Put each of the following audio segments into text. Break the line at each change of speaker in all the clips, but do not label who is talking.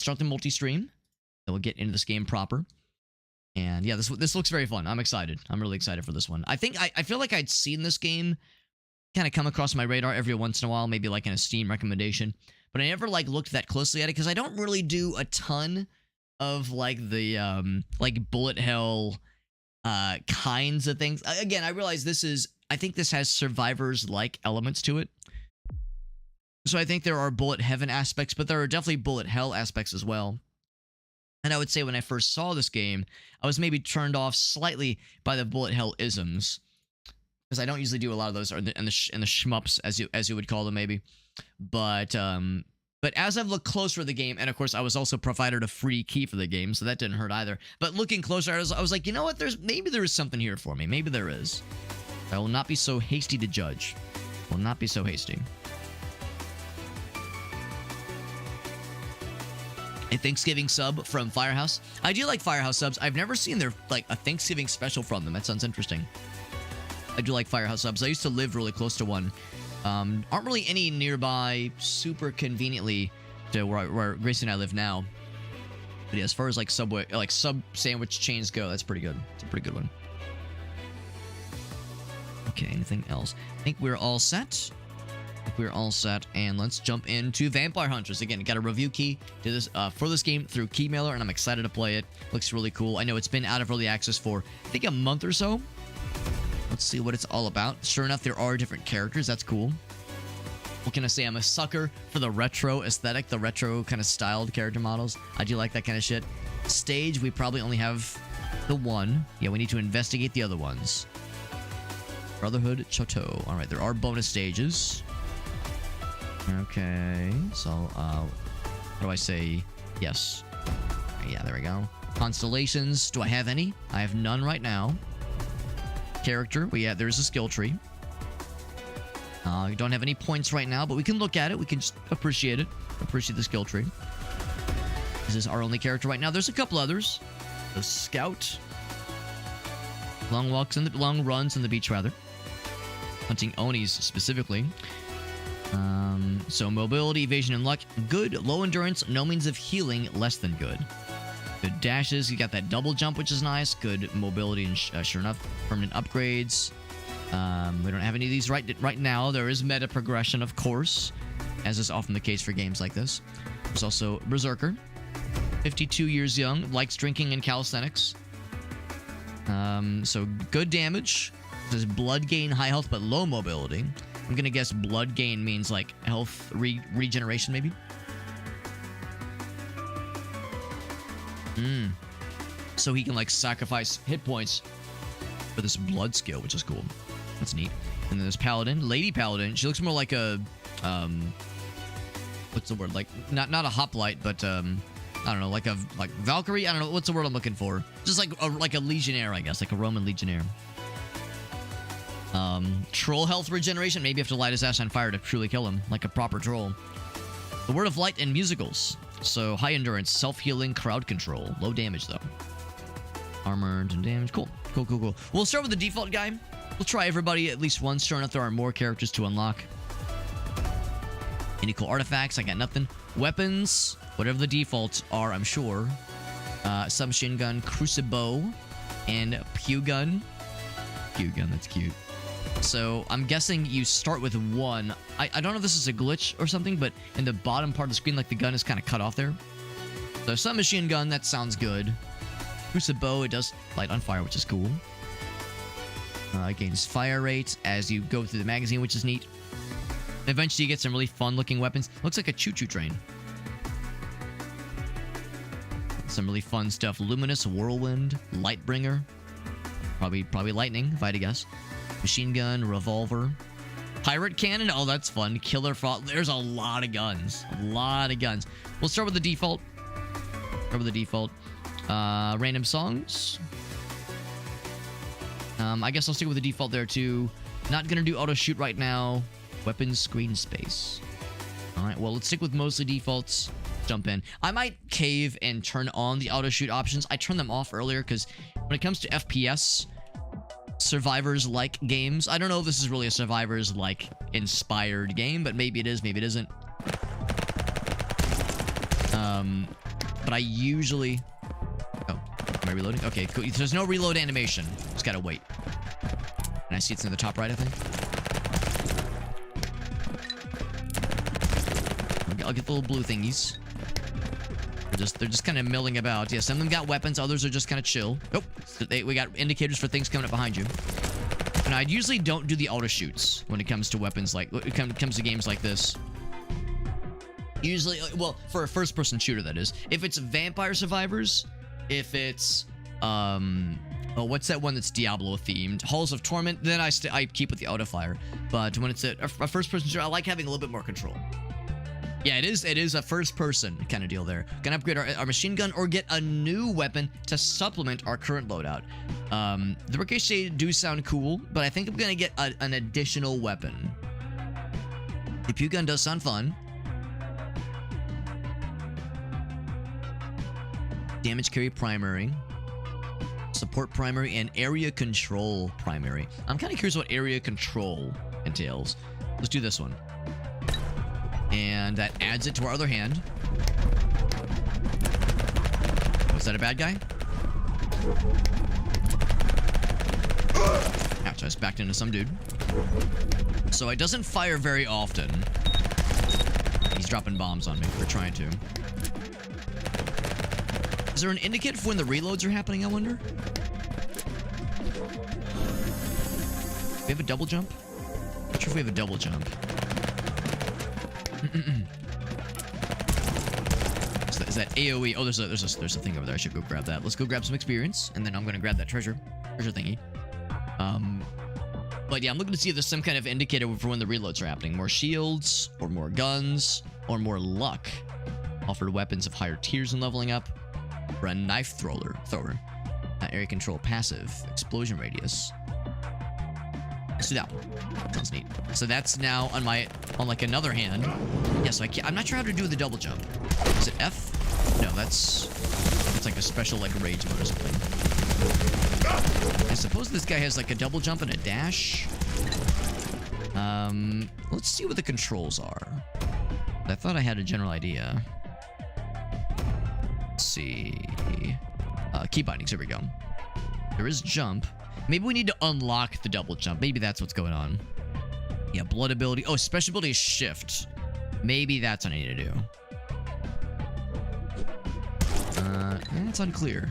start the multi-stream. Then we'll get into this game proper. And yeah, this looks very fun. I'm excited. I'm really excited for this one. I feel like I'd seen this game kind of come across my radar every once in a while, maybe like in a Steam recommendation. But I never like looked that closely at it because I don't really do a ton of like the like bullet hell kinds of things. Again, I realize I think this has Survivors-like elements to it. So I think there are bullet heaven aspects, but there are definitely bullet hell aspects as well. And I would say when I first saw this game, I was maybe turned off slightly by the bullet hell isms, because I don't usually do a lot of those in the shmups, as you would call them, maybe. But as I've looked closer at the game, and of course I was also provided a free key for the game, so that didn't hurt either. But looking closer, I was like, you know what? Maybe there is something here for me. Maybe there is. I will not be so hasty to judge. Will not be so hasty. A Thanksgiving sub from Firehouse. I do like Firehouse subs. I've never seen their like a Thanksgiving special from them. That sounds interesting. I do like Firehouse subs. I used to live really close to one. Aren't really any nearby super conveniently to where Gracie and I live now. But yeah, as far as like Subway, like sub sandwich chains go, that's pretty good. It's a pretty good one. Okay, anything else? I think we're all set. We're all set, and let's jump into Vampire Hunters. Again, got a review key to this for this game through Keymailer, and I'm excited to play it. Looks really cool. I know it's been out of early access for, I think, a month or so. Let's see what it's all about. Sure enough, there are different characters. That's cool. What can I say? I'm a sucker for the retro aesthetic, the retro kind of styled character models. I do like that kind of shit. Stage, we probably only have the one. Yeah, we need to investigate the other ones. Brotherhood Chateau. All right, there are bonus stages. Okay, so, what do I say? Yes. Yeah, there we go. Constellations, do I have any? I have none right now. Character, there's a skill tree. We don't have any points right now, but we can look at it. We can just appreciate it. Appreciate the skill tree. This is our only character right now. There's a couple others. The Scout. Long runs on the beach, rather. Hunting Onis, specifically. So mobility, evasion, and luck, good. Low endurance, no means of healing, less than good. Good dashes, you got that double jump, which is nice. Good mobility, and sure enough, permanent upgrades. We don't have any of these right now. There is meta progression, of course, as is often the case for games like this. There's also Berserker, 52 years young, likes drinking and calisthenics. So good damage. There's blood gain, high health, but low mobility. I'm gonna guess blood gain means like health regeneration, maybe. So he can like sacrifice hit points for this blood skill, which is cool. That's neat. And then there's Paladin, Lady Paladin. She looks more like a what's the word? Like not a hoplite, but I don't know, like Valkyrie. I don't know what's the word I'm looking for. Just like a legionnaire, I guess, like a Roman legionnaire. Troll health regeneration. Maybe you have to light his ass on fire to truly kill him, like a proper troll. The Word of Light and musicals. So high endurance, self-healing, crowd control. Low damage though. Armored and damage. Cool. We'll start with the default guy. We'll try everybody at least once. Sure enough, there are more characters to unlock. Any cool artifacts? I got nothing. Weapons, whatever the defaults are, I'm sure. Submachine gun, crucible, and pew gun. Pew gun, that's cute. So I'm guessing you start with one. I don't know if this is a glitch or something, but in the bottom part of the screen, like the gun is kind of cut off there. So submachine gun, that sounds good. Crucible, it does light on fire, which is cool. It gains fire rate as you go through the magazine, which is neat. Eventually you get some really fun looking weapons. Looks like a choo-choo train. Some really fun stuff. Luminous, Whirlwind, Lightbringer. Probably lightning, if I had to guess. Machine gun, revolver. Pirate cannon, oh that's fun. Killer Frog, there's a lot of guns. We'll start with the default. Random songs. I guess I'll stick with the default there too. Not gonna do auto shoot right now. Weapons, screen space. Alright, well let's stick with mostly defaults. Jump in. I might cave and turn on the auto shoot options. I turned them off earlier because when it comes to FPS, Survivors-like games, I don't know if this is really a Survivors-like inspired game, but maybe it is, maybe it isn't. but I usually... Oh, am I reloading? Okay, cool. There's no reload animation. Just gotta wait. And I see it's in the top right, I think. I'll get the little blue thingies. They're just kind of milling about. Yeah, some of them got weapons. Others are just kind of chill. Oh, we got indicators for things coming up behind you. And I usually don't do the auto shoots when it comes to weapons like... When it comes to games like this. Usually, well, for a first-person shooter, that is. If it's Vampire Survivors, if it's... Oh, what's that one that's Diablo-themed? Halls of Torment, then I keep with the auto-fire. But when it's a first-person shooter, I like having a little bit more control. Yeah, it is a first-person kind of deal there. Gonna upgrade our machine gun or get a new weapon to supplement our current loadout. The Ricochet do sound cool, but I think I'm gonna get an additional weapon. The Pew Gun does sound fun. Damage carry primary. Support primary and area control primary. I'm kind of curious what area control entails. Let's do this one. And that adds it to our other hand. Was that a bad guy? Ouch, I just backed into some dude. So it doesn't fire very often. He's dropping bombs on me. We're trying to. Is there an indicator for when the reloads are happening, I wonder? We have a double jump? Not sure if we have a double jump. Is that AoE? Oh, there's a thing over there. I should go grab that. Let's go grab some experience, and then I'm gonna grab that treasure thingy. But yeah, I'm looking to see if there's some kind of indicator for when the reloads are happening. More shields, or more guns, or more luck. Offered weapons of higher tiers and leveling up. Or a knife thrower. Area control passive. Explosion radius. Let's do that one. Sounds neat. So that's now on like another hand. Yeah, so I'm not sure how to do the double jump. Is it F? No, it's like a special like rage mode or something. I suppose this guy has like a double jump and a dash. Let's see what the controls are. I thought I had a general idea. Let's see. Key bindings, here we go. There is jump. Maybe we need to unlock the double jump. Maybe that's what's going on. Yeah, blood ability. Oh, special ability is shift. Maybe that's what I need to do. It's unclear.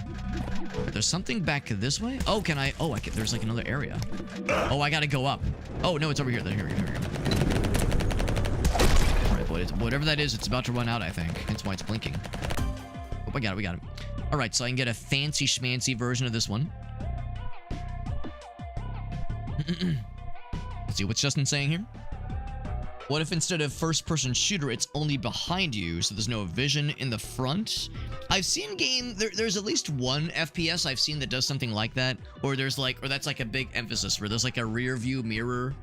There's something back this way? Oh, can I? Oh, there's like another area. Oh, I gotta go up. Oh, no, it's over here. Here we go. Alright, boys. Whatever that is, it's about to run out, I think. That's why it's blinking. Oh, we got it. Alright, so I can get a fancy schmancy version of this one. Let's see, what's Justin saying here? What if instead of first-person shooter, it's only behind you, so there's no vision in the front? I've seen there's at least one FPS I've seen that does something like that, or that's like a big emphasis where there's like a rear view mirror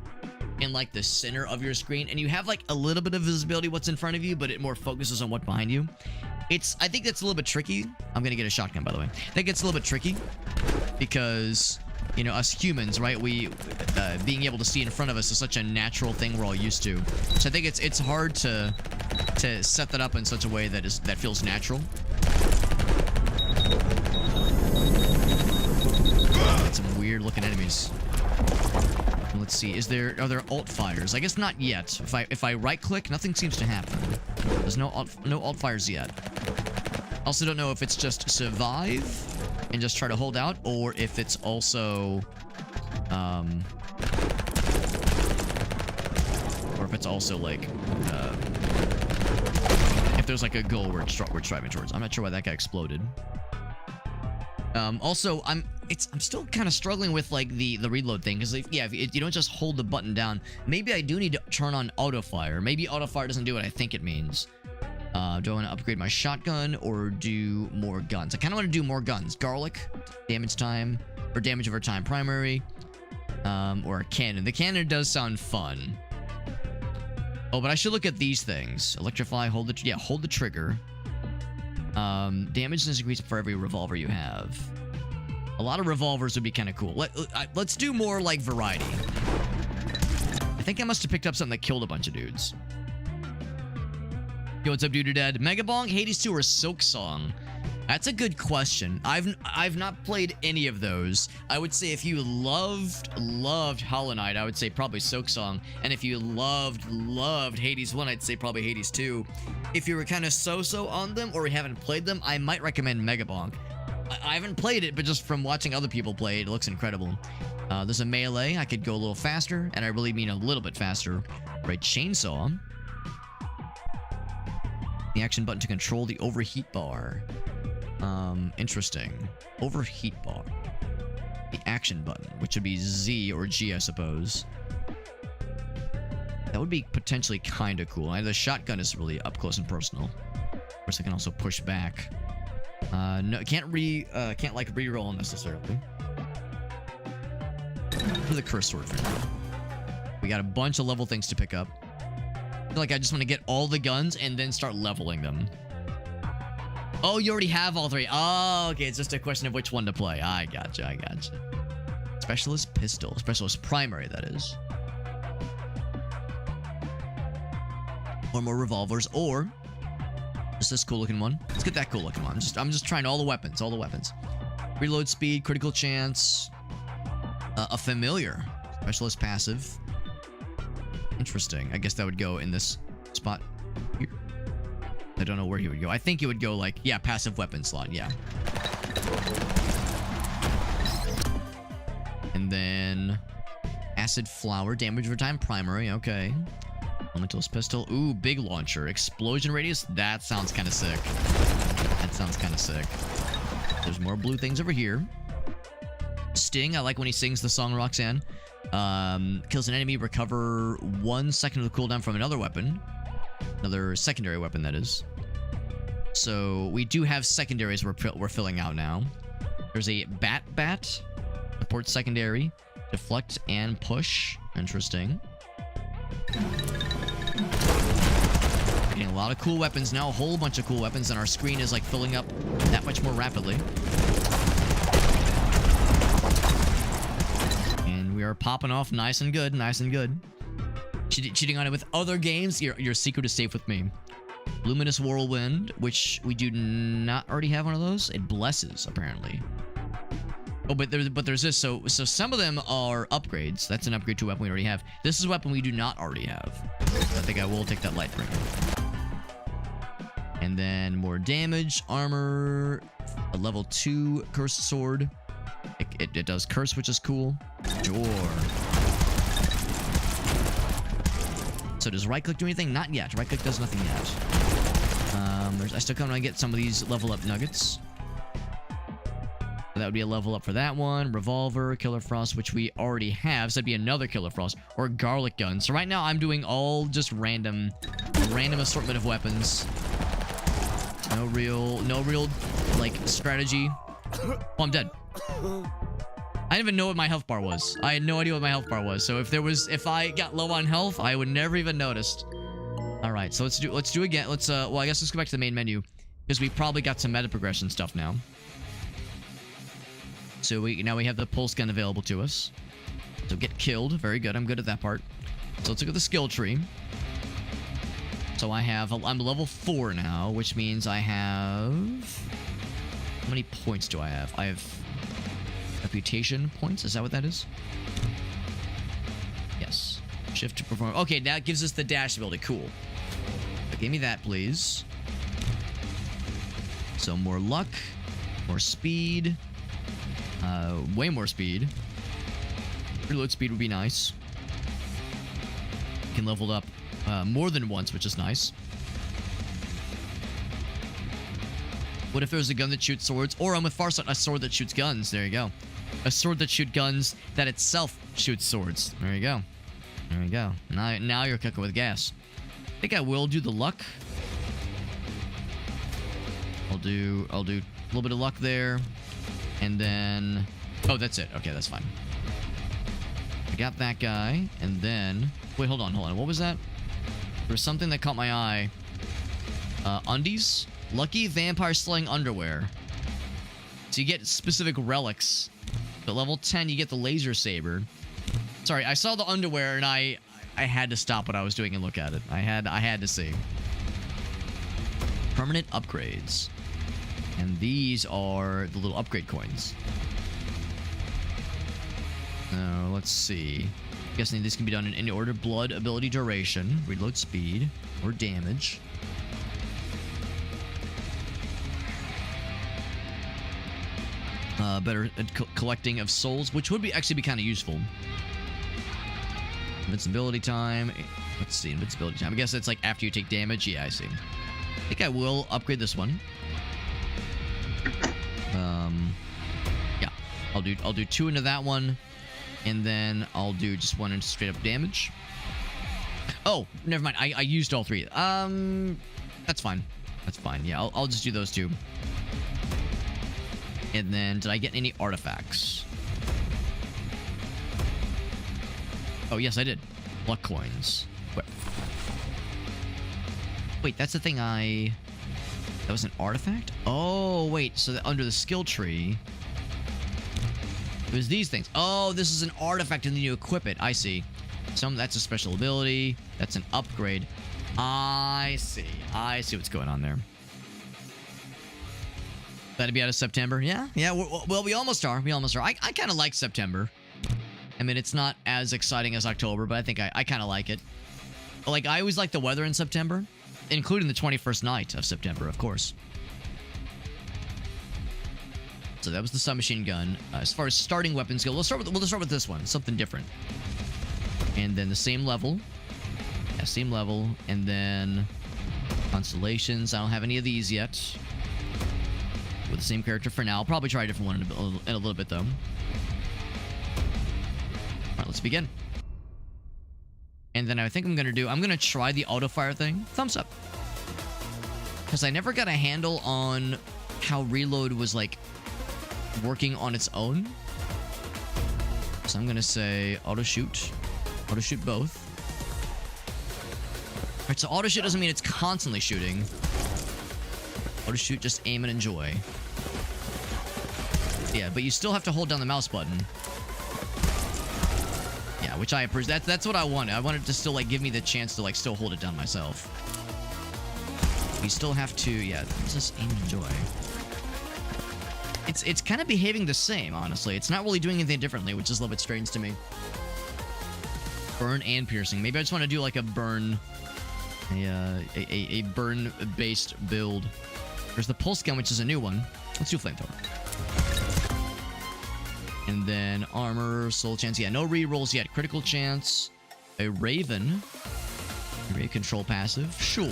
in like the center of your screen, and you have like a little bit of visibility what's in front of you, but it more focuses on what's behind you. I think that's a little bit tricky. I'm gonna get a shotgun, by the way. I think it's a little bit tricky because, you know, us humans, right? Being able to see in front of us is such a natural thing we're all used to. So I think it's hard to set that up in such a way that feels natural. Got some weird looking enemies. Let's see. Are there alt fires? I guess not yet. If I right click, nothing seems to happen. There's no alt fires yet. Also don't know if it's just survive and just try to hold out, or if it's also like if there's like a goal we're striving towards. I'm not sure why that guy exploded. Also, I'm still kind of struggling with like the reload thing, because if you don't just hold the button down, maybe I do need to turn on auto fire. Maybe auto fire doesn't do what I think it means. Do I want to upgrade my shotgun or do more guns? I kind of want to do more guns. Garlic, damage time, or damage over time primary, or a cannon. The cannon does sound fun. Oh, but I should look at these things. Electrify, hold the trigger. Damage is increased for every revolver you have. A lot of revolvers would be kind of cool. Let's do more like variety. I think I must have picked up something that killed a bunch of dudes. Yo, what's up, dude? Dead. Megabong, Hades 2, or Silk Song? That's a good question. I've not played any of those. I would say if you loved Hollow Knight, I would say probably Silk Song. And if you loved Hades 1, I'd say probably Hades 2. If you were kind of so-so on them or haven't played them, I might recommend Megabong. I haven't played it, but just from watching other people play it, it looks incredible. There's a melee. I could go a little faster, and I really mean a little bit faster. Right, chainsaw. The action button to control the overheat bar. Interesting. Overheat bar. The action button, which would be Z or G, I suppose. That would be potentially kind of cool. The shotgun is really up close and personal. Of course, I can also push back. No, can't like re-roll necessarily. For the curse sword for now. We got a bunch of level things to pick up. I feel like I just want to get all the guns and then start leveling them. Oh, you already have all three. Oh, okay. It's just a question of which one to play. I gotcha. Specialist pistol. Specialist primary, that is. Or more revolvers, or just this cool looking one. Let's get that cool looking one. I'm just trying all the weapons. Reload speed, critical chance. A familiar. Specialist passive. Interesting. I guess that would go in this spot here. I don't know where he would go. I think he would go like, yeah, passive weapon slot, yeah. And then acid flower, damage over time, primary, okay. Elementalist pistol, ooh, big launcher, explosion radius, that sounds kind of sick. There's more blue things over here. Sting, I like when he sings the song Roxanne. Kills an enemy, recover 1 second of the cooldown from another weapon. Another secondary weapon, that is. So we do have secondaries we're filling out now. There's a bat. Support secondary. Deflect and push. Interesting. Getting a lot of cool weapons now. A whole bunch of cool weapons. And our screen is like filling up that much more rapidly. And we are popping off nice and good. Cheating on it with other games. Your secret is safe with me. Luminous Whirlwind, which we do not already have one of those. It blesses, apparently. Oh, but there's this. So some of them are upgrades. That's an upgrade to a weapon we already have. This is a weapon we do not already have. I think I will take that Lightbringer. And then more damage, armor, a level 2 cursed sword. It does curse, which is cool. Sure. So does right click do anything? Not yet. Right click does nothing yet. I still kind of want to get some of these level up nuggets. So that would be a level up for that one. Revolver, Killer Frost, which we already have. So that'd be another Killer Frost or Garlic Gun. So right now I'm doing all just random assortment of weapons. No real like strategy. Oh, I'm dead. I didn't even know what my health bar was. I had no idea what my health bar was. So if I got low on health, I would never even noticed. All right, so let's do again. Well, I guess let's go back to the main menu because we probably got some meta progression stuff now. So now we have the pulse gun available to us. So get killed, very good. I'm good at that part. So let's look at the skill tree. So I'm level 4 now, which means I have, how many points do I have? I have reputation points. Is that what that is? Yes. Shift to perform. Okay, that gives us the dash ability. Cool. But give me that, please. So more luck, more speed, way more speed. Reload speed would be nice. Can level up more than once, which is nice. What if there's a gun that shoots swords? Or I'm with Farsight, a sword that shoots guns. There you go. A sword that shoots guns that itself shoots swords. There you go. There you go. Now you're cooking with gas. I think I will do the luck. I'll do a little bit of luck there. And then... Oh, that's it. Okay, that's fine. I got that guy. And then... Wait, hold on. What was that? There was something that caught my eye. Undies? Lucky Vampire Slaying Underwear. So you get specific relics. But level 10, you get the laser saber. Sorry, I saw the underwear and I had to stop what I was doing and look at it. I had to see. Permanent upgrades. And these are the little upgrade coins. Let's see. Guessing this can be done in any order. Blood, ability duration, reload speed, or damage. Better collecting of souls, which would actually be kind of useful. Invincibility time. Let's see, invincibility time. I guess it's like after you take damage. Yeah, I see. I think I will upgrade this one. Yeah, I'll do 2 into that one, and then I'll do just 1 into straight up damage. Oh, never mind. I used all 3. That's fine. That's fine. Yeah, I'll just do those 2. And then, did I get any artifacts? Oh, yes, I did. Luck coins. Wait, that's the thing that was an artifact? Oh, wait, so under the skill tree, it was these things. Oh, this is an artifact and then you equip it. I see. That's a special ability. That's an upgrade. I see. I see what's going on there. That'd be out of September. Yeah. Well, we almost are. I kind of like September. I mean, it's not as exciting as October, but I think I kind of like it. Like, I always like the weather in September, including the 21st night of September, of course. So that was the submachine gun. As far as starting weapon skill, we'll start with this one, something different. And then the same level. Yeah, same level. And then constellations. I don't have any of these yet. With the same character for now. I'll probably try a different one in a little bit, though. Alright, let's begin. And then I think I'm going to try the auto-fire thing. Thumbs up. Because I never got a handle on how reload was, like, working on its own. So I'm going to say auto-shoot. Auto-shoot both. Alright, so auto-shoot doesn't mean it's constantly shooting. Auto-shoot, just aim and enjoy. Yeah, but you still have to hold down the mouse button. Yeah, which I appreciate. That's what I wanted. I wanted to still, like, give me the chance to, like, still hold it down myself. You still have to, yeah, just aim and enjoy. It's kind of behaving the same, honestly. It's not really doing anything differently, which is a little bit strange to me. Burn and piercing. Maybe I just want to do, like, a burn... a burn-based build. There's the pulse gun, which is a new one. Let's do flamethrower. And then armor, soul chance. Yeah, no rerolls yet. Critical chance. A raven. Area control passive. Sure.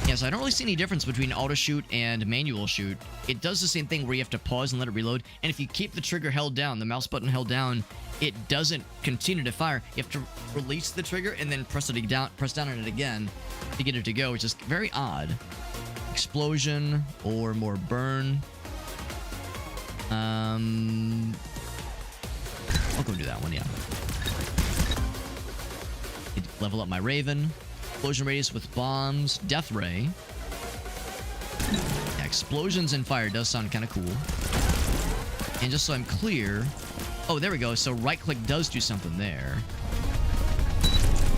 Yeah, so I don't really see any difference between auto shoot and manual shoot. It does the same thing where you have to pause and let it reload. And if you keep the trigger held down, the mouse button held down, it doesn't continue to fire. You have to release the trigger and then press down on it again to get it to go, which is very odd. Explosion or more burn. I'll go do that one, yeah. Level up my Raven. Explosion radius with bombs. Death ray. Yeah, explosions and fire does sound kind of cool. And just so I'm clear... Oh, there we go. So right click does do something there.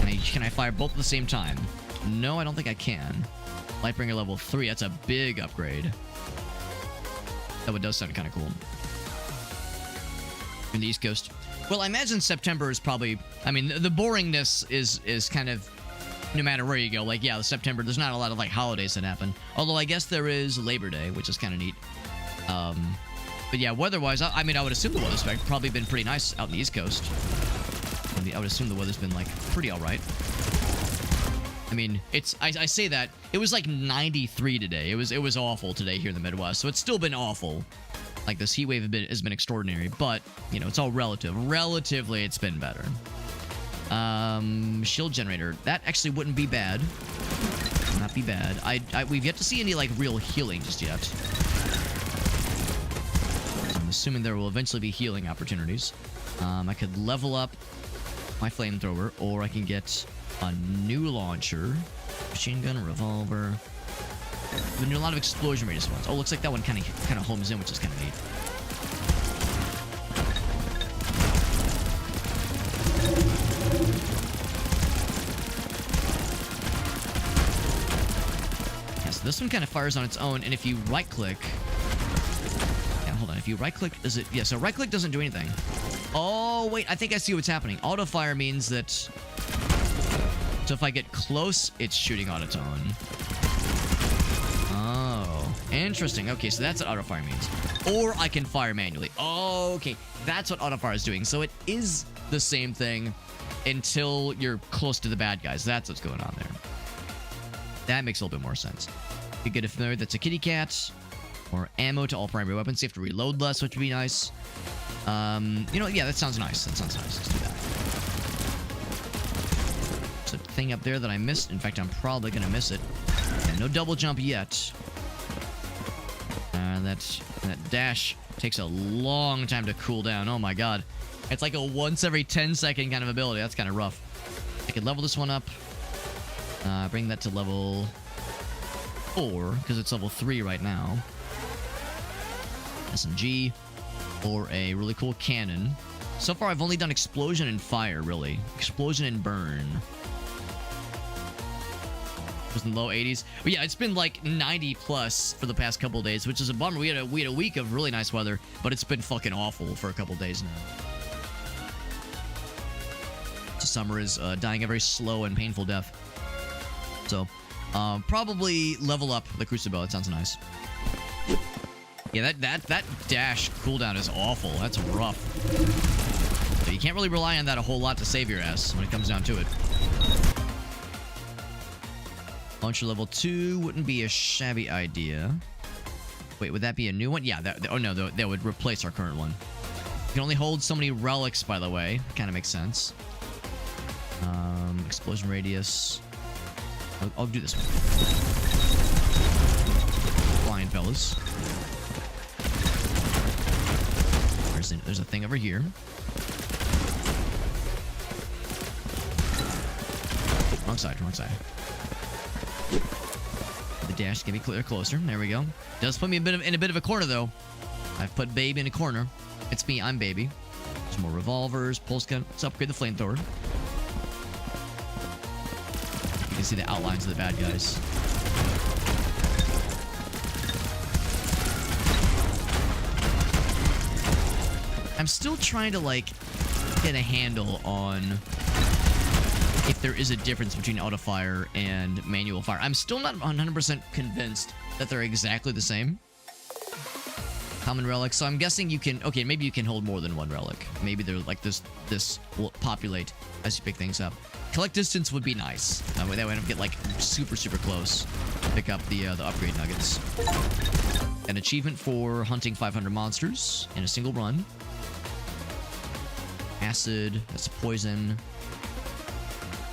Can I fire both at the same time? No, I don't think I can. Lightbringer level 3. That's a big upgrade. That one does sound kind of cool. In the East Coast. Well, I imagine September is probably... I mean, the boringness is kind of... No matter where you go. Like, yeah, September, there's not a lot of, like, holidays that happen. Although, I guess there is Labor Day, which is kind of neat. But yeah, weather-wise, I mean, I would assume the weather's probably been pretty nice out in the East Coast. I would assume the weather's been, like, pretty alright. I mean, I say that. It was, like, 93 today. It was awful today here in the Midwest. So it's still been awful. Like, this heat wave has been extraordinary. But, you know, it's all relative. Relatively, it's been better. Shield generator. That actually wouldn't be bad. Not be bad. We've yet to see any, like, real healing just yet. So I'm assuming there will eventually be healing opportunities. I could level up my flamethrower, or I can get a new launcher. Machine gun, revolver. We need a lot of explosion radius ones. Oh, looks like that one kind of homes in, which is kind of neat. So this one kind of fires on its own, and if you right-click... Yeah, hold on. If you right-click, does it... Yeah, so right-click doesn't do anything. Oh, wait, I think I see what's happening. Auto-fire means that... So if I get close, it's shooting on its own. Oh, interesting. Okay, so that's what auto-fire means. Or I can fire manually. Oh, okay. That's what auto-fire is doing. So it is the same thing until you're close to the bad guys. That's what's going on there. That makes a little bit more sense. You get a familiar that's a kitty cat. Or ammo to all primary weapons. So you have to reload less, which would be nice. You know, yeah, that sounds nice. That sounds nice. Let's do that. There's a thing up there that I missed. In fact, I'm probably going to miss it. Yeah, no double jump yet. That dash takes a long time to cool down. Oh my god. It's like a once every 10-second kind of ability. That's kind of rough. I could level this one up. Bring that to level 4, because it's level 3 right now. SMG, or a really cool cannon. So far, I've only done explosion and fire, really. Explosion and burn. It was in the low 80s. But yeah, it's been like 90 plus for the past couple of days, which is a bummer. We had a week of really nice weather, but it's been fucking awful for a couple of days now. Summer is dying a very slow and painful death. So, probably level up the Crucible. It sounds nice. Yeah, that dash cooldown is awful. That's rough. So you can't really rely on that a whole lot to save your ass when it comes down to it. Launcher level 2 wouldn't be a shabby idea. Wait, would that be a new one? Yeah, oh no, that would replace our current one. You can only hold so many relics, by the way. Kind of makes sense. Explosion radius. I'll do this one. Flying fellas. There's a thing over here. Oh, wrong side, wrong side. The dash can be closer. There we go. Does put me in a bit of a corner, though. I've put Baby in a corner. It's me, I'm Baby. There's more revolvers, pulse gun. Let's upgrade the flamethrower. You can see the outlines of the bad guys. I'm still trying to, like, get a handle on if there is a difference between auto-fire and manual fire. I'm still not 100% convinced that they're exactly the same. Common relics. So I'm guessing you can... Okay, maybe you can hold more than one relic. Maybe they're like this will populate as you pick things up. Collect distance would be nice. That way I don't get, like, super, super close. Pick up the upgrade nuggets. An achievement for hunting 500 monsters in a single run. Acid, that's poison.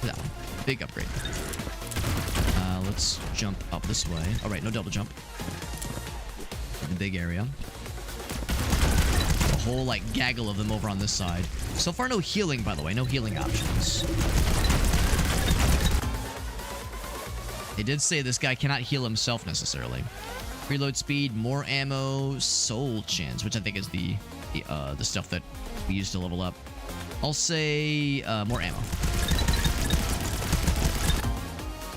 That one. Big upgrade. Let's jump up this way. Alright, no double jump. The big area. A whole, like, gaggle of them over on this side. So far, no healing, by the way. No healing options. They did say this guy cannot heal himself, necessarily. Reload speed, more ammo, soul chance, which I think is the stuff that we use to level up. I'll say more ammo.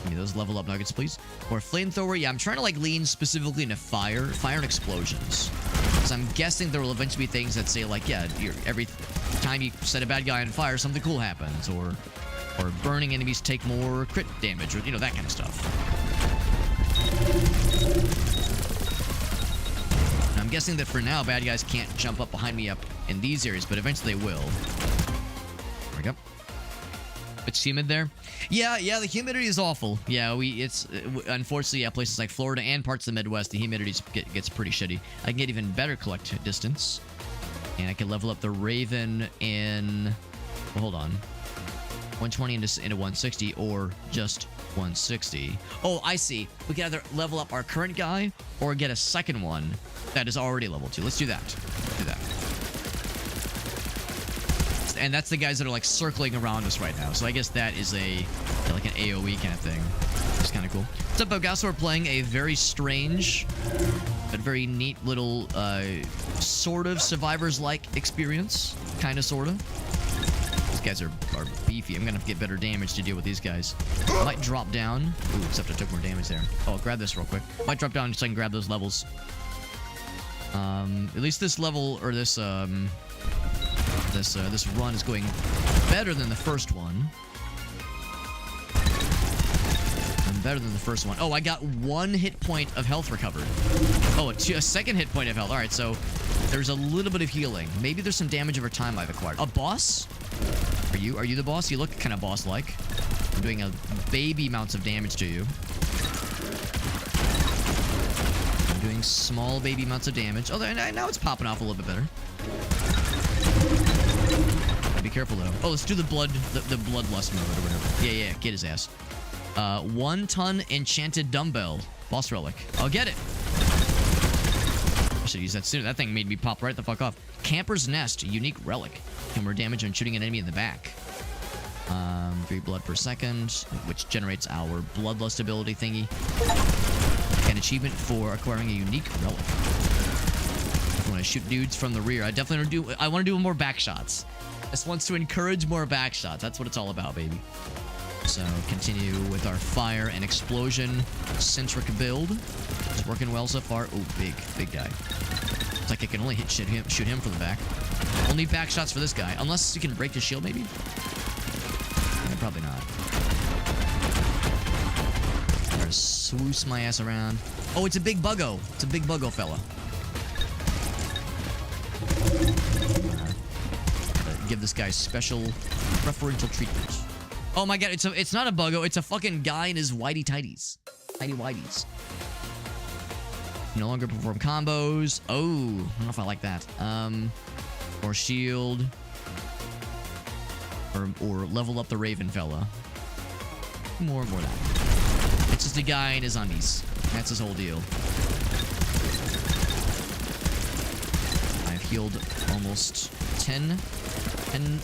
Give me those level up nuggets, please. More flamethrower. Yeah, I'm trying to, like, lean specifically into fire and explosions. Because I'm guessing there will eventually be things that say, like, yeah, every time you set a bad guy on fire, something cool happens, or burning enemies take more crit damage, or, you know, that kind of stuff. And I'm guessing that for now, bad guys can't jump up behind me up in these areas, but eventually they will. There we go. It's humid there. Yeah, the humidity is awful. Yeah, it's unfortunately, yeah, places like Florida and parts of the Midwest, the humidity gets pretty shitty. I can get even better collect distance, and I can level up the Raven in. Well, hold on. 120 into 160, or just 160. Oh, I see. We can either level up our current guy or get a second one that is already level 2. Let's do that. Do that. And that's the guys that are, like, circling around us right now. So I guess that is like an AoE kind of thing. It's kind of cool. What's up, Bogasso? We're playing a very strange but very neat little sort of Survivors-like experience. Kind of, sort of. These guys are beefy. I'm gonna get better damage to deal with these guys. Might drop down. Ooh, except I took more damage there. Oh, grab this real quick. Might drop down so I can grab those levels. At least this level, or this run is going better than the first one. And better than the first one. Oh, I got 1 hit point of health recovered. Oh, a second hit point of health. All right, so there's a little bit of healing. Maybe there's some damage over time I've acquired. A boss? Are you the boss? You look kind of boss-like. I'm doing a baby amounts of damage to you. I'm doing small baby amounts of damage. Oh, now it's popping off a little bit better. Be careful though. Oh, let's do the bloodlust mode or whatever. Yeah, get his ass. 1 ton enchanted dumbbell. Boss relic. I'll get it. I should use that sooner. That thing made me pop right the fuck off. Camper's Nest. Unique relic. Can more damage when shooting an enemy in the back. 3 blood per second, which generates our bloodlust ability thingy. An achievement for acquiring a unique relic. When I shoot dudes from the rear, I definitely want to do more back shots. This wants to encourage more back shots. That's what it's all about, baby. So continue with our fire and explosion centric build. It's working well so far. Oh, big guy. It's like I can only shoot him from the back. Only back shots for this guy, unless you can break his shield, maybe. Yeah, probably not. I'm gonna swoosh my ass around. Oh, it's a big buggo. It's a big buggo fella. Give this guy special preferential treatment. Oh my god, it's not a buggo, it's a fucking guy in his whitey tighties. Tighty whities. No longer perform combos. Oh, I don't know if I like that. Or shield. Or level up the Raven fella. More of that. It's just a guy in his undies. That's his whole deal. I've healed almost 10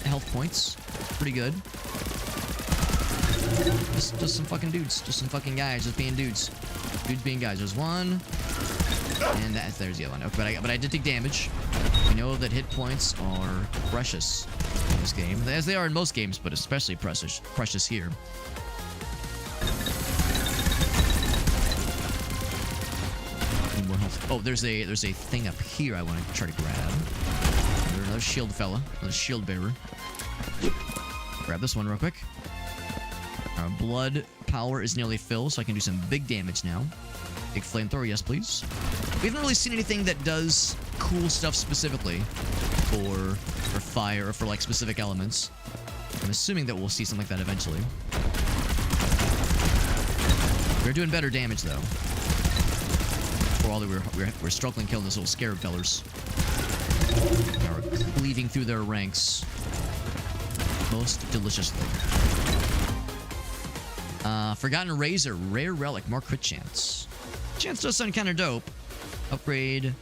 health points. Pretty good. Just some fucking dudes. Just some fucking guys. Just being dudes. Dudes being guys. There's one. And there's the other one. Okay, but I did take damage. We know that hit points are precious in this game. As they are in most games, but especially precious here. More health. Oh, there's a thing up here I want to try to grab. There's another shield fella. Another shield bearer. Grab this one real quick. Our blood power is nearly full, so I can do some big damage now. Big flamethrower, yes please. We haven't really seen anything that does cool stuff specifically for fire or for like specific elements. I'm assuming that we'll see something like that eventually. We're doing better damage though. For all that we're struggling killing those little scarab fellers. We're cleaving through their ranks most deliciously. Forgotten Razor, rare relic, more crit chance. Chance does sound kind of dope. Upgrade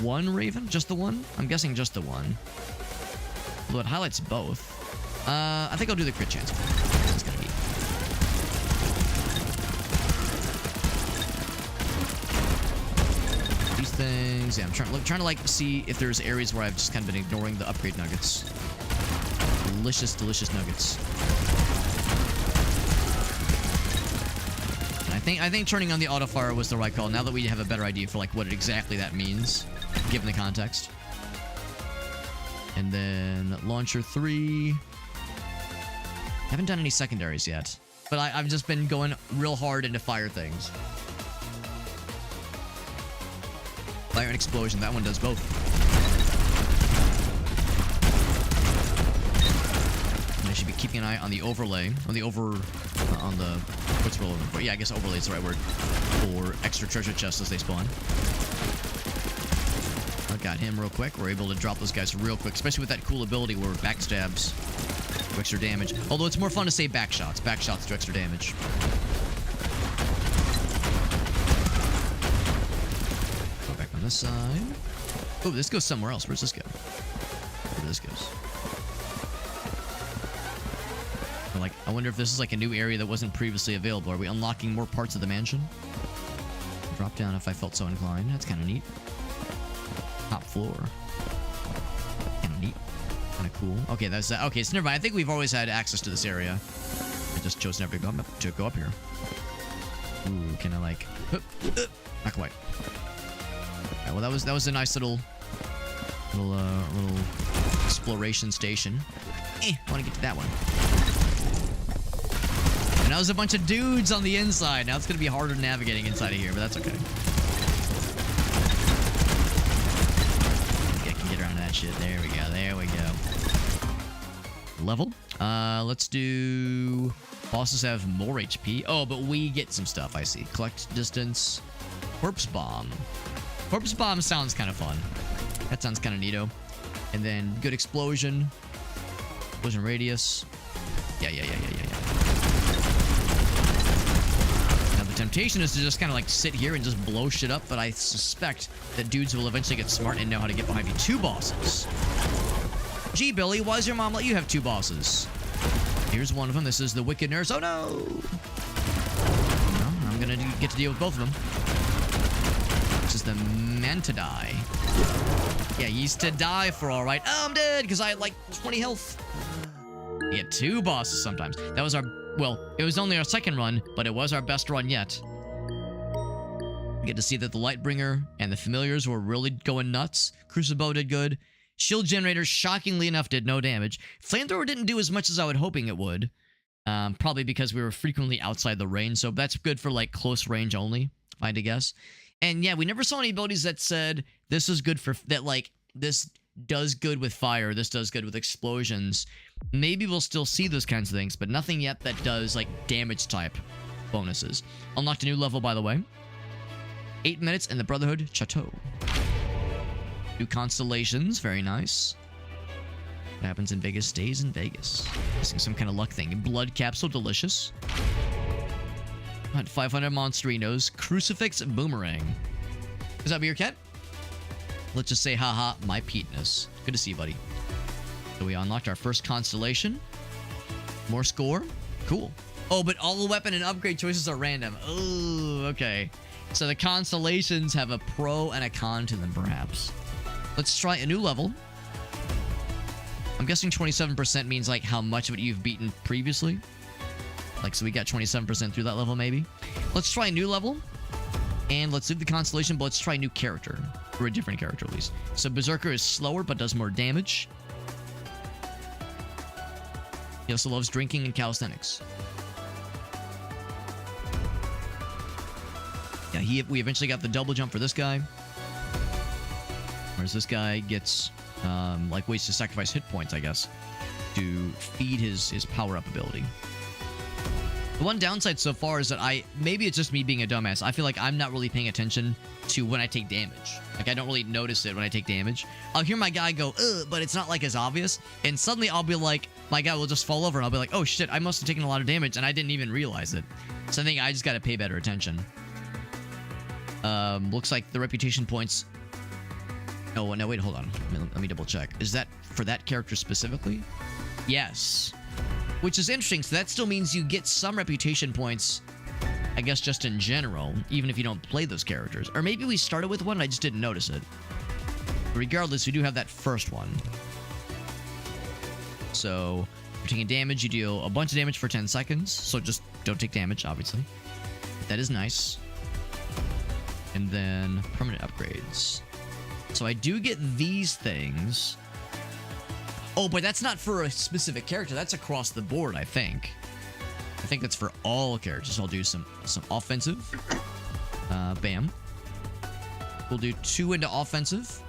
1 Raven? Just the one? I'm guessing just the one. Although it highlights both. I think I'll do the crit chance. It's gonna be. These things, yeah, I'm trying to like see if there's areas where I've just kind of been ignoring the upgrade nuggets. Delicious nuggets. I think turning on the auto fire was the right call. Now that we have a better idea for like what exactly that means, given the context. And then launcher 3. Haven't done any secondaries yet, but I've just been going real hard into fire things. Fire and explosion. That one does both. And I should be keeping an eye on the overlay, on the what's roll over? Yeah, I guess overlay is the right word for extra treasure chests as they spawn. I got him real quick. We're able to drop those guys real quick, especially with that cool ability where backstabs do extra damage. Although it's more fun to say back shots. Back shots do extra damage. Go back on this side. Oh, this goes somewhere else. Where's this go? Where this goes? Like, I wonder if this is like a new area that wasn't previously available. Are we unlocking more parts of the mansion? Drop down if I felt so inclined. That's kind of neat. Top floor. Kind of neat. kind of cool. Okay, that's that. Okay, so never mind. I think we've always had access to this area. I just chose never to go up here. Ooh, can I like... not quite. Okay, well, that was a nice little exploration station. I want to get to that one. And now there's a bunch of dudes on the inside. Now it's going to be harder navigating inside of here, but that's okay. I can get around that shit. There we go. There we go. Level. Let's do... Bosses have more HP. Oh, but we get some stuff, I see. Collect distance. Corpse Bomb. Corpse Bomb sounds kind of fun. That sounds kind of neato. And then good explosion. Explosion radius. Yeah. Now the temptation is to just kind of like sit here and just blow shit up, but I suspect that dudes will eventually get smart and know how to get behind me. 2 bosses. Gee, Billy, why does your mom let you have 2 bosses? Here's one of them. This is the Wicked Nurse. Oh, no! Well, I'm gonna get to deal with both of them. This is the Mantidai. Yeah, he's to die for, all right. Oh, I'm dead because I had like 20 health. We get 2 bosses sometimes. That was our... Well, it was only our second run, but it was our best run yet. We get to see that the Lightbringer and the Familiars were really going nuts. Crucible did good. Shield Generator, shockingly enough, did no damage. Flamethrower didn't do as much as I was hoping it would. Probably because we were frequently outside the range, so that's good for, like, close range only, if I had to guess. And, yeah, we never saw any abilities that said, this is good for... That, like, this does good with fire, this does good with explosions. Maybe we'll still see those kinds of things, but nothing yet that does, like, damage-type bonuses. Unlocked a new level, by the way. 8 minutes in the Brotherhood Chateau. New constellations, very nice. What happens in Vegas stays in Vegas. Missing some kind of luck thing. Blood capsule, delicious. 500 Monstrinos. Crucifix Boomerang. Is that Meerkat? Let's just say, haha, my Peteness. Good to see you, buddy. So we unlocked our first constellation. More score. Cool. Oh, but all the weapon and upgrade choices are random. Oh, okay. So the constellations have a pro and a con to them, perhaps. Let's try a new level. I'm guessing 27% means, like, how much of it you've beaten previously. Like, so we got 27% through that level, maybe. Let's try a new level. And let's leave the constellation, but let's try a new character. Or a different character, at least. So Berserker is slower, but does more damage. He also loves drinking and calisthenics. Yeah, we eventually got the double jump for this guy. Whereas this guy gets, like, ways to sacrifice hit points, I guess, to feed his power-up ability. The one downside so far is that maybe it's just me being a dumbass. I feel like I'm not really paying attention to when I take damage. Like, I don't really notice it when I take damage. I'll hear my guy go, ugh, but it's not, like, as obvious. And suddenly I'll be like, my guy will just fall over and I'll be like, oh shit, I must have taken a lot of damage and I didn't even realize it. So I think I just gotta pay better attention. Looks like the reputation points... Oh, no, wait, hold on. Let me double check. Is that for that character specifically? Yes. Which is interesting, so that still means you get some reputation points, I guess, just in general, even if you don't play those characters. Or maybe we started with one and I just didn't notice it. Regardless, we do have that first one. So, if you're taking damage, you deal a bunch of damage for 10 seconds, so just don't take damage, obviously. That is nice. And then, permanent upgrades. So I do get these things. Oh, but that's not for a specific character. That's across the board, I think. I think that's for all characters. I'll do some offensive. Bam. We'll do 2 into offensive.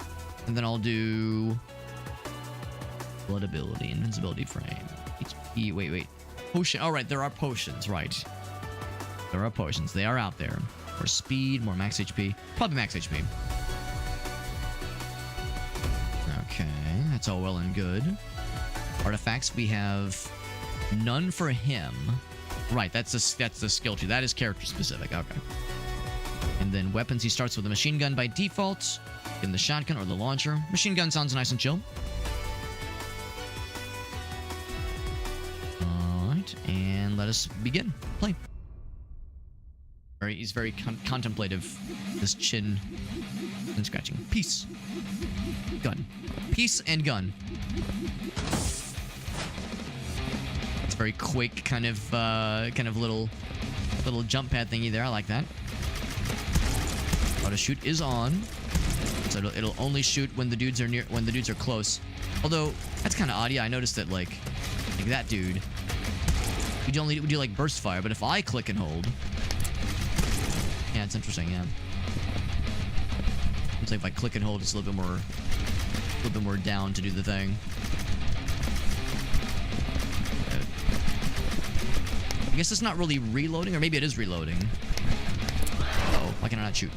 And then I'll do... Blood ability, invincibility frame. HP, wait. Potion, alright, there are potions, right. There are potions. They are out there. More speed, more max HP. Probably max HP. Okay, that's all well and good. Artifacts, we have none for him. Right, that's the skill tree. That is character specific. Okay. And then weapons, he starts with a machine gun by default. Then the shotgun or the launcher. Machine gun sounds nice and chill. Alright, and let us begin. Play. He's very contemplative. This chin and scratching. Peace. Gun. Peace and gun. It's very quick, kind of little jump pad thingy there. I like that. Auto shoot is on, so it'll only shoot when the dudes are close. Although that's kind of odd. Yeah, I noticed that like that dude. Would you like burst fire? But if I click and hold, yeah, it's interesting. Yeah, it's like if I click and hold, it's a little bit more down to do the thing. I guess it's not really reloading, or maybe it is reloading. Uh-oh, why can I not shoot?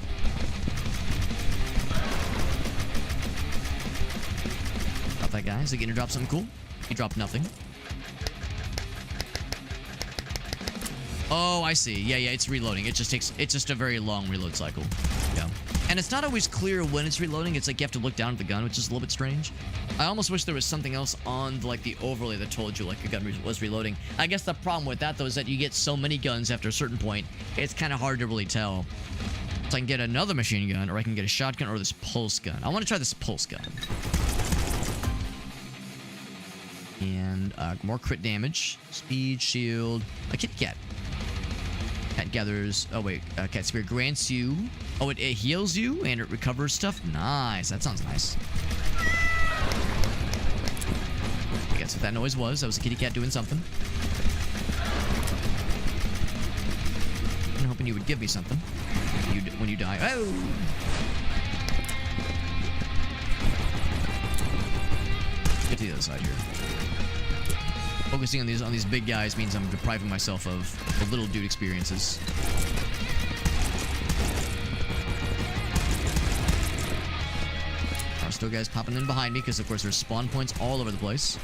Drop that guy. Is he gonna drop something cool? He dropped nothing. Oh, I see. Yeah, it's reloading. It's just a very long reload cycle. Yeah. And it's not always clear when it's reloading. It's like you have to look down at the gun, which is a little bit strange. I almost wish there was something else on like the overlay that told you like the gun was reloading. I guess the problem with that though is that you get so many guns after a certain point, it's kind of hard to really tell. So I can get another machine gun, or I can get a shotgun, or this pulse gun. I want to try this pulse gun. And more crit damage, speed, shield, a Kit Kat. Cat gathers. Oh wait, Cat Spear grants you. Oh, it heals you and it recovers stuff. Nice. That sounds nice. I guess what that noise was. That was a kitty cat doing something. I'm hoping you would give me something when you die. Oh. Get to the other side here. Focusing on these big guys means I'm depriving myself of the little dude experiences. There are still guys popping in behind me because, of course, there's spawn points all over the place.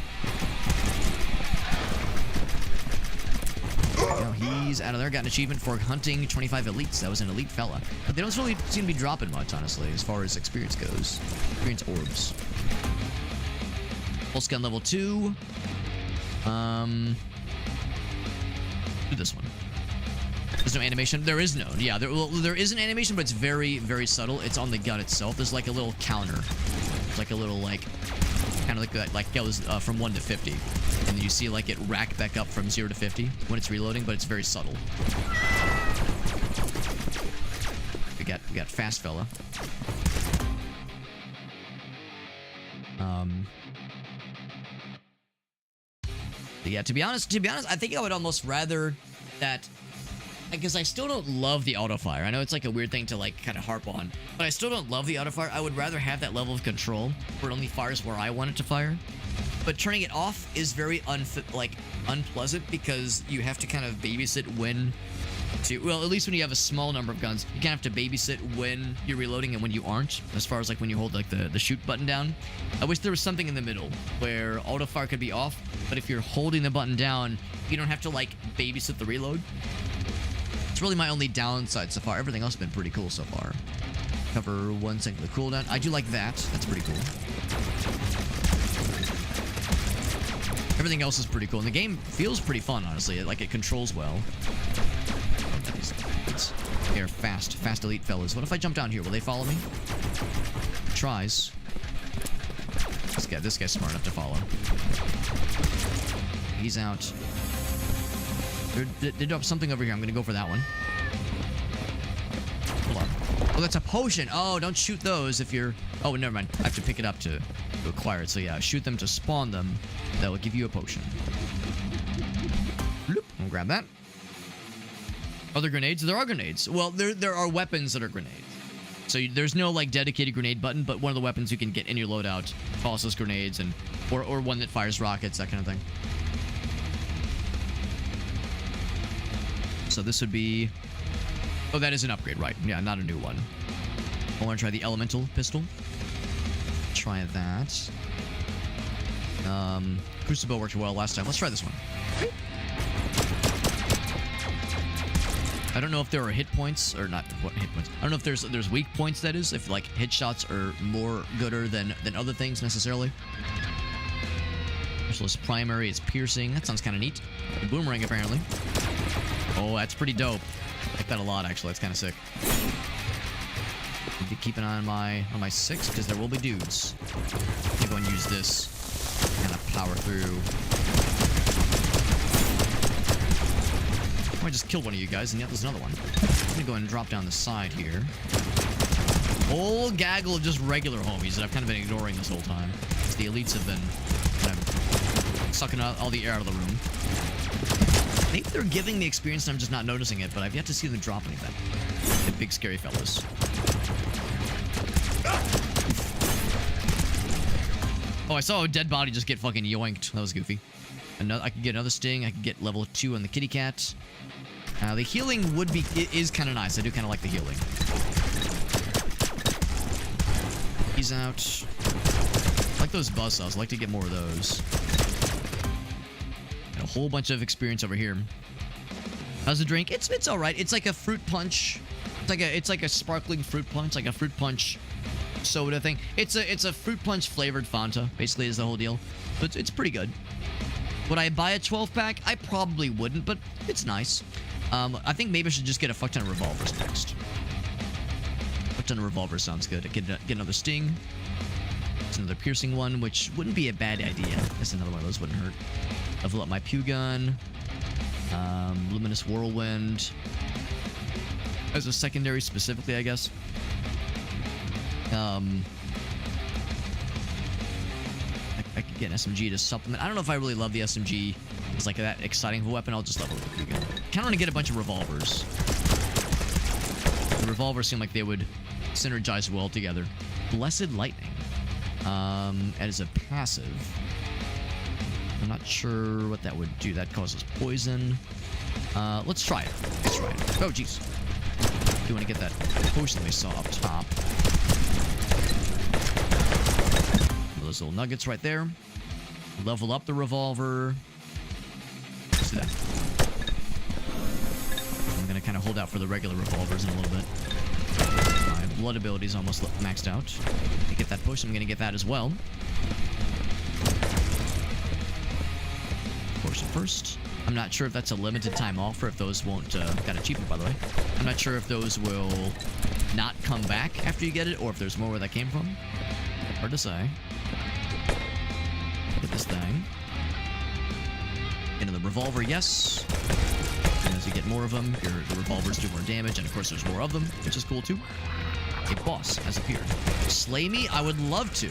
There we go. He's out of there. Got an achievement for hunting 25 elites. That was an elite fella. But they don't really seem to be dropping much, honestly, as far as experience goes. Experience orbs. Pulse gun level 2. Do this one. There's no animation. There is no. Yeah, there is an animation, but it's very, very subtle. It's on the gun itself. There's like a little counter. It's like a little kind of like that, like goes from 1 to 50, and then you see like it rack back up from 0 to 50 when it's reloading, but it's very subtle. We got fast fella. Yeah, to be honest, I think I would almost rather that, because I still don't love the auto fire. I know it's like a weird thing to like kind of harp on, but I still don't love the auto fire. I would rather have that level of control where it only fires where I want it to fire. But turning it off is very unpleasant because you have to kind of babysit when to, well, at least when you have a small number of guns, you kind of have to babysit when you're reloading and when you aren't, as far as like when you hold like the shoot button down. I wish there was something in the middle where auto fire could be off, but if you're holding the button down, you don't have to like babysit the reload. It's really my only downside so far. Everything else has been pretty cool so far. Cover 1 second of the cooldown. I do like that. That's pretty cool. Everything else is pretty cool, and the game feels pretty fun, honestly. Like, it controls well. They're fast elite fellas. What if I jump down here? Will they follow me? Tries. This guy's smart enough to follow. He's out. They dropped something over here. I'm gonna go for that one. Hold on. Oh, that's a potion. Oh, don't shoot those if you're... Oh, never mind. I have to pick it up to acquire it. So yeah, shoot them to spawn them. That will give you a potion. Bloop. I'll grab that. Are there grenades? There are grenades. Well, there are weapons that are grenades. So there's no like dedicated grenade button, but one of the weapons you can get in your loadout tosses grenades, and or one that fires rockets, that kind of thing. So this would be... Oh, that is an upgrade, right? Yeah, not a new one. I want to try the elemental pistol. Try that. Crucible worked well last time. Let's try this one. I don't know if there are hit points, or not what hit points. I don't know if there's weak points, that is, if like hit shots are more gooder than other things necessarily. Specialist primary is piercing. That sounds kind of neat. A boomerang apparently. Oh, that's pretty dope. like that a lot, actually. That's kind of sick. Need to keep an eye on my 6, because there will be dudes. I'm gonna go and use this. Kind of power through. I just killed one of you guys, and yet there's another one. I'm gonna go ahead and drop down the side here. Whole gaggle of just regular homies that I've kind of been ignoring this whole time. The elites have been kind of sucking out all the air out of the room. Maybe they're giving me experience and I'm just not noticing it, but I've yet to see them drop anything. The big scary fellas. Oh, I saw a dead body just get fucking yoinked. That was goofy. I could get another sting. I could get level 2 on the kitty cat. The healing is kind of nice. I do kind of like the healing. He's out. I like those buzzsaws. I like to get more of those. Got a whole bunch of experience over here. How's the drink? It's all right. It's like a fruit punch. It's like a sparkling fruit punch, like a fruit punch soda thing. It's a fruit punch flavored Fanta. Basically, is the whole deal. But it's pretty good. Would I buy a 12-pack? I probably wouldn't, but it's nice. I think maybe I should just get a fuck ton of revolvers next. Fuck ton of revolvers sounds good. Get another sting. It's another piercing one, which wouldn't be a bad idea. I guess another one of those wouldn't hurt. Level up my pew gun. Luminous whirlwind. As a secondary specifically, I guess. I could get an SMG to supplement. I don't know if I really love the SMG. It's like that exciting of a weapon. I'll just level up the gun. Kind of want to get a bunch of revolvers. The revolvers seem like they would synergize well together. Blessed Lightning. As a passive. I'm not sure what that would do. That causes poison. Let's try it. Let's try it. Oh, jeez. Do want to get that potion we saw up top. Those little nuggets right there. Level up the revolver. Let's do that. I'm going to kind of hold out for the regular revolvers in a little bit. My blood ability is almost maxed out. To get that potion, I'm going to get that as well. Potion first. I'm not sure if that's a limited time offer, if those won't... got it cheaper, by the way. I'm not sure if those will not come back after you get it, or if there's more where that came from. Hard to say. Look at this thing. Into the revolver, yes. And as you get more of them, the revolvers do more damage, and of course there's more of them, which is cool too. A boss has appeared. Slay me? I would love to.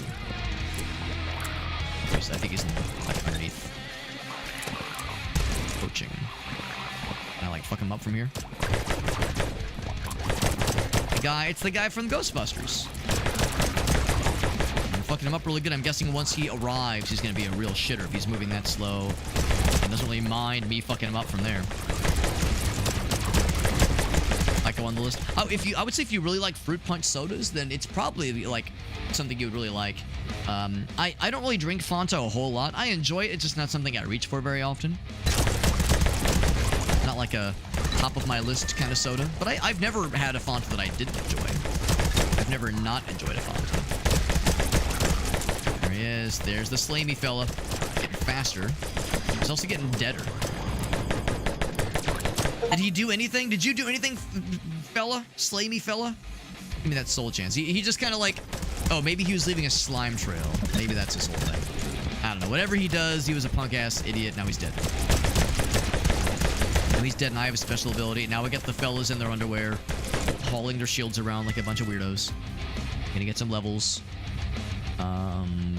I think he's like underneath. Poaching. Can I like fuck him up from here? It's the guy from Ghostbusters. I'm fucking him up really good. I'm guessing once he arrives, he's gonna be a real shitter if he's moving that slow. He doesn't really mind me fucking him up from there. Like on the list. Oh, I would say if you really like fruit punch sodas, then it's probably like something you would really like. I don't really drink Fanta a whole lot. I enjoy it. It's just not something I reach for very often. Not like a top of my list kind of soda. But I've never had a Fanta that I didn't enjoy. I've never not enjoyed a Fanta. There he is. There's the Slay Me fella. Getting faster. He's also getting deader. Did he do anything? Did you do anything, fella? Slay me, fella? Give me that soul chance. He just kind of like... Oh, maybe he was leaving a slime trail. Maybe that's his whole thing. I don't know. Whatever he does, he was a punk-ass idiot. Now he's dead. Now he's dead, and I have a special ability. Now we got the fellas in their underwear, hauling their shields around like a bunch of weirdos. Gonna get some levels.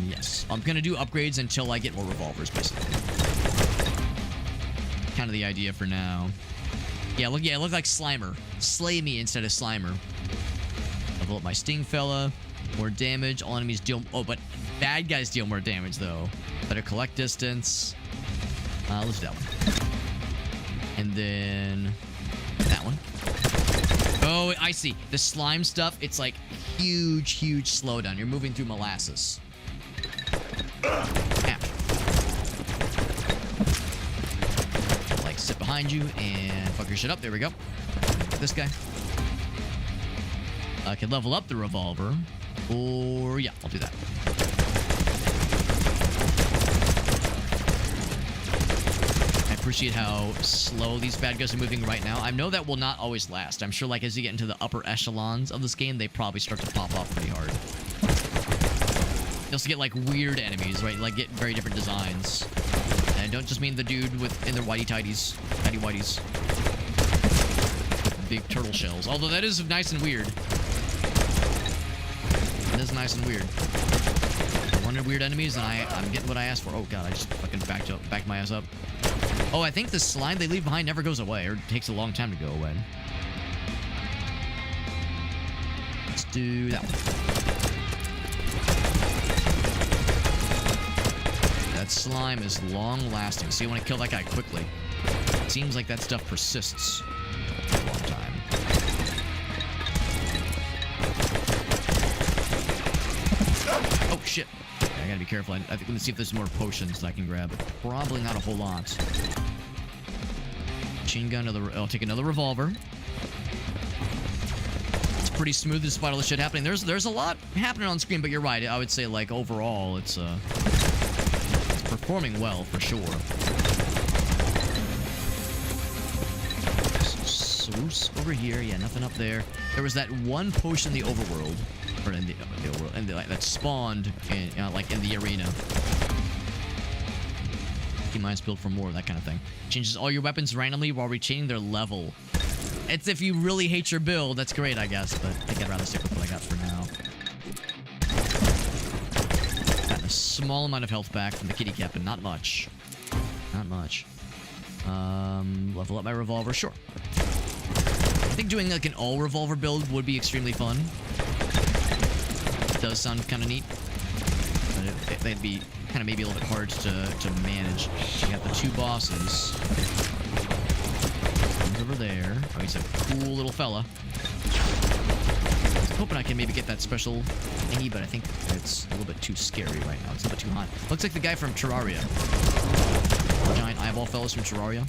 Yes. I'm gonna do upgrades until I get more revolvers, basically. Kind of the idea for now. Yeah, look like Slimer. Slay me instead of Slimer. Level up my Sting fella. More damage. All enemies deal... Oh, but bad guys deal more damage, though. Better collect distance. Let's do that one. And then... that one. Oh, I see. The slime stuff, it's like huge slowdown. You're moving through molasses. Ow. Like, sit behind you and fuck your shit up. There we go. Get this guy. I can level up the revolver. Or, yeah, I'll do that. I appreciate how slow these bad guys are moving right now. I know that will not always last. I'm sure, like, as you get into the upper echelons of this game, they probably start to pop off pretty hard. You also get, like, weird enemies, right? Like, get very different designs. And I don't just mean the dude in their whitey-tighties. Tighty-whities. Big turtle shells. Although that is nice and weird. It is nice and weird. I wanted weird enemies, and I'm getting what I asked for. Oh, God, I just fucking backed my ass up. Oh, I think the slime they leave behind never goes away, or takes a long time to go away. Let's do that one. That slime is long-lasting, so you want to kill that guy quickly. It seems like that stuff persists for a long time. Oh, shit. Okay, I gotta be careful. I think, let's see if there's more potions that I can grab. Probably not a whole lot. Machine gun, I'll take another revolver. It's pretty smooth despite all the shit happening. There's a lot happening on screen, but you're right. I would say, like, overall, it's performing well for sure. Swoos over here. Yeah, nothing up there. There was that one potion in the overworld, or in the overworld, and that spawned in like in the arena. Key mines built for more, that kind of thing. Changes all your weapons randomly while retaining their level. It's if you really hate your build, that's great, I guess, but I think I'd rather stick with what I got for now. Got a small amount of health back from the kitty captain, not much. Not much. Level up my revolver, sure. I think doing like an all revolver build would be extremely fun. It does sound kind of neat, but they'd be kind of maybe a little bit hard to manage. You got the two bosses. One's over there. Oh, he's a cool little fella. I'm hoping I can maybe get that special thingy, but I think it's a little bit too scary right now. It's a little bit too hot. Looks like the guy from Terraria. Giant eyeball fellas from Terraria.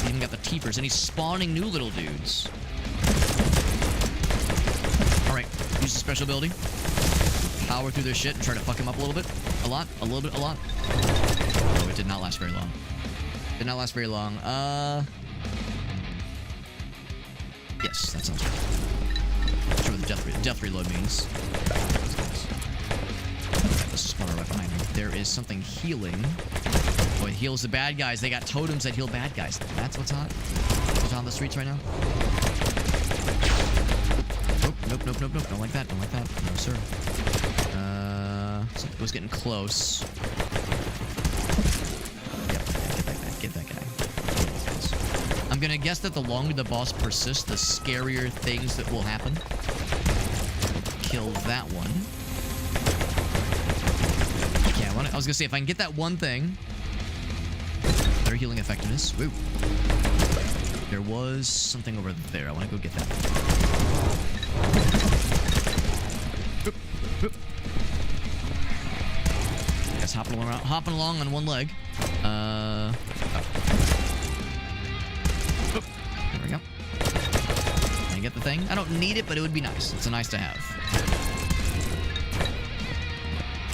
Even got the teepers, and he's spawning new little dudes. Alright, use the special ability. Power through their shit and try to fuck him up a little bit. A lot, a little bit, a lot. Oh, it did not last very long. Did not last very long. Yes, that sounds good. Not sure what the death reload means. This is spawner right behind me. There is something healing. Oh, it heals the bad guys. They got totems that heal bad guys. That's what's hot. What's on the streets right now? Nope, nope, nope, nope. Don't like that. Don't like that. No, sir. It was getting close. Yep, get that guy. Get that guy. I'm gonna guess that the longer the boss persists, the scarier things that will happen. Kill that one. Yeah, I was gonna say, if I can get that one thing... Better healing effectiveness. Woo. There was something over there. I want to go get that. Boop, boop. Guys hopping along on one leg. Oh. Boop. There we go. Can I get the thing? I don't need it, but it would be nice. It's a nice to have.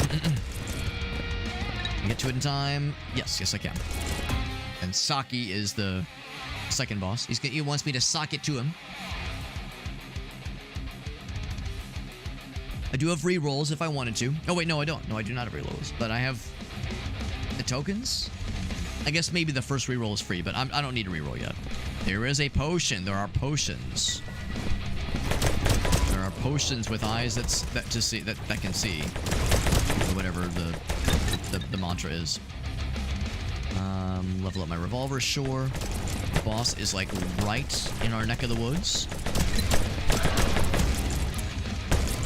Can I get to it in time? Yes, I can. And Saki is the second boss. He wants me to sock it to him. I do have rerolls if I wanted to. Oh, wait, no, I don't. No, I do not have rerolls. But I have the tokens. I guess maybe the first reroll is free, but I don't need a reroll yet. There is a potion. There are potions. There are potions with eyes that can see. Or whatever the mantra is. Level up my revolver, sure. The boss is like right in our neck of the woods.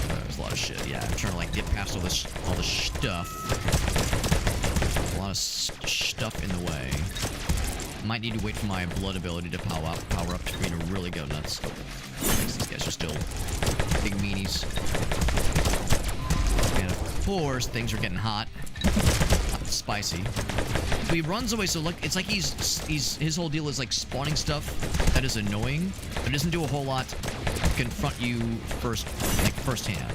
There's a lot of shit. Yeah, I'm trying to like get past all this stuff. A lot of stuff in the way. Might need to wait for my blood ability to power up to me to really go nuts. Oh, these guys are still big meanies. And of course, things are getting hot. Spicy. So he runs away, so look, it's like his whole deal is like spawning stuff that is annoying, but it doesn't do a whole lot to confront you firsthand.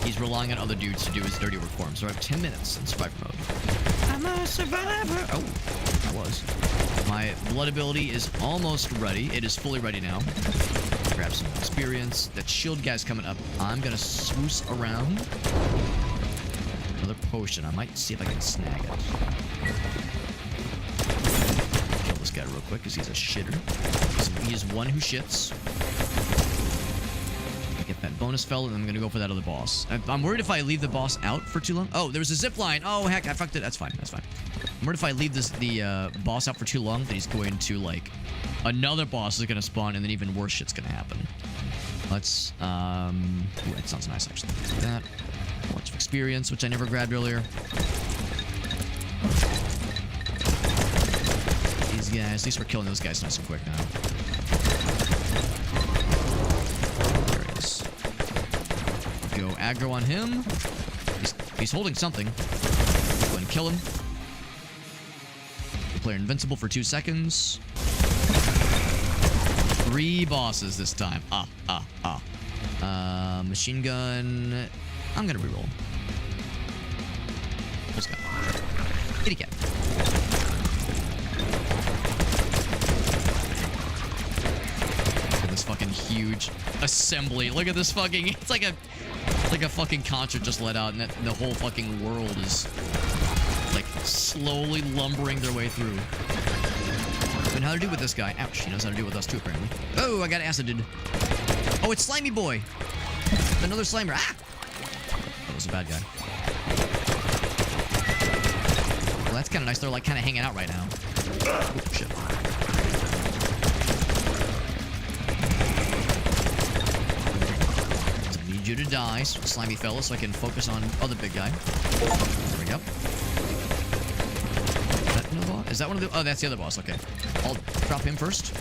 He's relying on other dudes to do his dirty work for him. So I have 10 minutes in survivor mode. I'm a survivor. Oh, I was. My blood ability is almost ready. It is fully ready now. Grab some experience. That shield guy's coming up. I'm gonna swoosh around. Another potion. I might see if I can snag it. Kill this guy real quick because he's a shitter. So he is one who shits. Get that bonus fell, and I'm gonna go for that other boss. I'm worried if I leave the boss out for too long. Oh, there was a zip line. Oh heck, I fucked it. That's fine. That's fine. I'm worried if I leave the boss out for too long that he's going to like another boss is gonna spawn, and then even worse shit's gonna happen. Let's ooh, that sounds nice actually. That bunch of experience, which I never grabbed earlier. These guys, at least we're killing those guys nice and quick now. Go aggro on him. He's holding something. Go ahead and kill him. The player invincible for 2 seconds. 3 bosses this time. Machine gun. I'm gonna reroll. Let's go. Kitty cat. Look at this fucking huge assembly. Look at this fucking. It's like a fucking concert just let out, and the whole fucking world is like slowly lumbering their way through. And how to do with this guy? Ouch, he knows how to do with us too, apparently. Oh, I got acided. Oh, it's Slimy Boy. Another Slimer. Ah! That was a bad guy. Well, that's kind of nice. They're like kind of hanging out right now. Oh, shit. You to die, slimy fella, so I can focus on other big guy. There we go. Is that another boss? Is that one of the? Oh, that's the other boss. Okay, I'll drop him first,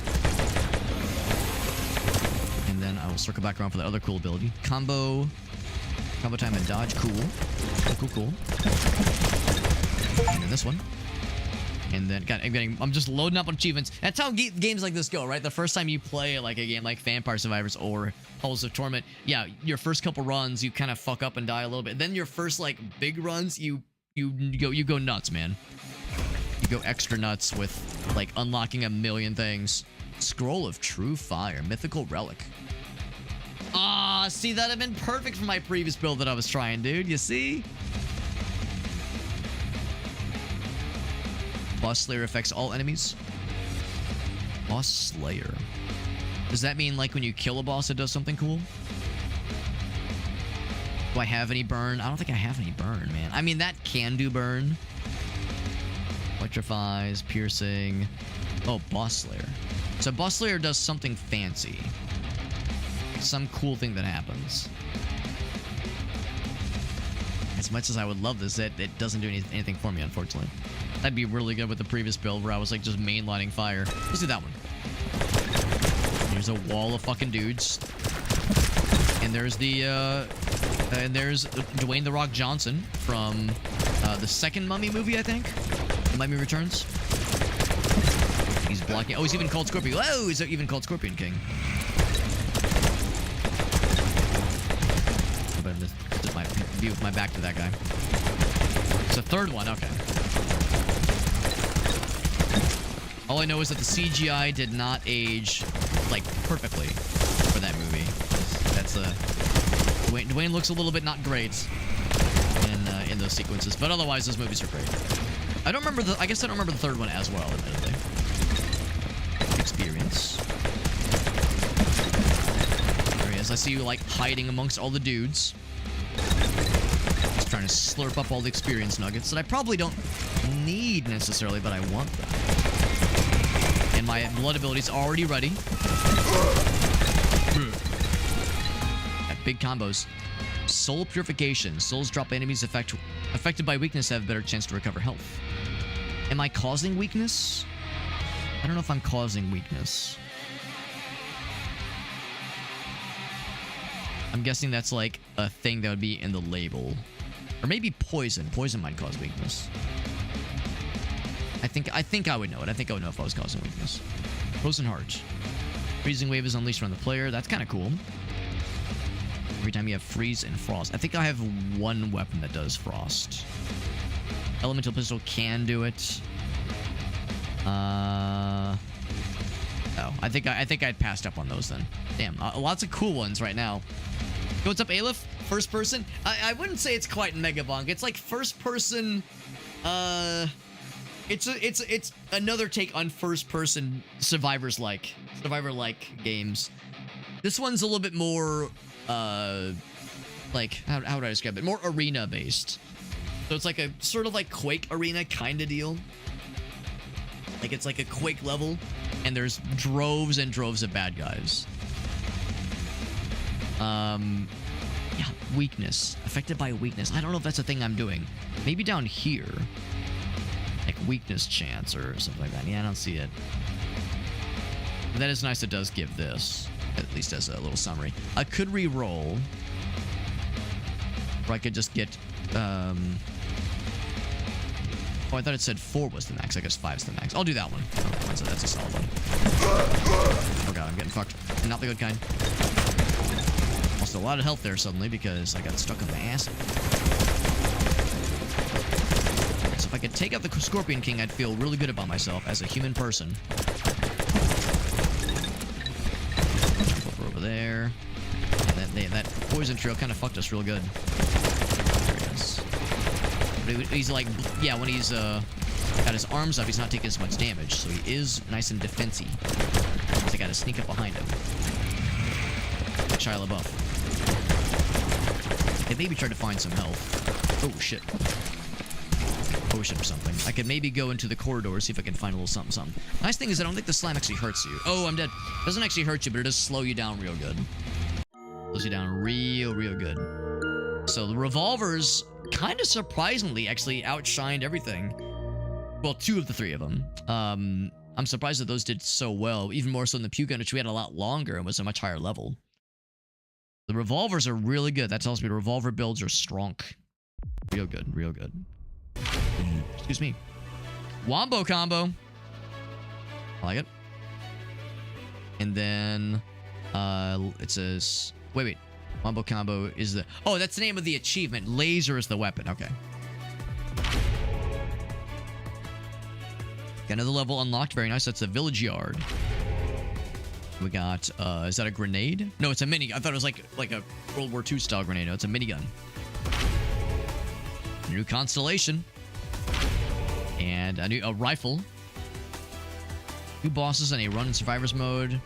and then I will circle back around for the other cool ability. Combo time and dodge. Cool. Cool. And then this one. And then, God, I'm just loading up on achievements. That's how games like this go, right? The first time you play like a game like Vampire Survivors or Halls of Torment, yeah, your first couple runs you kind of fuck up and die a little bit. Then your first like big runs, you go nuts, man. You go extra nuts with like unlocking a million things. Scroll of True Fire, mythical relic. Ah, see, that'd have been perfect for my previous build that I was trying, dude. You see? Boss Slayer affects all enemies. Boss Slayer. Does that mean like when you kill a boss it does something cool? Do I have any burn? I don't think I have any burn, man. I mean, that can do burn. Electrifies, piercing. Oh, Boss Slayer. So Boss Slayer does something fancy. Some cool thing that happens. As much as I would love this, it doesn't do anything for me, unfortunately. That'd be really good with the previous build where I was like just mainlining fire. Let's do that one. There's a wall of fucking dudes. And there's there's Dwayne The Rock Johnson from the second Mummy movie, I think. Mummy Returns. He's blocking. Oh, he's even called Scorpion. Whoa, he's even called Scorpion King. I better just be with my back to that guy. It's a third one. Okay. All I know is that the CGI did not age like perfectly for that movie. That's Dwayne looks a little bit not great in those sequences, but otherwise those movies are great. I guess I don't remember the third one as well, admittedly. Experience. There he is. I see you like hiding amongst all the dudes. Just trying to slurp up all the experience nuggets that I probably don't need necessarily, but I want them. And my blood ability's already ready. Got big combos. Soul Purification. Souls drop enemies affected by weakness have a better chance to recover health. Am I causing weakness? I don't know if I'm causing weakness. I'm guessing that's like a thing that would be in the label. Or maybe poison. Poison might cause weakness. I think I would know it. I think I would know if I was causing weakness. Frozen Heart. Freezing Wave is unleashed on the player. That's kind of cool. Every time you have freeze and frost. I think I have one weapon that does frost. Elemental pistol can do it. Oh, I think I'd passed up on those then. Damn, lots of cool ones right now. Yo, what's up, Aleph? First person? I wouldn't say it's quite Megabonk. It's like first person. It's another take on first person survivor like games. This one's a little bit more like how would I describe it? More arena based. So it's like a sort of like Quake arena kind of deal. Like it's like a Quake level, and there's droves and droves of bad guys. Yeah, weakness. Affected by weakness. I don't know if that's a thing I'm doing. Maybe down here. Like weakness chance or something like that. Yeah, I don't see it. But that is nice. It does give this, at least as a little summary. I could re-roll. Or I could just get, oh, I thought it said 4 was the max. I guess 5 is the max. I'll do that one. Oh, that's a solid one. Oh god, I'm getting fucked. Not the good kind. Also, a lot of health there suddenly because I got stuck on the ass. So if I could take out the Scorpion King, I'd feel really good about myself as a human person. Over there. And that poison trail kind of fucked us real good. There he is. But he's like, yeah, when he's got his arms up, he's not taking as much damage, so he is nice and defensive. So I gotta sneak up behind him. Like Shia LaBeouf. And maybe try to find some health. Oh shit. Potion or something. I could maybe go into the corridor, see if I can find a little something, something. Nice thing is I don't think the slime actually hurts you. Oh, I'm dead. Doesn't actually hurt you, but it does slow you down real good. Slows you down real good. So the revolvers, kind of surprisingly, actually outshined everything. Well, 2 of the 3 of them. I'm surprised that those did so well, even more so than the Pew Gun, which we had a lot longer and was a much higher level. The revolvers are really good. That tells me the revolver builds are strong. Real good, real good. Excuse me. Wombo combo. I like it. And then it says, wait. Wombo combo is the, oh, that's the name of the achievement. Laser is the weapon. Okay. Got another level unlocked. Very nice. That's a village yard. We got, is that a grenade? No, it's a mini. I thought it was like a World War II style grenade. No, it's a minigun. New constellation. And a rifle. 2 bosses and a run in survivors mode.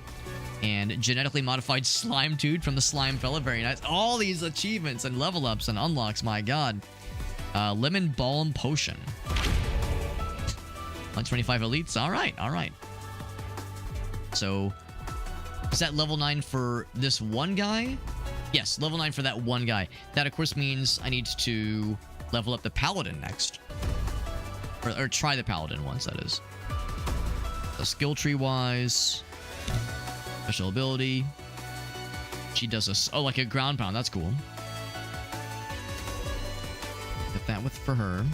And genetically modified slime dude from the slime fella. Very nice. All these achievements and level ups and unlocks. My god. Lemon balm potion. 125 elites. All right. So, is that level 9 for this one guy? Yes, level 9 for that one guy. That, of course, means I need to level up the paladin next. Or try the paladin once, that is. So skill tree wise, special ability. She does like a ground pound. That's cool. Get that for her.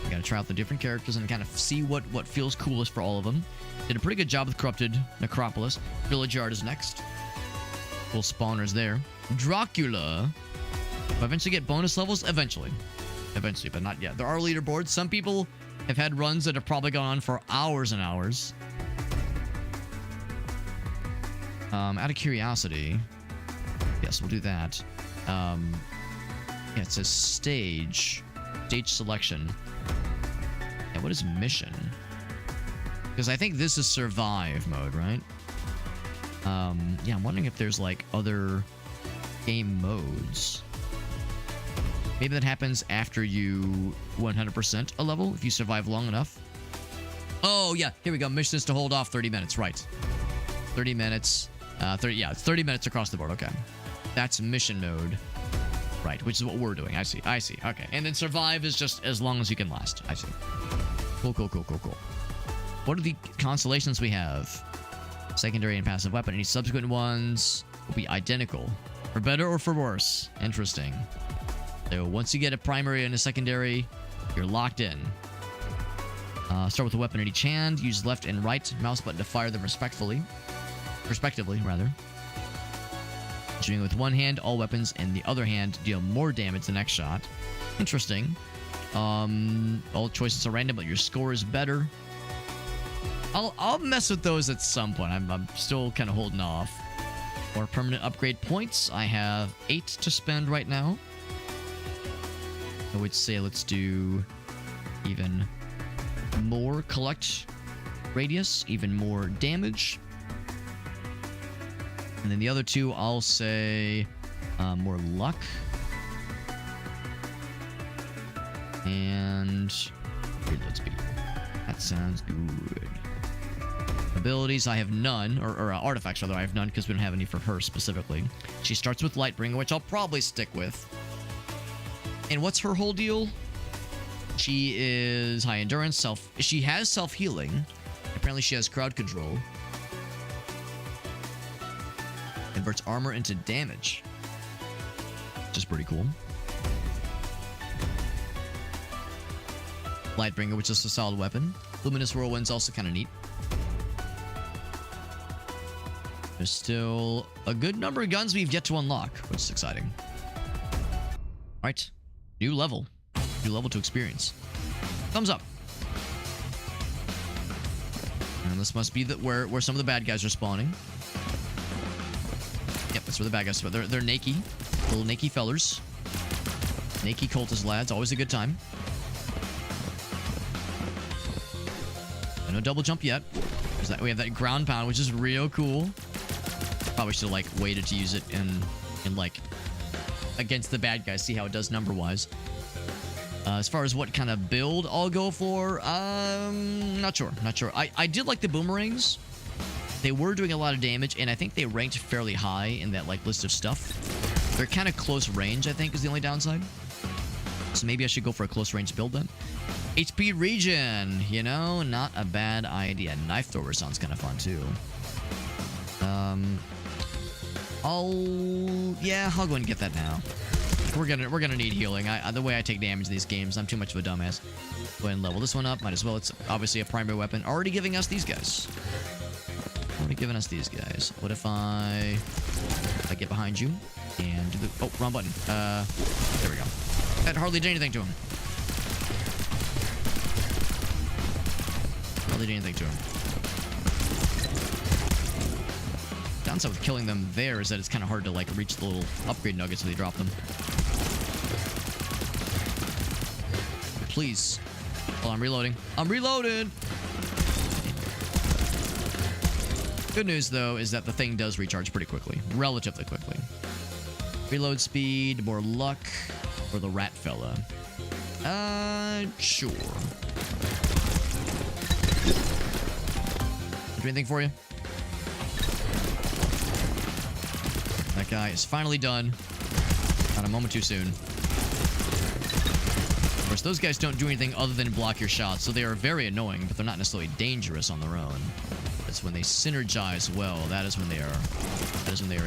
I gotta try out the different characters and kind of see what feels coolest for all of them. Did a pretty good job with Corrupted Necropolis. Village Yard is next. Cool spawners there. Dracula. Will I eventually get bonus levels? Eventually, but not yet. There are leaderboards. Some people have had runs that have probably gone on for hours and hours. Out of curiosity, yes, we'll do that. Yeah, it says stage selection. Yeah, what is mission? Because I think this is survive mode, right? Yeah, I'm wondering if there's like other game modes. Maybe that happens after you 100% a level, if you survive long enough. Oh, yeah, here we go. Mission is to hold off 30 minutes, right. 30 minutes. 30 minutes across the board, okay. That's mission mode. Right, which is what we're doing. I see, okay. And then survive is just as long as you can last. I see. Cool. What are the constellations we have? Secondary and passive weapon. Any subsequent ones will be identical. For better or for worse. Interesting. So once you get a primary and a secondary, you're locked in. Start with a weapon in each hand. Use left and right mouse button to fire them respectively. Shooting with one hand, all weapons in the other hand deal more damage the next shot. Interesting. All choices are random, but your score is better. I'll mess with those at some point. I'm still kind of holding off. Or permanent upgrade points. I have 8 to spend right now. I would say let's do even more collect radius, even more damage. And then the other two, I'll say more luck. And reload speed. That sounds good. Abilities, I have none. Or artifacts, rather, I have none because we don't have any for her specifically. She starts with Lightbringer, which I'll probably stick with. And what's her whole deal? She is high endurance, she has self-healing. Apparently she has crowd control. Converts armor into damage. Which is pretty cool. Lightbringer, which is a solid weapon. Luminous Whirlwind's also kind of neat. There's still a good number of guns we've yet to unlock, which is exciting. Alright. New level. New level to experience. Thumbs up. And this must be where some of the bad guys are spawning. Yep, that's where the bad guys are. They're nakey. Little nakey fellers. Nakey cultist lads. Always a good time. No double jump yet. We have that ground pound, which is real cool. Probably should have like waited to use it in like against the bad guys, see how it does number wise. As far as what kind of build I'll go for, not sure. I did like the boomerangs. They were doing a lot of damage, and I think they ranked fairly high in that like list of stuff. They're kind of close range, I think, is the only downside. So maybe I should go for a close range build then. HP regen, you know, not a bad idea. Knife thrower sounds kind of fun too. I'll go ahead and get that now. We're gonna need healing. The way I take damage in these games, I'm too much of a dumbass. Go ahead and level this one up. Might as well. It's obviously a primary weapon. Already giving us these guys. What if I get behind you and do the... Oh, wrong button. There we go. That hardly did anything to him. Downside with killing them there is that it's kind of hard to like reach the little upgrade nuggets when they drop them. Please. Well, I'm reloading. I'm reloaded! Good news, though, is that the thing does recharge pretty quickly. Relatively quickly. Reload speed, more luck, or the rat fella. Sure. Do anything for you? That guy is finally done. Not a moment too soon. Of course, those guys don't do anything other than block your shots, so they are very annoying, but they're not necessarily dangerous on their own. It's when they synergize well, that is when they are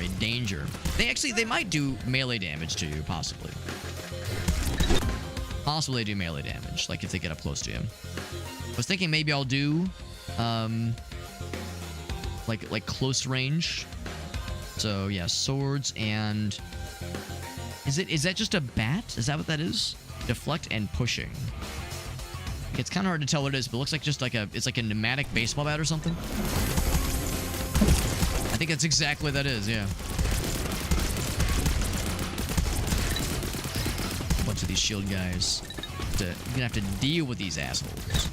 a danger. They might do melee damage to you, possibly. Possibly they do melee damage, like if they get up close to you. I was thinking maybe I'll do like close range. So yeah, swords and is that just a bat? Is that what that is? Deflect and pushing. It's kind of hard to tell what it is, but it looks like just like it's like a pneumatic baseball bat or something. I think that's exactly what that is, yeah. A bunch of these shield guys. You're gonna have to deal with these assholes.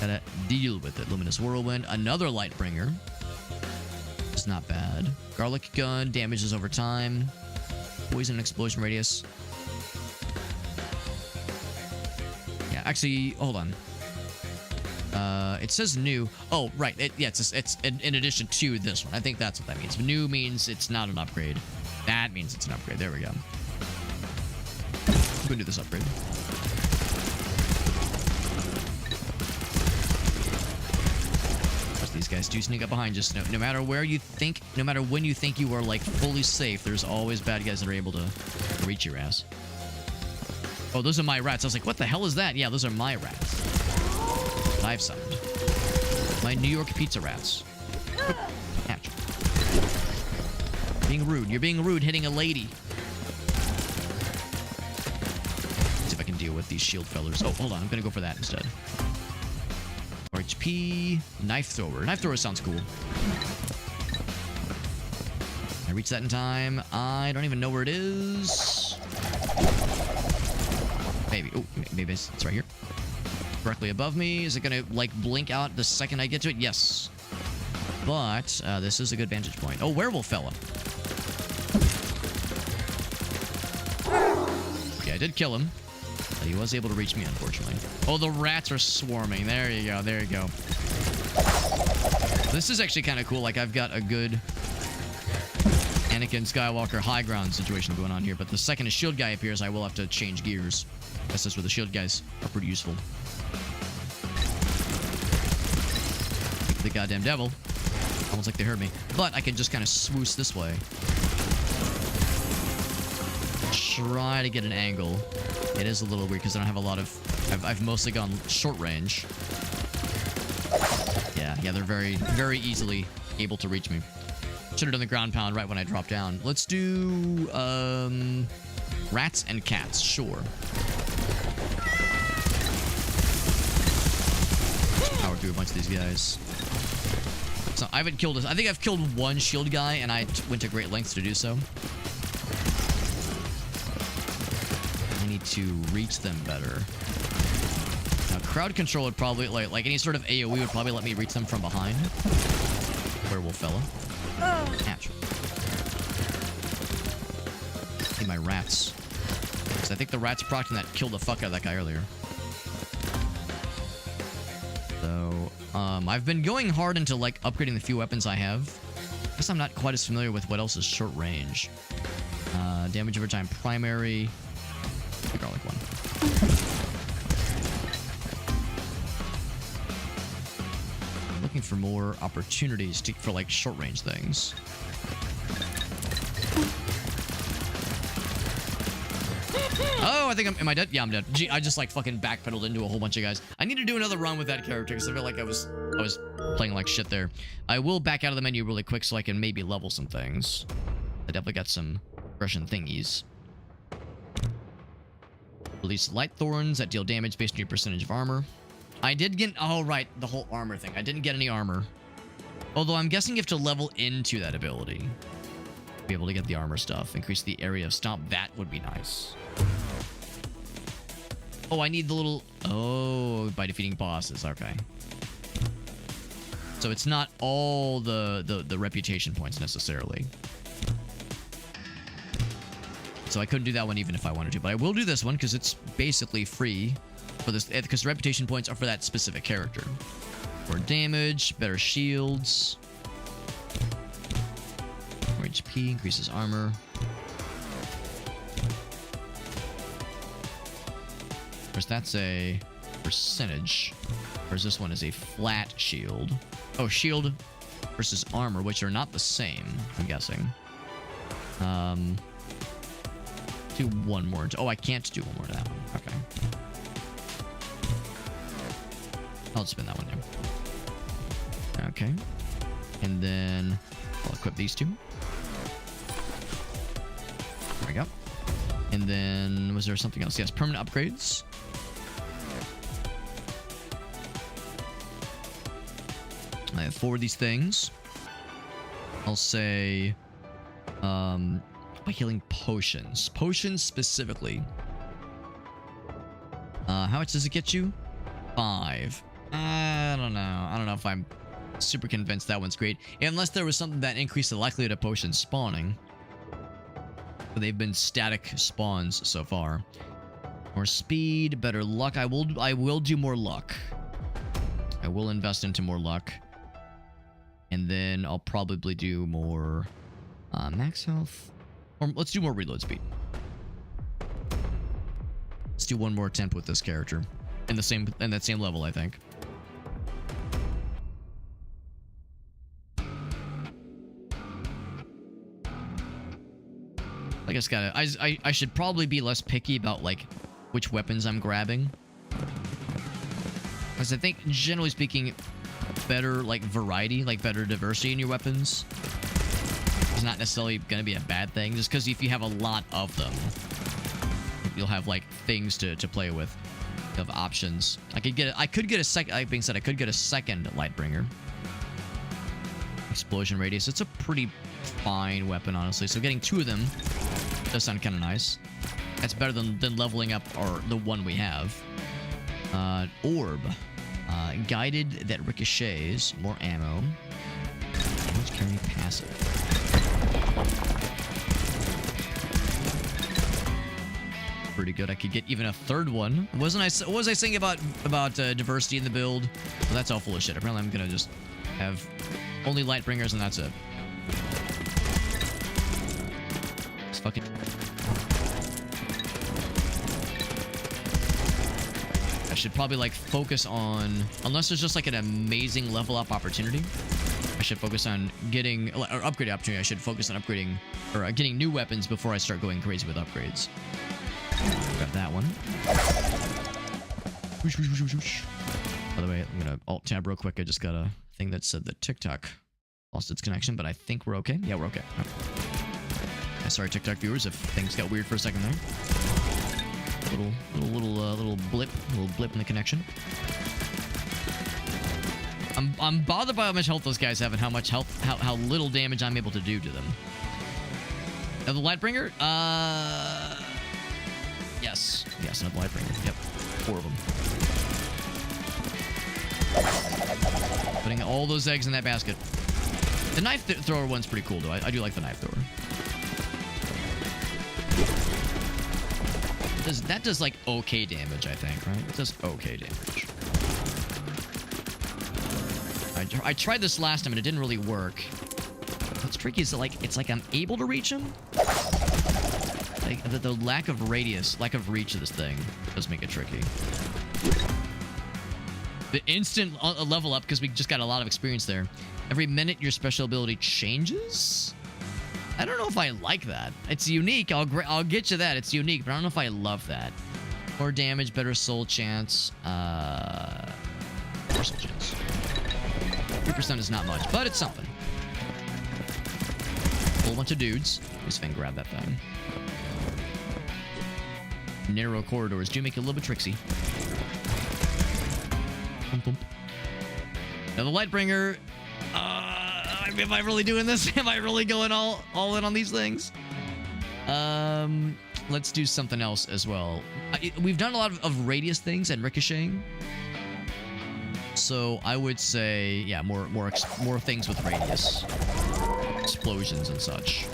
Gotta deal with it. Luminous Whirlwind, another Lightbringer. It's not bad. Garlic gun, damages over time. Poison explosion radius. Yeah, actually, hold on. It says new. Oh, right. It's in addition to this one. I think that's what that means. New means it's not an upgrade. That means it's an upgrade. There we go. I'm gonna do this upgrade. These guys do sneak up behind you. No matter where you think, no matter when you think you are like fully safe, there's always bad guys that are able to reach your ass. Oh, those are my rats. I was like, what the hell is that? Yeah, those are my rats. That I've summoned. My New York pizza rats. Catch. Being rude. You're being rude hitting a lady. Let's see if I can deal with with these shield fellers. Oh, hold on. I'm gonna go for that instead. HP, knife thrower. Knife thrower sounds cool. I reach that in time. I don't even know where it is. Maybe. Oh, maybe it's right here. Directly above me. Is it gonna like blink out the second I get to it? Yes. But this is a good vantage point. Oh, werewolf fella. Okay, I did kill him. But he was able to reach me, unfortunately. Oh, the rats are swarming. There you go. There you go. This is actually kind of cool. Like, I've got a good Anakin Skywalker high ground situation going on here. But the second a shield guy appears, I will have to change gears. That's just where the shield guys are pretty useful. The goddamn devil. Almost like they heard me. But I can just kind of swoosh this way. Try to get an angle. It is a little weird because I don't have a lot of... I've mostly gone short range. Yeah, they're very, very easily able to reach me. Should have done the ground pound right when I dropped down. Let's do... rats and cats, sure. Let's power through a bunch of these guys. So I haven't killed... I think I've killed one shield guy, and I went to great lengths to do so. To reach them better. Now, crowd control would probably, like any sort of AoE would probably let me reach them from behind. Werewolf fella. Natural. I need my rats. Because I think the rats proccing that killed the fuck out of that guy earlier. So, I've been going hard into, like, upgrading the few weapons I have. I guess I'm not quite as familiar with what else is short range. Damage over time primary. The garlic one. I'm looking for more opportunities for like short range things. Oh, I think am I dead? Yeah, I'm dead. Gee, I just like fucking backpedaled into a whole bunch of guys. I need to do another run with that character because I feel like I was playing like shit there. I will back out of the menu really quick so I can maybe level some things. I definitely got some Russian thingies. Release light thorns that deal damage based on your percentage of armor. I did get... Oh, right. The whole armor thing. I didn't get any armor. Although I'm guessing you have to level into that ability. To be able to get the armor stuff. Increase the area of stomp. That would be nice. Oh, I need the little... Oh, by defeating bosses. Okay. So it's not all the reputation points necessarily. So I couldn't do that one even if I wanted to. But I will do this one because it's basically free for this. Because the reputation points are for that specific character. More damage, better shields. More HP, increases armor. Of course, that's a percentage. Whereas this one is a flat shield. Oh, shield versus armor, which are not the same, I'm guessing. Do one more. Oh, I can't do one more to that one. Okay. I'll spin that one there. Okay. And then I'll equip these two. There we go. And then was there something else? Yes, permanent upgrades. I have 4 of these things. I'll say healing potions. Potions specifically. How much does it get you? 5. I don't know. I don't know if I'm super convinced that one's great. Unless there was something that increased the likelihood of potions spawning. But they've been static spawns so far. More speed, better luck. I will do more luck. I will invest into more luck. And then I'll probably do more max health. Or let's do more reload speed. Let's do one more attempt with this character. In that same level, I think. I guess I should probably be less picky about like which weapons I'm grabbing. Because I think generally speaking, better like variety, like better diversity in your weapons is not necessarily going to be a bad thing. Just because if you have a lot of them, you'll have like things to play with. You have options. I could get a second. Like being said, I could get a second Lightbringer. Explosion radius. It's a pretty fine weapon, honestly. So getting 2 of them does sound kind of nice. That's better than leveling up the one we have. Orb. Guided that ricochets. More ammo. Damage carry passive. Pretty good. I could get even a 3rd one. What was I saying about diversity in the build? Well, that's all full of shit. Apparently, I'm gonna just have only Lightbringers and that's it. It's fucking. I should probably like focus on, unless there's just like an amazing level up opportunity. I should focus on getting, or upgrade opportunity. I should focus on upgrading or getting new weapons before I start going crazy with upgrades. Grab that one. Whoosh, whoosh, whoosh, whoosh. By the way, I'm gonna alt tab real quick. I just got a thing that said that TikTok lost its connection, but I think we're okay. Yeah, we're okay. Yeah, sorry, TikTok viewers, if things got weird for a second there. Little blip in the connection. I'm bothered by how much health those guys have and how much health, how little damage I'm able to do to them. Now the Lightbringer, yes, another Lightbringer. Yep, 4 of them. Putting all those eggs in that basket. The knife thrower one's pretty cool though. I do like the knife thrower. That does like okay damage, I think, right? It does okay damage. I tried this last time and it didn't really work. What's tricky is that it's like I'm able to reach him. Like the lack of reach of this thing does make it tricky. The instant level up, because we just got a lot of experience there. Every minute your special ability changes? I don't know if I like that. It's unique. I'll get you that. It's unique, but I don't know if I love that. More damage, better soul chance. More soul chance. 3% is not much, but it's something. A whole bunch of dudes. Just gonna grab that thing. Narrow corridors do make it a little bit tricksy. Now the Lightbringer. Am I really doing this? Am I really going all in on these things? Let's do something else as well. We've done a lot of radius things and ricocheting. So I would say, yeah, more things with radius, explosions and such.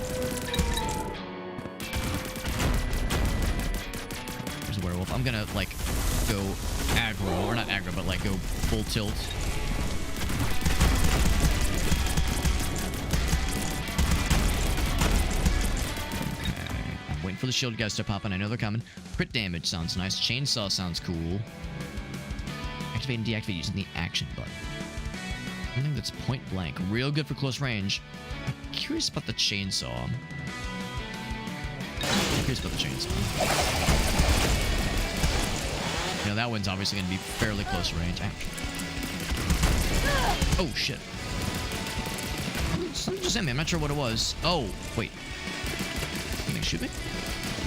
There's a werewolf. I'm gonna like go aggro, or not aggro, but like go full tilt. Waiting for the shield guys to pop in. I know they're coming. Crit damage sounds nice. Chainsaw sounds cool. Activate and deactivate using the action button. I think that's point blank. Real good for close range. I'm curious about the chainsaw. You know, that one's obviously going to be fairly close range. Oh, shit. Something just hit me. I'm not sure what it was. Oh, wait. You gonna shoot me?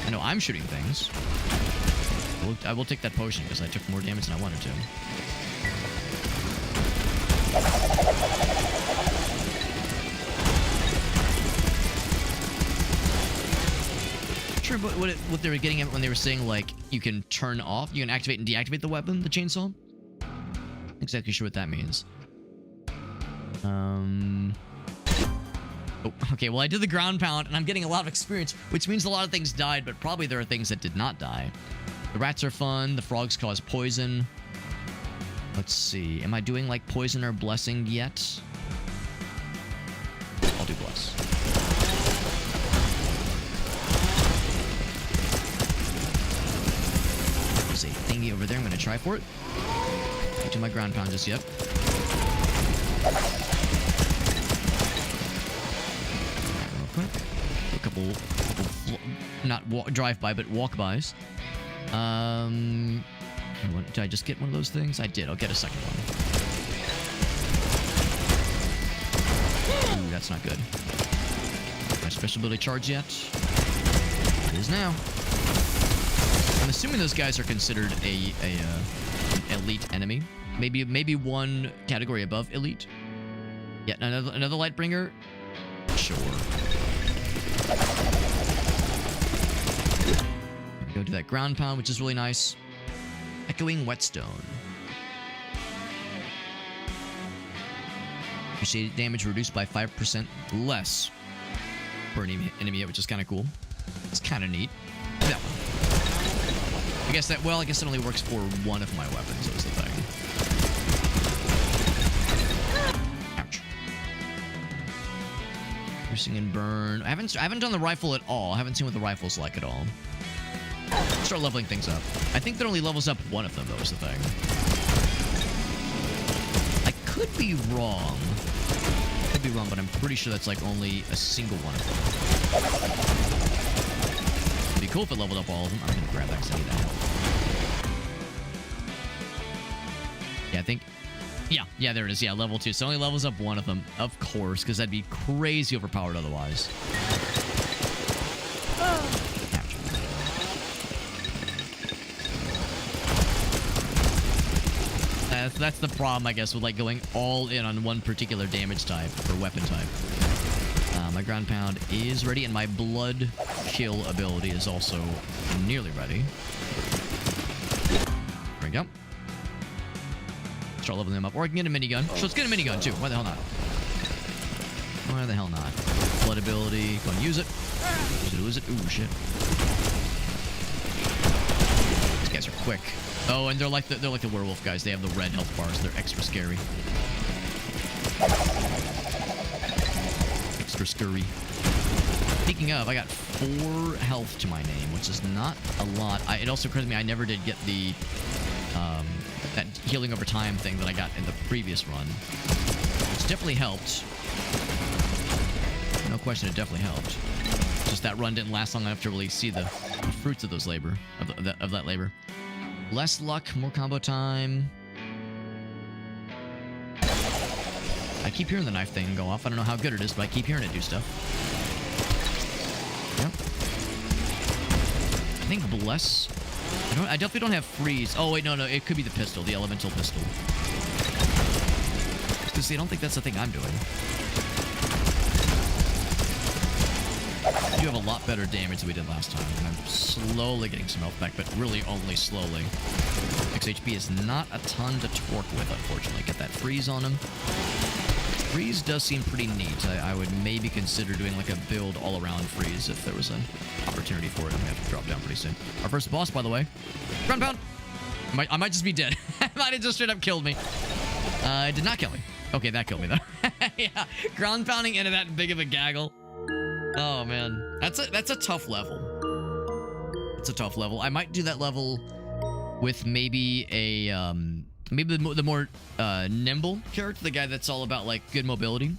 I know I'm shooting things. I will take that potion because I took more damage than I wanted to. Sure, but what they were getting at when they were saying like you can turn off, you can activate and deactivate the weapon, the chainsaw. Not exactly sure what that means. Oh, okay, well, I did the ground pound, and I'm getting a lot of experience, which means a lot of things died, but probably there are things that did not die. The rats are fun. The frogs cause poison. Let's see. Am I doing, like, poison or blessing yet? I'll do bless. There's a thingy over there. I'm going to try for it. Can't do my ground pound just yet. A couple not drive-by, but walk-bys. Did I just get one of those things? I did. I'll get a second one. Ooh, that's not good. My special ability charge yet? It is now. I'm assuming those guys are considered an elite enemy. Maybe one category above elite. Yeah, another Lightbringer. Sure. Go do that ground pound, which is really nice. Echoing Whetstone. Appreciated damage reduced by 5% less per enemy hit, which is kind of cool. It's kind of neat. That one. I guess that only works for one of my weapons, is the thing. Ouch. Piercing and burn. I haven't done the rifle at all. I haven't seen what the rifle's like at all. Start leveling things up. I think that only levels up one of them, though, is the thing. I could be wrong. Could be wrong, but I'm pretty sure that's like only a single one of them. It'd be cool if it leveled up all of them. I'm gonna grab that because I need that help. Yeah, I think. Yeah, there it is. Yeah, level 2. So it only levels up one of them, of course, because that'd be crazy overpowered otherwise. That's the problem, I guess, with like going all in on one particular damage type or weapon type. My ground pound is ready, and my blood kill ability is also nearly ready. There we go. Start leveling them up, or I can get a minigun. So let's get a minigun too. Why the hell not? Why the hell not? Blood ability. Go and use it. Use it. Ooh, shit. These guys are quick. Oh, and they're like the werewolf guys. They have the red health bars. They're extra scary. Extra scurry. Speaking of, I got 4 health to my name, which is not a lot. It also occurs to me I never did get the that healing over time thing that I got in the previous run, which definitely helped. No question, it definitely helped. Just that run didn't last long enough to really see the fruits of those labor of that labor. Less luck, more combo time. I keep hearing the knife thing go off. I don't know how good it is, but I keep hearing it do stuff. Yep. I think Bless. I definitely don't have Freeze. Oh, wait, no. It could be the pistol, the elemental pistol. Because, see, I don't think that's the thing I'm doing. I do have a lot better damage than we did last time, and I'm slowly getting some health back, but really only slowly. 6 HP is not a ton to torque with, unfortunately. Get that freeze on him. Freeze does seem pretty neat. I would maybe consider doing like a build all-around freeze if there was an opportunity for it. I'm gonna have to drop down pretty soon. Our first boss, by the way. Ground pound! I might just be dead. It might have just straight up killed me. It did not kill me. Okay, that killed me, though. Yeah, ground pounding into that big of a gaggle. Oh, man. That's a tough level. It's a tough level. I might do that level with maybe a, maybe the more, nimble character. The guy that's all about, like, good mobility.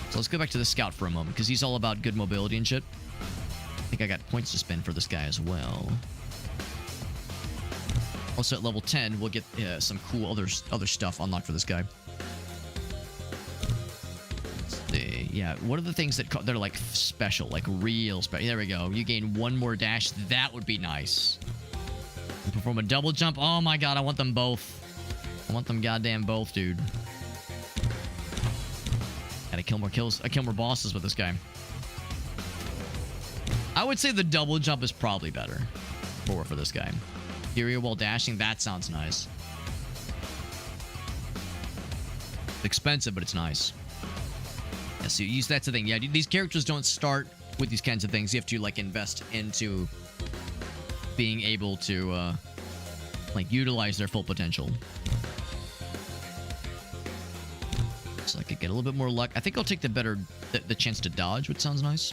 So let's go back to the scout for a moment, because he's all about good mobility and shit. I think I got points to spend for this guy as well. Also, at level 10, we'll get some cool other stuff unlocked for this guy. Yeah, what are the things that are like special, like real special? There we go. You gain 1 more dash. That would be nice. Perform a double jump. Oh my god, I want them both. I want them goddamn both, dude. Gotta kill more kills. I kill more bosses with this guy. I would say the double jump is probably better for this guy. Fury while dashing. That sounds nice. It's expensive, but it's nice. Yeah, so that's the thing. Yeah, these characters don't start with these kinds of things. You have to like invest into being able to like utilize their full potential. So I could get a little bit more luck. I think I'll take the chance to dodge, which sounds nice.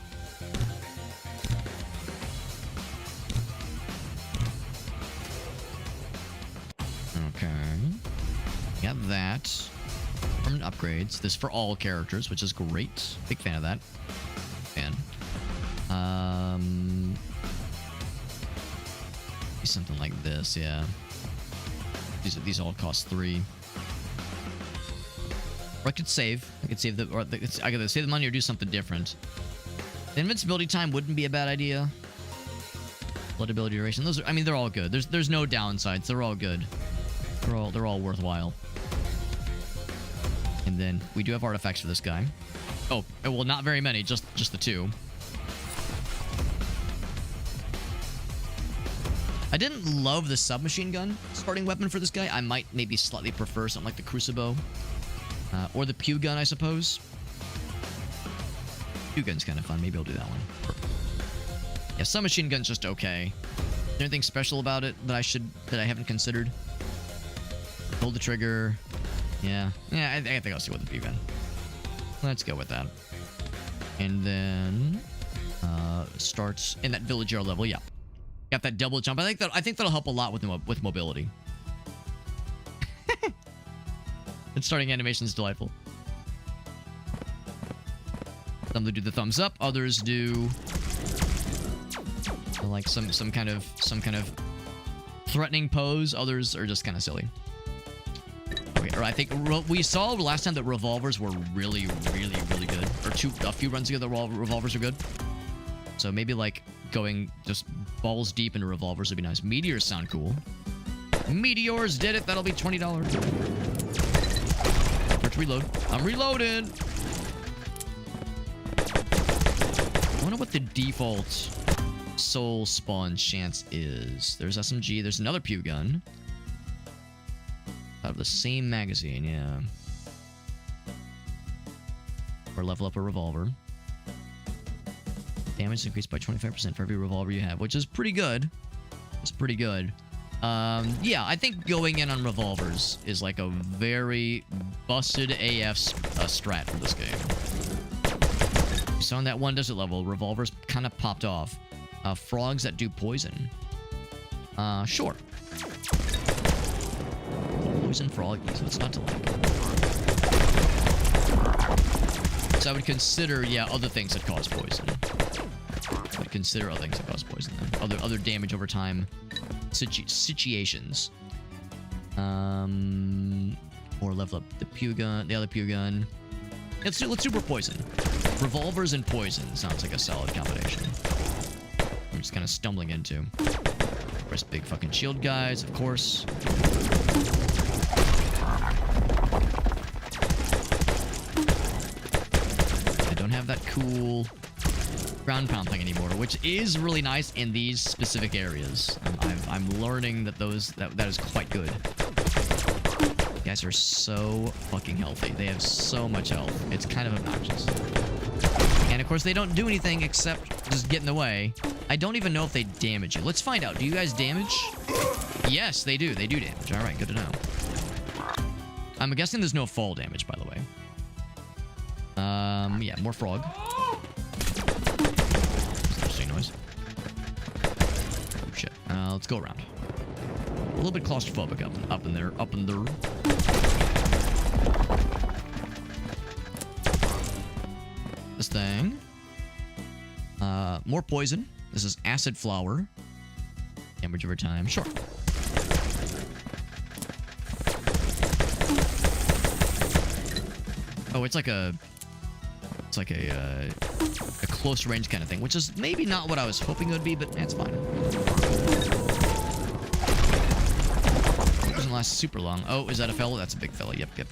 Okay. Got that. Permanent upgrades. This for all characters, which is great. Big fan of that. Fan. Something like this, yeah. These all cost 3. Or I could save. I could save I could save the money or do something different. The invincibility time wouldn't be a bad idea. Blood ability duration. Those are, I mean, they're all good. There's no downsides. They're all good. They're all worthwhile. And then we do have artifacts for this guy. Oh, well, not very many. Just the 2. I didn't love the submachine gun starting weapon for this guy. I might maybe slightly prefer something like the Crucible. Or the Pew gun, I suppose. Pew gun's kind of fun. Maybe I'll do that one. Yeah, submachine gun's just okay. Is there anything special about it that I haven't considered? Hold the trigger. Yeah, I think I'll stick with the Pew gun. Let's go with that. And then starts in that villager level. Yeah, got that double jump. I think that'll help a lot with mobility. The starting animation is delightful. Some do the thumbs up, others do like some kind of threatening pose. Others are just kind of silly. Okay, or I think we saw last time that revolvers were really good. Or a few runs ago that revolvers are good. So maybe like going just balls deep into revolvers would be nice. Meteors sound cool. Meteors did it. That'll be $20. Let's reload. I'm reloading. I wonder what the default soul spawn chance is. There's SMG. There's another Pew gun. Out of the same magazine, yeah. Or level up a revolver. Damage is increased by 25% for every revolver you have, which is pretty good. It's pretty good. Yeah, I think going in on revolvers is like a very busted AF strat for this game. So on that one desert level, revolvers kind of popped off. Frogs that do poison. Sure. Poison frog, so it's not to like. So I would consider, yeah, other things that cause poison. I would consider other things that cause poison then. Other damage over time situations. Or level up the Pew gun, the other Pew gun. Let's do for poison. Revolvers and poison sounds like a solid combination. I'm just kind of stumbling into. Press big fucking shield guys, of course. I don't have that cool ground pound thing anymore, which is really nice in these specific areas. I'm learning that that is quite good. You guys are so fucking healthy. They have so much health. It's kind of obnoxious. And of course, they don't do anything except just get in the way. I don't even know if they damage you. Let's find out. Do you guys damage? Yes, they do. They do damage. All right, good to know. I'm guessing there's no fall damage, by the way. Yeah, more frog. Interesting noise. Oh, shit. Let's go around. A little bit claustrophobic up in there. This thing. More poison. This is acid flower. Damage over time. Sure. Oh, it's like a close range kind of thing, which is maybe not what I was hoping it would be, but that's fine. It doesn't last super long. Oh, is that a fellow? That's a big fellow. Yep. Can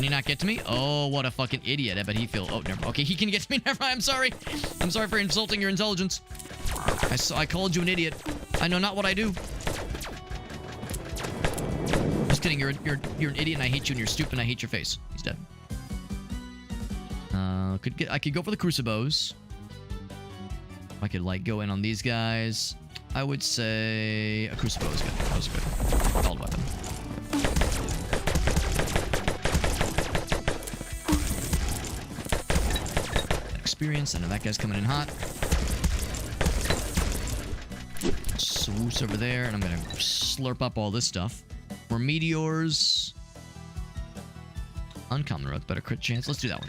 he not get to me? Oh, what a fucking idiot. I bet he feels... Oh, never... Okay, he can get to me. Never mind. I'm sorry. I'm sorry for insulting your intelligence. I called you an idiot. I know not what I do. Just kidding. You're an idiot and I hate you and you're stupid and I hate your face. He's dead. I could go for the Crucibos. I could, like, go in on these guys. I would say a Crucible is good. That was good. Solid weapon. Experience. I know that guy's coming in hot. Swoosh over there, and I'm gonna slurp up all this stuff. More meteors. Uncommon Rook, better crit chance. Let's do that one.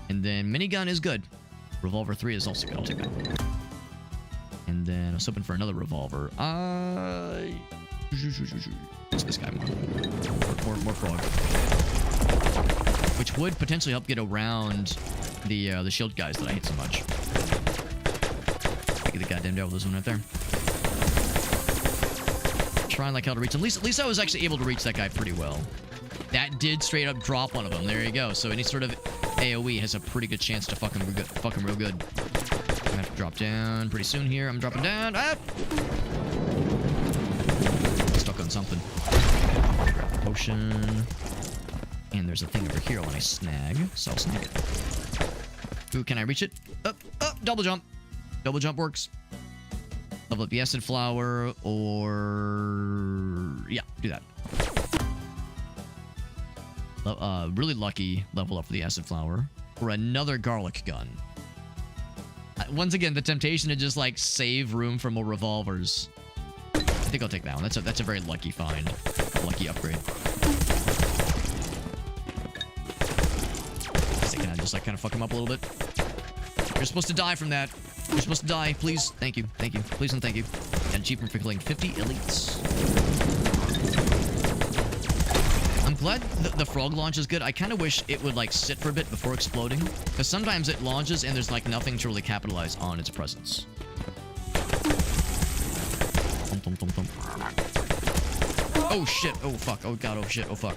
And then minigun is good. Revolver 3 is also good. I'll take that. And then I was hoping for another revolver. It's this guy. More frog. which would potentially help get around the shield guys that I hate so much. Get the goddamn devil, this one right there. Trying like hell to reach him. At least I was actually able to reach that guy pretty well. That did straight up drop one of them. There you go. So any sort of AoE has a pretty good chance to fuck him real good. I'm gonna have to drop down pretty soon here. I'm dropping down. Ah! Stuck on something. Grab the potion. And there's a thing over here I want to snag. So I'll snag it. Ooh, can I reach it? Up, up, double jump. Double jump works. Level up the acid flower, or... yeah, do that. Really lucky level up for the acid flower. Or another garlic gun. Once again, the temptation to just, like, save room for more revolvers. I think I'll take that one. That's a very lucky find. Lucky upgrade. Can I just, like, kind of fuck him up a little bit? You're supposed to die from that. You're supposed to die. Please. Thank you. Thank you. Please and thank you. An achievement for killing 50 elites. I'm glad the frog launch is good. I kind of wish it would, like, sit for a bit before exploding. Because sometimes it launches and there's, like, nothing to really capitalize on its presence. Thump, thump, thump, thump. Oh, shit. Oh, fuck. Oh, God. Oh, shit. Oh, fuck.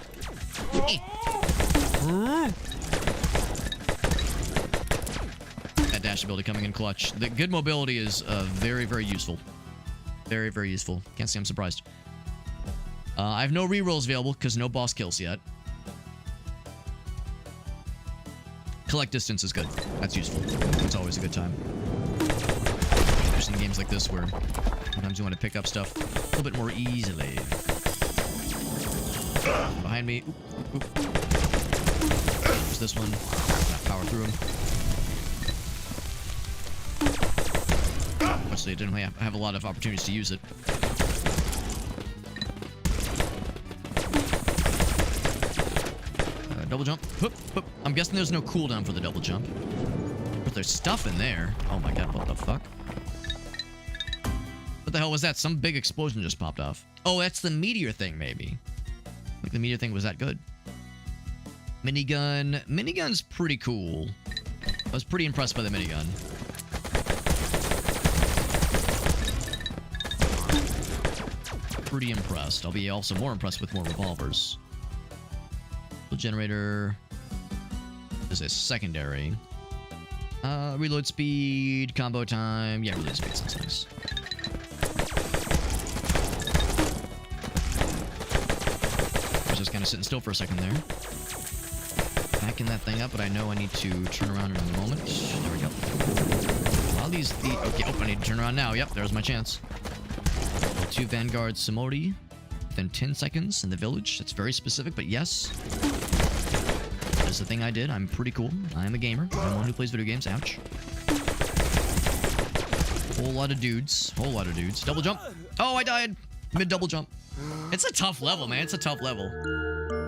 That dash ability coming in clutch. The good mobility is very, very useful. Very, very useful. Can't say I'm surprised. I have no rerolls available because no boss kills yet. Collect distance is good. That's useful. It's always a good time. Especially in games like this where sometimes you want to pick up stuff a little bit more easily. Behind me. Oop, oop. There's this one. Power through him. Obviously, I didn't have a lot of opportunities to use it. Double jump. Hoop, hoop. I'm guessing there's no cooldown for the double jump. But there's stuff in there. Oh my god, what the fuck? What the hell was that? Some big explosion just popped off. Oh, that's the meteor thing, maybe. Like the meteor thing was that good. Minigun. Minigun's pretty cool. I was pretty impressed by the minigun. Pretty impressed. I'll be also more impressed with more revolvers. Generator is a secondary. Reload speed, combo time. Yeah, reload speed sounds nice. I was just kind of sitting still for a second there. Backing that thing up, but I know I need to turn around in a moment. There we go. While okay, oh, I need to turn around now. Yep, there's my chance. 2 Vanguard Samori. Within 10 seconds in the village. That's very specific, but yes. That's the thing I did. I'm pretty cool. I am a gamer. I'm one who plays video games. Ouch. Whole lot of dudes. Whole lot of dudes. Double jump. Oh, I died. Mid double jump. It's a tough level, man. It's a tough level.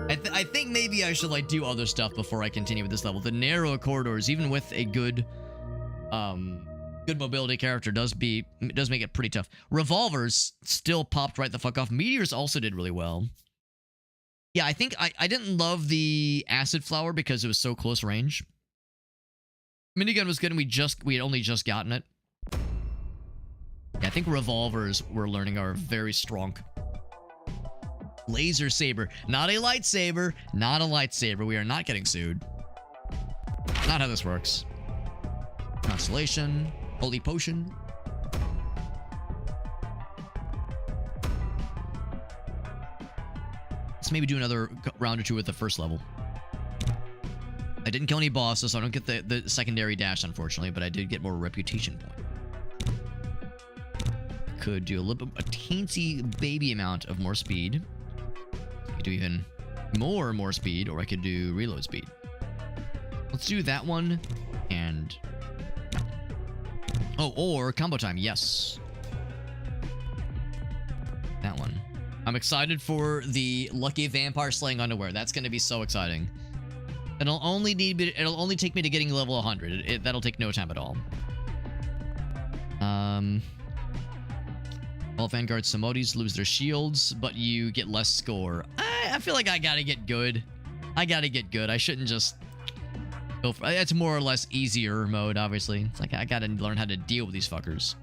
I think maybe I should, like, do other stuff before I continue with this level. The narrow corridors, even with a good mobility character, does make it pretty tough. Revolvers still popped right the fuck off. Meteors also did really well. Yeah, I think I didn't love the acid flower because it was so close range. Minigun was good and we had only just gotten it. Yeah, I think revolvers we're learning are very strong. Laser saber. Not a lightsaber. Not a lightsaber. We are not getting sued. Not how this works. Constellation. Holy potion. Let's maybe do another round or two with the first level. I didn't kill any bosses, so I don't get the secondary dash, unfortunately, but I did get more reputation point. Could do a teensy baby amount of more speed. I could do even more speed, or I could do reload speed. Let's do that one, and... oh, or combo time, yes. That one. I'm excited for the Lucky Vampire Slaying Underwear. That's going to be so exciting. It'll only take me to getting level 100. That'll take no time at all. All Vanguard Samotis lose their shields, but you get less score. I feel like I gotta get good. I gotta get good. I shouldn't just go for... It's more or less easier mode, obviously. It's like, I gotta learn how to deal with these fuckers.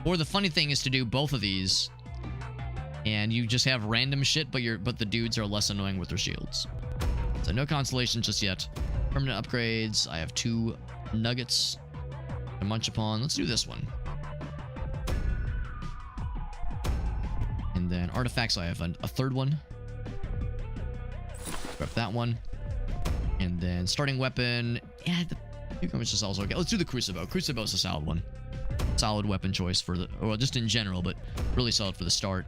Or the funny thing is to do both of these, and you just have random shit, but the dudes are less annoying with their shields. So no consolation just yet. Permanent upgrades. I have 2 nuggets to munch upon. Let's do this one. And then artifacts, I have a 3rd one. Grab that one. And then starting weapon. Yeah, the cucumber's just also okay. Let's do the Crucible. Crucible's a solid one. Solid weapon choice for the... Well, just in general, but really solid for the start.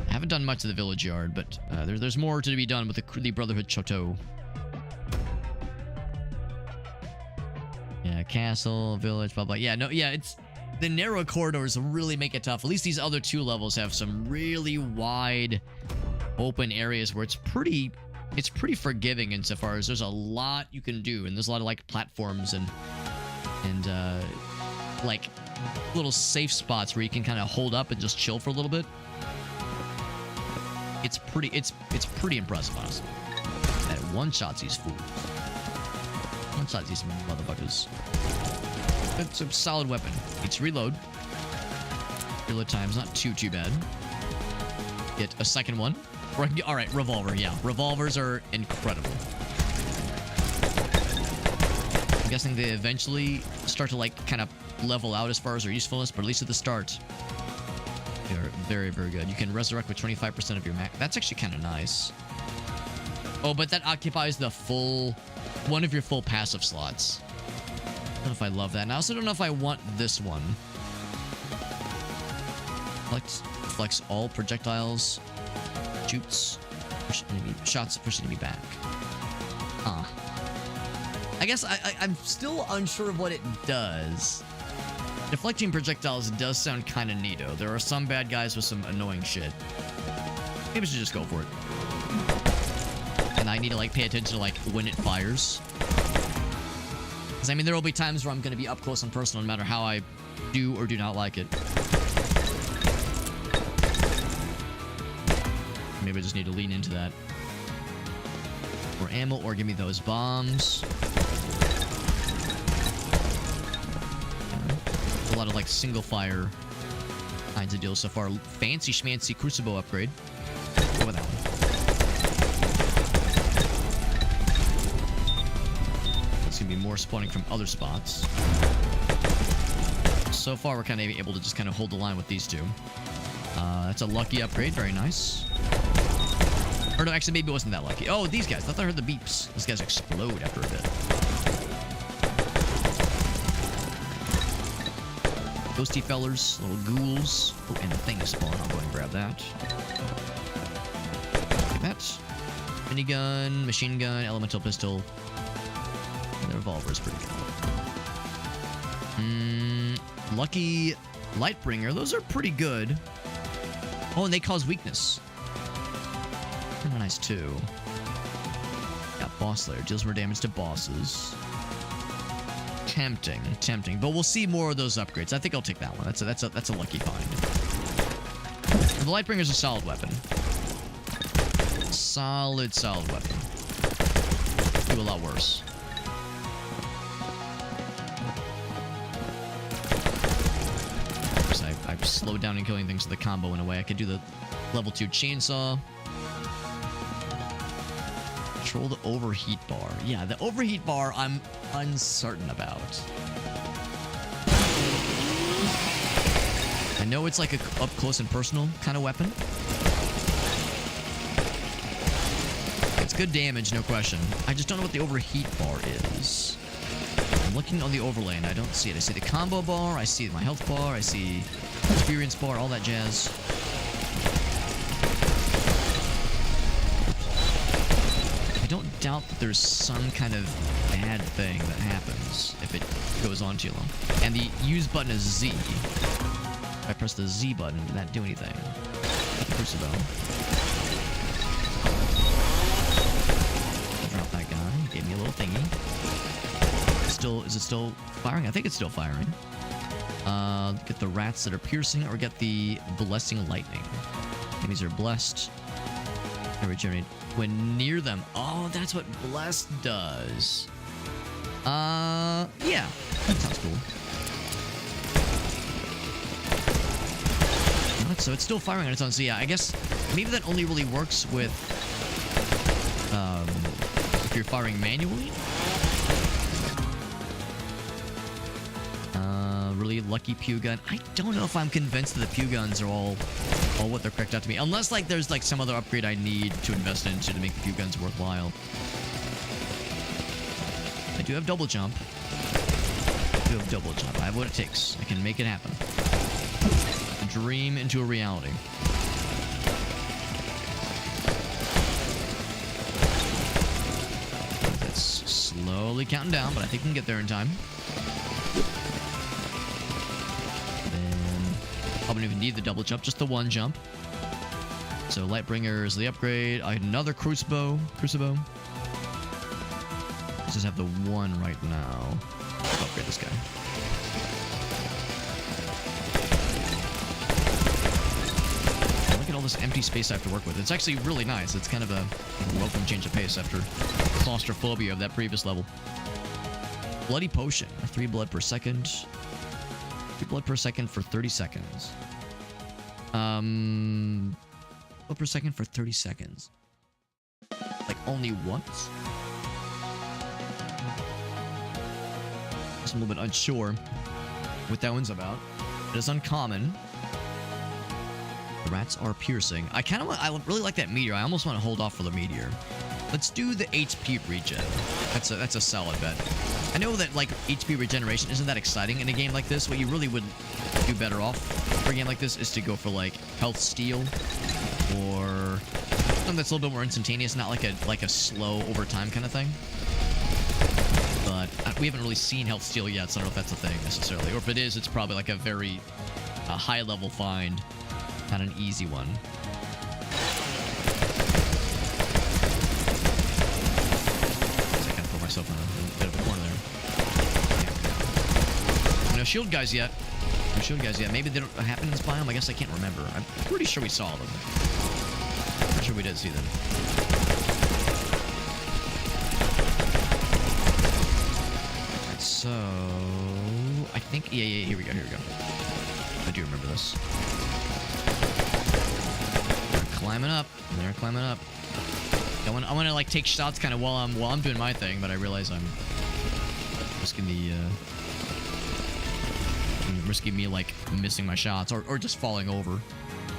I haven't done much of the village yard, but there's more to be done with the Brotherhood Chateau. Yeah, castle, village, blah, blah. Yeah, no, yeah, it's... The narrow corridors really make it tough. At least these other 2 levels have some really wide open areas where it's pretty forgiving insofar as there's a lot you can do, and there's a lot of like platforms and like little safe spots where you can kind of hold up and just chill for a little bit. It's pretty impressive, honestly. That one-shots these fools. One-shots these motherfuckers. It's a solid weapon. It's reload. Reload time's not too bad. Get a second one. All right, revolver. Yeah, revolvers are incredible. I'm guessing they eventually start to like kind of level out as far as their usefulness, but at least at the start, they're very, very good. You can resurrect with 25% of your max. That's actually kind of nice. Oh, but that occupies the full one of your full passive slots. I don't know if I love that. And I also don't know if I want this one. Flex all projectiles. Shoots. Push enemy shots. Push enemy back. Huh. I guess I'm still unsure of what it does. Deflecting projectiles does sound kind of neato. There are some bad guys with some annoying shit. Maybe I should just go for it. And I need to like pay attention to like when it fires. Because I mean, there will be times where I'm going to be up close and personal no matter how I do or do not like it. Maybe I just need to lean into that. Or ammo, or give me those bombs. A lot of like single fire kinds of deals so far. Fancy schmancy Crucible upgrade. Go with that one. It's gonna be more spawning from other spots. So far, we're kind of able to just kind of hold the line with these 2. That's a lucky upgrade. Very nice. Or no, actually, maybe it wasn't that lucky. Oh, these guys. I thought I heard the beeps. These guys explode after a bit. Ghosty fellers, little ghouls. Oh, and the thing is spawn. I'll go and grab that. Like that. Minigun, machine gun, elemental pistol. And the revolver is pretty good. Lucky Lightbringer. Those are pretty good. Oh, and they cause weakness. Pretty nice too. Got Boss Lair. Deals more damage to bosses. Tempting. But we'll see more of those upgrades. I think I'll take that one. That's a lucky find. The Lightbringer's a solid weapon. Solid weapon. Do a lot worse. I've slowed down in killing things with the combo in a way. I could do the level 2 chainsaw. Control the overheat bar. Yeah, the overheat bar I'm uncertain about. I know it's like a up close and personal kind of weapon. It's good damage, no question. I just don't know what the overheat bar is. I'm looking on the overlay and I don't see it. I see the combo bar, I see my health bar, I see experience bar, all that jazz. I don't doubt that there's some kind of bad thing that happens if it goes on too long. And the use button is Z. If I press the Z button, did that do anything? Crucible. Drop that guy. Gave me a little thingy. Is it still firing? I think it's still firing. Get the rats that are piercing, or get the blessing lightning. Enemies are blessed. Regenerate when near them. Oh, that's what Bless does. Yeah, that sounds cool. So it's still firing on its own. So yeah, I guess maybe that only really works with if you're firing manually. Really lucky Pew gun. I don't know if I'm convinced that the Pew guns are all what they're cracked out to be. Unless like there's like some other upgrade I need to invest into to make the Pew guns worthwhile. I do have double jump. I have what it takes. I can make it happen. A dream into a reality. That's slowly counting down, but I think we can get there in time. I don't even need the double jump, just the one jump. So Lightbringer is the upgrade. I had another Crucible. Let's just have the one right now. Let's upgrade this guy. Look at all this empty space I have to work with. It's actually really nice. It's kind of a welcome change of pace after claustrophobia of that previous level. Bloody Potion. 3 blood per second. 3 blood per second for 30 seconds. Blood per second for 30 seconds. Like only once? Just a little bit unsure what that one's about. It is uncommon. The rats are piercing. I really like that meteor. I almost want to hold off for the meteor. Let's do the HP regen. That's a solid bet. I know that like HP regeneration isn't that exciting in a game like this. What you really would do better off for a game like this is to go for like health steal or something that's a little bit more instantaneous, not like a slow over time kind of thing. But we haven't really seen health steal yet, so I don't know if that's a thing necessarily. Or if it is, it's probably like a very high level find, not an easy one. Myself in a bit of a corner there. No shield guys yet. No shield guys yet. Maybe they don't happen in this biome. I guess I can't remember. I'm pretty sure we saw them. Pretty sure we did see them. Alright, so I think yeah, here we go. I do remember this. They're climbing up. I want to like take shots kind of while I'm doing my thing, but I realize I'm risking me like missing my shots or just falling over.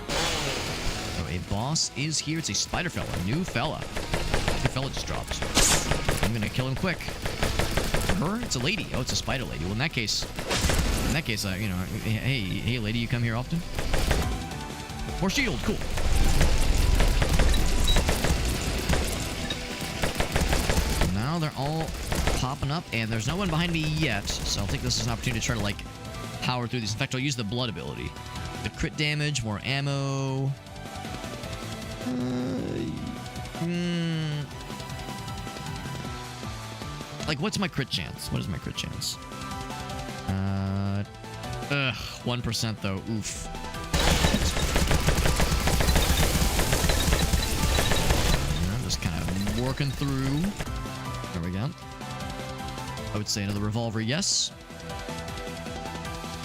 So a boss is here. It's a spider fella, new fella. New fella just dropped. I'm gonna kill him quick. For her, it's a lady. Oh, it's a spider lady. Well, in that case, you know, hey, lady, you come here often? More shield, cool. They're all popping up, and there's no one behind me yet, so I'll take this as an opportunity to try to, like, power through these. In fact, I'll use the blood ability. The crit damage, more ammo. Like, what's my crit chance? What is my crit chance? 1%, though. Oof. I'm just kind of working through. There we go. I would say another revolver, yes.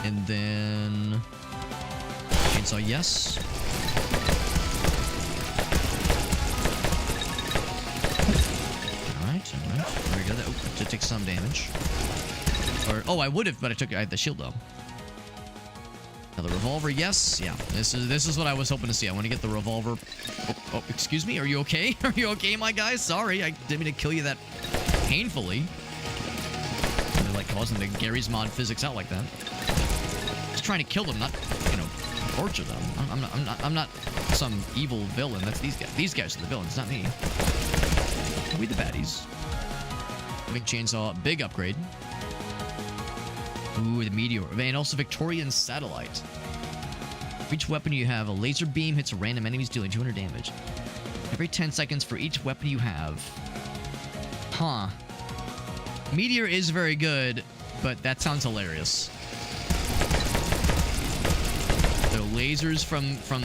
And then chainsaw, yes. Alright. Very good. Oh, I did take some damage. I would have, but I had the shield though. Another revolver, yes. Yeah. This is what I was hoping to see. I want to get the revolver. Oh, excuse me. Are you okay? Are you okay, my guy? Sorry, I didn't mean to kill you that painfully. They're like causing the Gary's Mod physics out like that. Just trying to kill them, not, you know, torture them. I'm not some evil villain. That's these guys. These guys are the villains, not me. We the baddies. Big chainsaw, big upgrade. Ooh, the meteor. And also Victorian satellite. For each weapon you have, a laser beam hits random enemies dealing 200 damage. Every 10 seconds for each weapon you have. Huh. Meteor is very good, but that sounds hilarious. So lasers from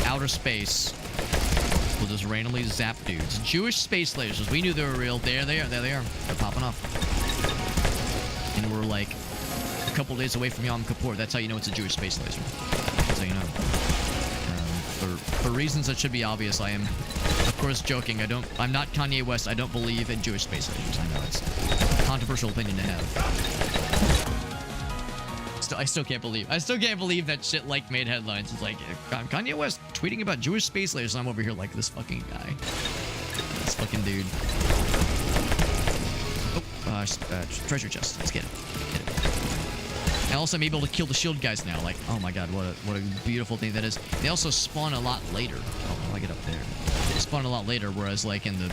outer space will just randomly zap dudes. Jewish space lasers. We knew they were real. There they are. There they are. They're popping off. And we're like a couple days away from Yom Kippur. That's how you know it's a Jewish space laser. That's how you know. For reasons that should be obvious, I am, of course, joking. I'm not Kanye West. I don't believe in Jewish space lasers. I know it's a controversial opinion to have. I still can't believe that shit like made headlines. It's like Kanye West tweeting about Jewish space lasers. I'm over here like this fucking guy, this fucking dude. Oh, treasure chest. Let's get it. And also, I'm able to kill the shield guys now. Like, oh my god, what a beautiful thing that is. They also spawn a lot later. Oh, how do I get up there? They spawn a lot later, whereas like in the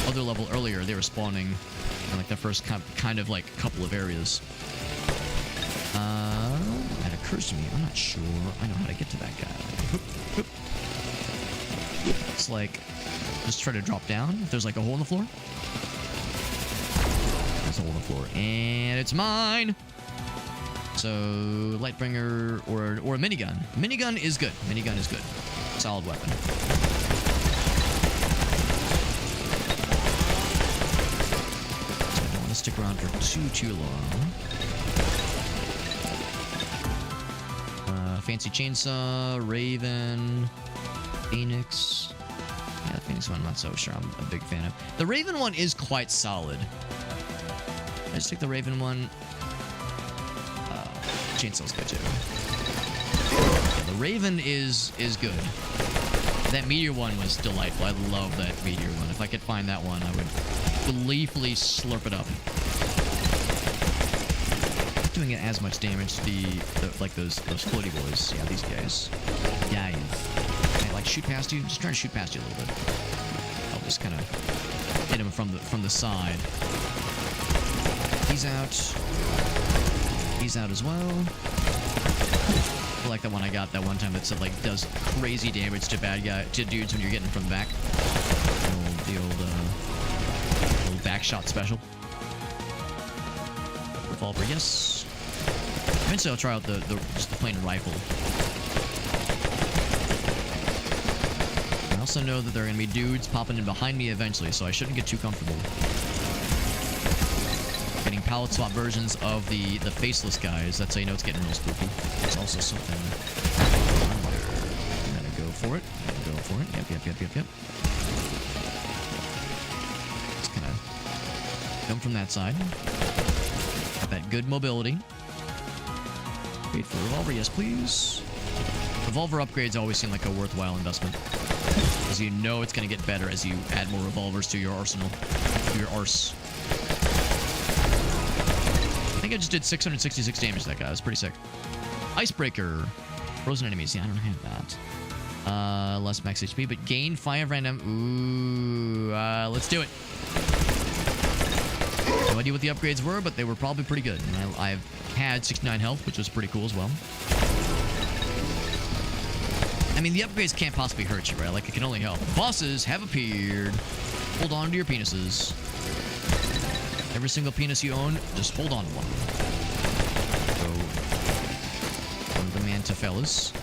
other level earlier, they were spawning in like the first kind of like couple of areas. That occurs to me. I'm not sure I know how to get to that guy. Hoop, hoop. It's like, just try to drop down. If there's like a hole in the floor. There's a hole in the floor. And it's mine! So, Lightbringer or a minigun. Minigun is good. Minigun is good. Solid weapon. So I don't want to stick around for too long. Fancy chainsaw, Raven, Phoenix. Yeah, the Phoenix one I'm not so sure I'm a big fan of. The Raven one is quite solid. I just take the Raven one. Chainsaw's good too. Yeah, the Raven is good. That Meteor one was delightful. I love that Meteor one. If I could find that one, I would gleefully slurp it up. Not doing it as much damage to the like those floaty boys. Yeah, these guys. Guys. Can I like shoot past you? Just trying to shoot past you a little bit. I'll just kind of hit him from the side. He's out. He's out as well. I like that one I got that one time that said like does crazy damage to dudes when you're getting from the back. The old back shot special. Revolver, yes. Eventually I'll try out just the plain rifle. I also know that there are gonna be dudes popping in behind me eventually, so I shouldn't get too comfortable. Getting palette swap versions of the faceless guys. That's how you know it's getting real spooky. It's also something I'm gonna go for it. Go for it. Yep. Just kind of come from that side. Got that good mobility. Wait for revolver. Yes, please. Revolver upgrades always seem like a worthwhile investment, because you know it's gonna get better as you add more revolvers to your arsenal, to your arse. I think I just did 666 damage to that guy. That's pretty sick. Icebreaker. Frozen enemies. Yeah, I don't have that. Less max HP, but gain 5 random. Ooh, let's do it. No idea what the upgrades were, but they were probably pretty good. And I've had 69 health, which was pretty cool as well. I mean, the upgrades can't possibly hurt you, right? Like, it can only help. Bosses have appeared. Hold on to your penises. Every single penis you own, just hold on to one. So, from the Mantifellas.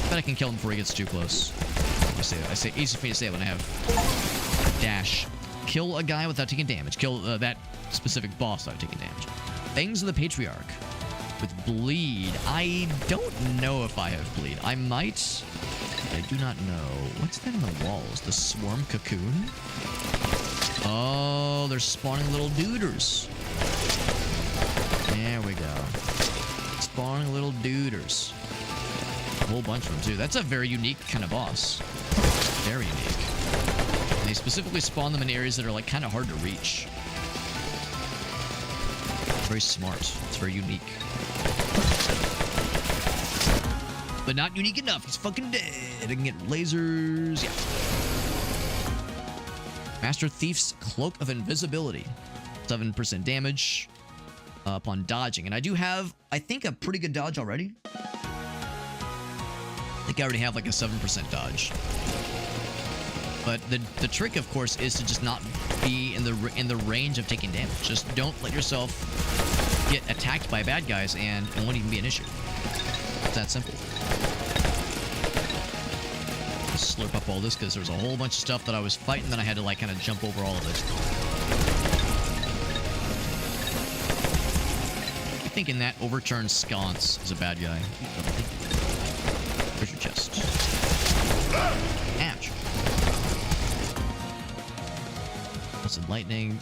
Bet I can kill him before he gets too close. I say easy for me to say when I have dash. Kill a guy without taking damage. Kill that specific boss without taking damage. Fangs of the Patriarch. With bleed. I don't know if I have bleed. I might. I do not know. What's that on the walls? The swarm cocoon? Oh, they're spawning little duders. There we go. Spawning little duders. A whole bunch of them, too. That's a very unique kind of boss. Very unique. And they specifically spawn them in areas that are, like, kind of hard to reach. Very smart. It's very unique. But not unique enough. He's fucking dead. I can get lasers. Yeah. Master Thief's Cloak of Invisibility. 7% damage upon dodging. And I do have, I think, a pretty good dodge already. I think I already have like a 7% dodge. But the trick, of course, is to just not be in the range of taking damage. Just don't let yourself get attacked by bad guys, and it won't even be an issue. It's that simple. Slurp up all this because there's a whole bunch of stuff that I was fighting, then I had to like kind of jump over all of it. I'm thinking that overturned sconce is a bad guy. Treasure chest. Ouch. What's it? Lightning.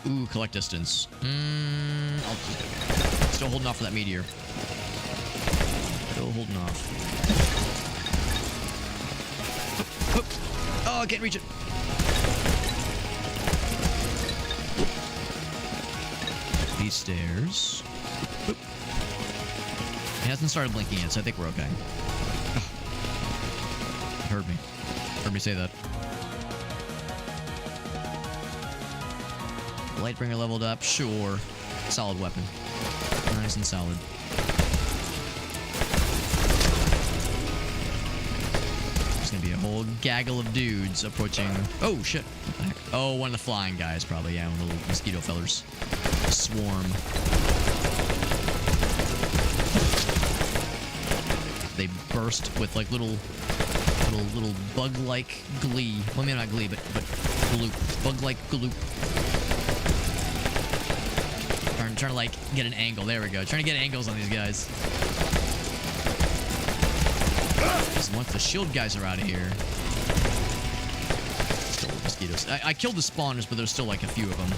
Ooh, collect distance. Still holding off for that meteor. Still holding off. Oh, I can't reach it. These stairs. Boop. It hasn't started blinking yet, so I think we're okay. It heard me. Heard me say that. Lightbringer leveled up. Sure. Solid weapon. Nice and solid. There's gonna be a whole gaggle of dudes approaching. Oh, shit. What the heck? Oh, one of the flying guys, probably. Yeah, one of the little mosquito fellers. Swarm. They burst with like little bug-like glee. Well, maybe not glee, but gloop. Bug-like gloop. I'm trying to like get an angle. There we go. Trying to get angles on these guys. Once the shield guys are out of here. Still mosquitoes. I killed the spawners, but there's still like a few of them.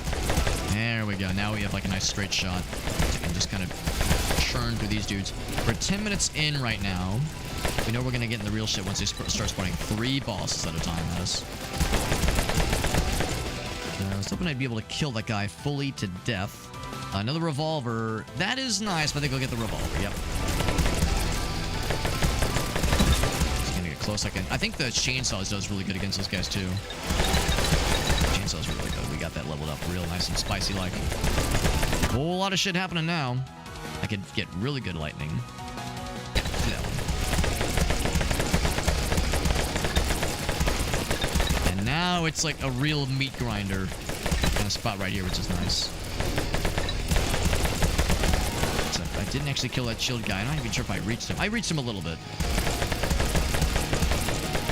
There we go. Now we have like a nice straight shot. So I can just kind of churn through these dudes. We're 10 minutes in right now. We know we're going to get in the real shit once they start spawning 3 bosses at a time at us. I was hoping I'd be able to kill that guy fully to death. Another revolver. That is nice, but I think I'll get the revolver. Yep. Just gonna get close. I think the chainsaws does really good against those guys too. Chainsaws are really good. We got that leveled up real nice and spicy like. Whole lot of shit happening now. I could get really good lightning. No. And now it's like a real meat grinder kind of spot right here, which is nice. I didn't actually kill that shield guy. I'm not even sure if I reached him. I reached him a little bit.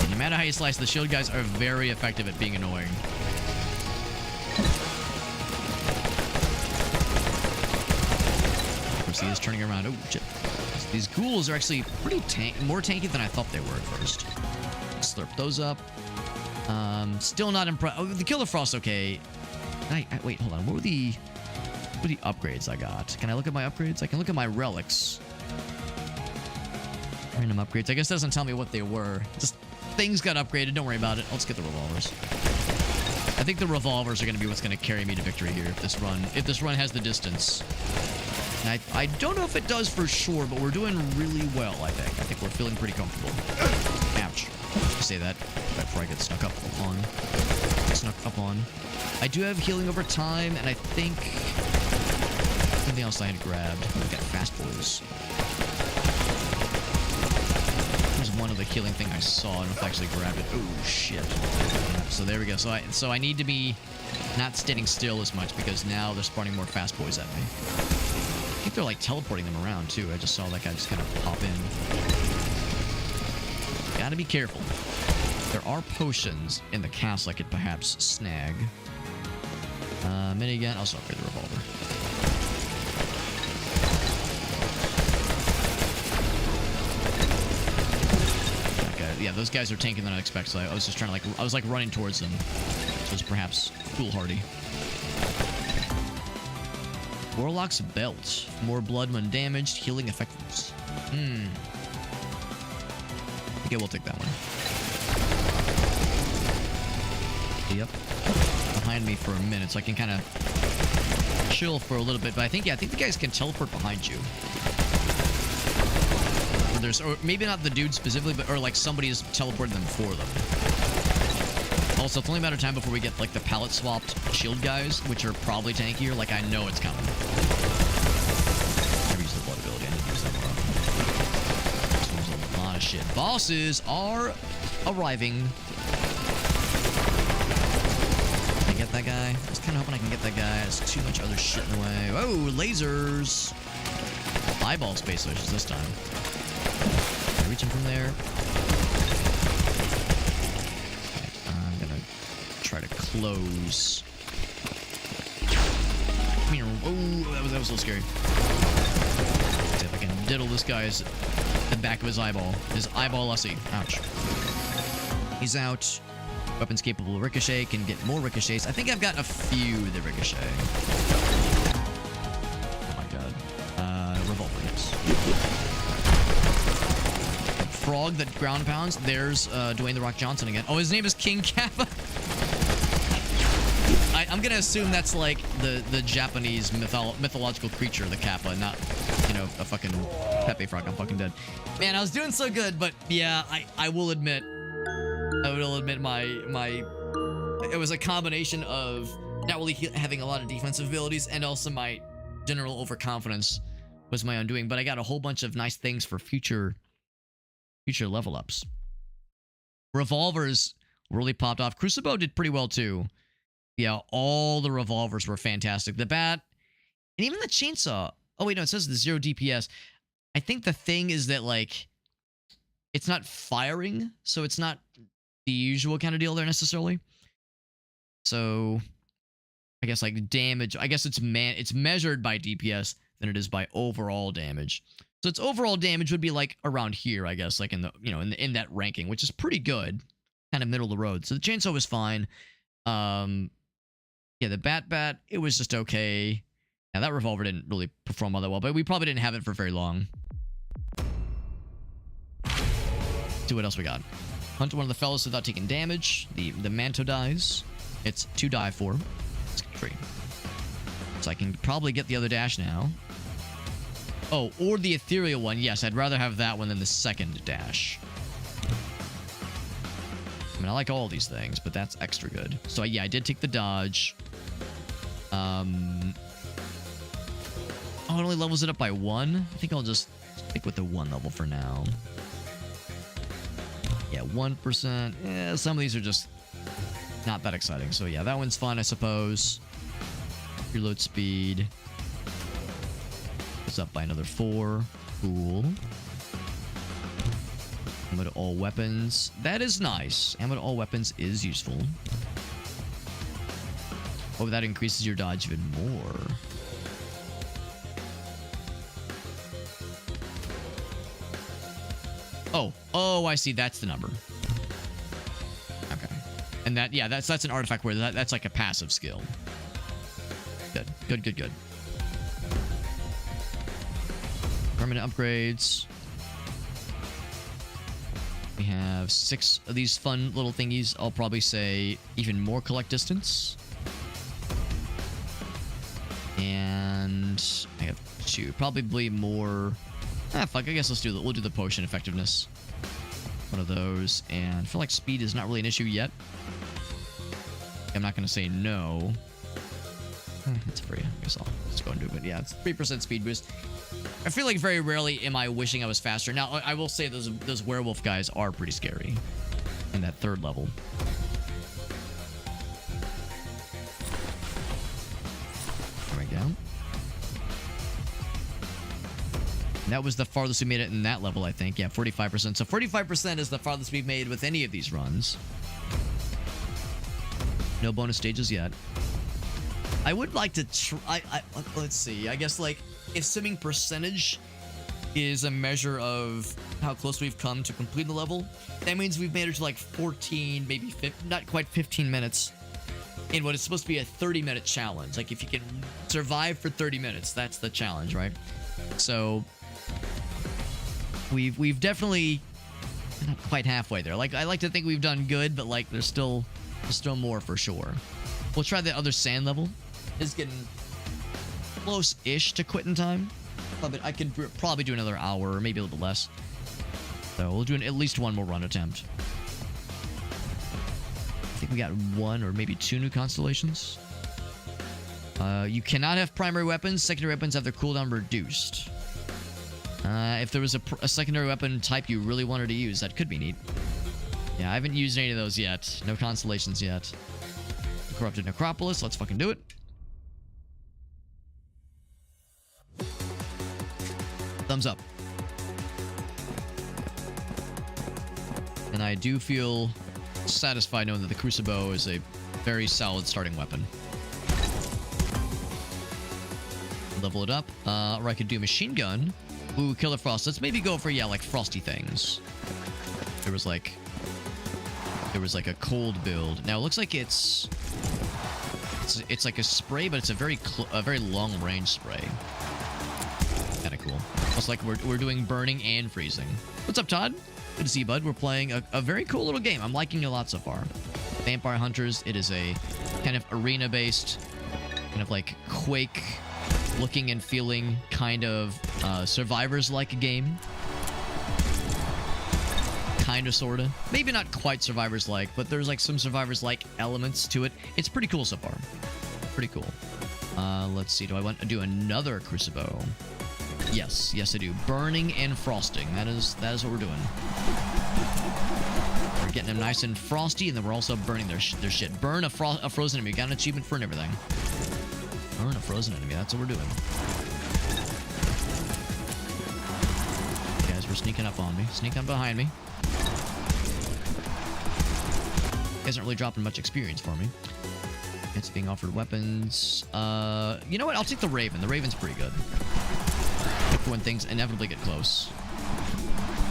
And no matter how you slice, the shield guys are very effective at being annoying. Of course, he is turning around. Oh, shit. These ghouls are actually pretty more tanky than I thought they were at first. Slurp those up. Still not impressed. Oh, the Killer Frost, okay. Wait, hold on. What were the upgrades I got? Can I look at my upgrades? I can look at my relics. Random upgrades. I guess that doesn't tell me what they were. Just things got upgraded. Don't worry about it. Let's get the revolvers. I think the revolvers are going to be what's going to carry me to victory here if this run has the distance. And I don't know if it does for sure, but we're doing really well, I think. I think we're feeling pretty comfortable. Ouch. I say that before I get snuck up on. I do have healing over time, and I think something else I had grabbed. I've got fast boys. There's one other healing thing I saw. I don't know if I actually grabbed it. Oh shit. So there we go. So I need to be not standing still as much because now they're spawning more fast boys at me. I think they're like teleporting them around too. I just saw that guy just kind of pop in. Gotta be careful. There are potions in the castle I could perhaps snag. Minigun. Also upgrade the revolver. Yeah, those guys are tanking than I expect, so I was just trying to I was like running towards them. So it's perhaps foolhardy. Warlock's Belt. More blood when damaged, healing effectiveness. Okay, we'll take that one. Yep. Behind me for a minute, so I can kind of chill for a little bit. But I think the guys can teleport behind you. Or maybe not the dude specifically, but or like somebody is teleporting them for them. Also, it's only a matter of time before we get like the palette swapped shield guys, which are probably tankier. Like I know it's coming. Never use the blood ability. I need to use that more often. There's a lot of shit. Bosses are arriving. Can I get that guy? I was kind of hoping I can get that guy. There's too much other shit in the way. Whoa, lasers! Eyeball space lasers this time. Reaching from there. try to close. Oh, that was a little scary. Let's see if I can diddle this guy's the back of his eyeball. His eyeball Lussie. Ouch. He's out. Weapons capable of ricochet, can get more ricochets. I think I've got a few that ricochet. Oh my god. Revolver, yes. Frog that ground pounds. There's Dwayne The Rock Johnson again. Oh, his name is King Kappa. I'm gonna assume that's like the Japanese mythological creature, the Kappa, not, you know, a fucking Pepe Frog. I'm fucking dead. Man, I was doing so good, but yeah, I will admit, my it was a combination of not really having a lot of defensive abilities and also my general overconfidence was my undoing. But I got a whole bunch of nice things for future level ups. Revolvers really popped off. Crucible did pretty well too. Yeah, all the revolvers were fantastic. The bat, and even the chainsaw. Oh, wait, no, it says the 0 DPS. I think the thing is that, like, it's not firing, so it's not the usual kind of deal there necessarily. So, I guess, like, damage. I guess it's measured by DPS than it is by overall damage. So its overall damage would be, like, around here, I guess, like, in the, you know, in that ranking, which is pretty good. Kind of middle of the road. So the chainsaw was fine. Yeah, the bat, it was just okay. Yeah, that revolver didn't really perform all that well, but we probably didn't have it for very long. See what else we got. Hunt one of the fellows without taking damage. The Manto dies. It's 2 die for. Let's get 3. So I can probably get the other dash now. Oh, or the ethereal one. Yes, I'd rather have that one than the second dash. I mean, I like all these things, but that's extra good. So yeah, I did take the dodge. Oh, it only levels it up by 1. I think I'll just stick with the 1 level for now. Yeah, 1%. Yeah, some of these are just not that exciting. So yeah, that one's fun, I suppose. Reload speed. It's up by another 4. Cool. Ammo to all weapons. That is nice. Ammo to all weapons is useful. Oh, that increases your dodge even more. Oh, I see. That's the number. Okay. And that, yeah, that's an artifact where that's like a passive skill. Good. Permanent upgrades. We have 6 of these fun little thingies. I'll probably say even more collect distance. And I have 2. Probably more. Fuck. I guess we'll do the potion effectiveness. One of those. And I feel like speed is not really an issue yet. I'm not going to say no. It's free. I guess I'll just go and do it. But yeah, it's 3% speed boost. I feel like very rarely am I wishing I was faster. Now, I will say those werewolf guys are pretty scary in that 3rd level. There we go. And that was the farthest we made it in that level, I think. Yeah, 45%. So 45% is the farthest we've made with any of these runs. No bonus stages yet. I would like to try... let's see. I guess, like, if simming percentage is a measure of how close we've come to completing the level, that means we've made it to, like, 14, maybe 15, not quite 15 minutes in what is supposed to be a 30-minute challenge. Like, if you can survive for 30 minutes, that's the challenge, right? So... We've definitely not quite halfway there. Like, I like to think we've done good, but like there's still more for sure. We'll try the other sand level. It's getting close-ish to quitting time. But I could probably do another hour or maybe a little bit less. So we'll do at least one more run attempt. I think we got 1 or maybe 2 new constellations. You cannot have primary weapons. Secondary weapons have their cooldown reduced. If there was a secondary weapon type you really wanted to use, that could be neat. Yeah, I haven't used any of those yet. No constellations yet. Corrupted Necropolis. Let's fucking do it. Thumbs up. And I do feel satisfied knowing that the Crucible is a very solid starting weapon. Level it up. Or I could do machine gun. Ooh, Killer Frost. Let's maybe go for, yeah, like frosty things. There was like a cold build. Now it looks like it's like a spray, but it's a very long range spray. Kind of cool. It's like we're doing burning and freezing. What's up, Todd? Good to see you, bud. We're playing a very cool little game. I'm liking it a lot so far. Vampire Hunters. It is a kind of arena-based, kind of like Quake looking and feeling kind of Survivors-like game. Kind of, sort of. Maybe not quite Survivors-like, but there's like some Survivors-like elements to it. It's pretty cool so far. Pretty cool. Let's see. Do I want to do another Crucible? Yes, I do. Burning and frosting. That is what we're doing. We're getting them nice and frosty, and then we're also burning their shit. Burn a frozen enemy. Got an achievement for it and everything. Burn a frozen enemy. That's what we're doing. Guys, we're sneaking up on me. Sneak up behind me. You guys aren't really dropping much experience for me. It's being offered weapons. You know what? I'll take the Raven. The Raven's pretty good. For when things inevitably get close.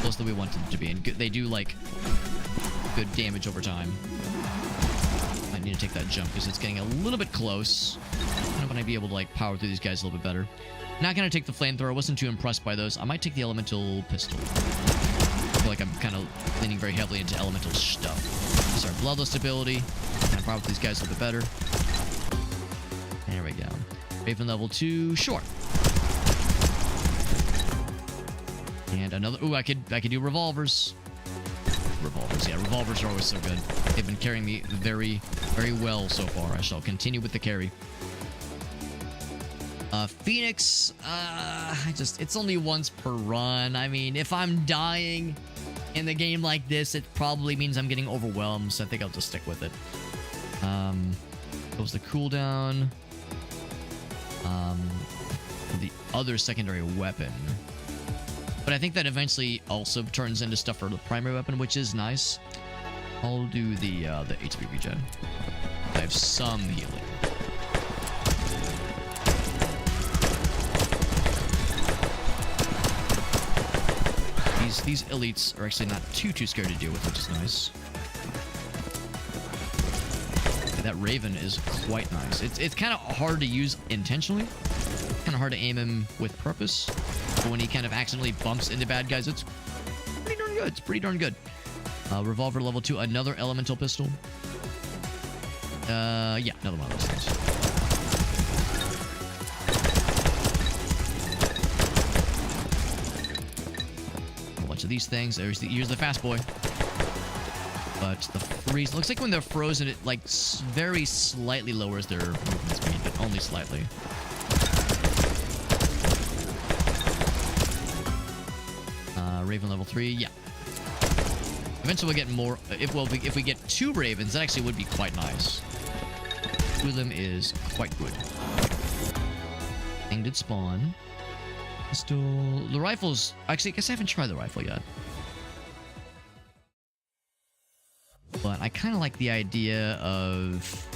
Close that we want them to be. And they do, like, good damage over time. I need to take that jump because it's getting a little bit close. I don't want to be able to, like, power through these guys a little bit better. Not going to take the flamethrower. I wasn't too impressed by those. I might take the elemental pistol. I feel like I'm kind of leaning very heavily into elemental stuff. This is our bloodless ability. Kind of power through these guys a little bit better. There we go. Raven level 2. Sure. And another... Ooh, I could do revolvers. Revolvers, yeah. Revolvers are always so good. They've been carrying me very, very well so far. I shall continue with the carry. Phoenix, it's only once per run. I mean, if I'm dying in the game like this, it probably means I'm getting overwhelmed, so I think I'll just stick with it. Goes the cooldown. The other secondary weapon. But I think that eventually also turns into stuff for the primary weapon, which is nice. I'll do the HP regen. I have some healing. These elites are actually not too scared to deal with, which is nice. That Raven is quite nice. It's kind of hard to use intentionally. Kind of hard to aim him with purpose. But when he kind of accidentally bumps into bad guys, it's pretty darn good. It's pretty darn good. Revolver level 2, another elemental pistol. Yeah, another one of those things. Of these things. Here's the fast boy. But the freeze looks like when they're frozen, it like very slightly lowers their movement speed, but only slightly. Raven level 3, yeah. Eventually we'll get more. If we get 2 ravens, that actually would be quite nice. 2 of them is quite good. Thing did spawn. Pistol. The rifles. Actually, I guess I haven't tried the rifle yet. But I kind of like the idea of.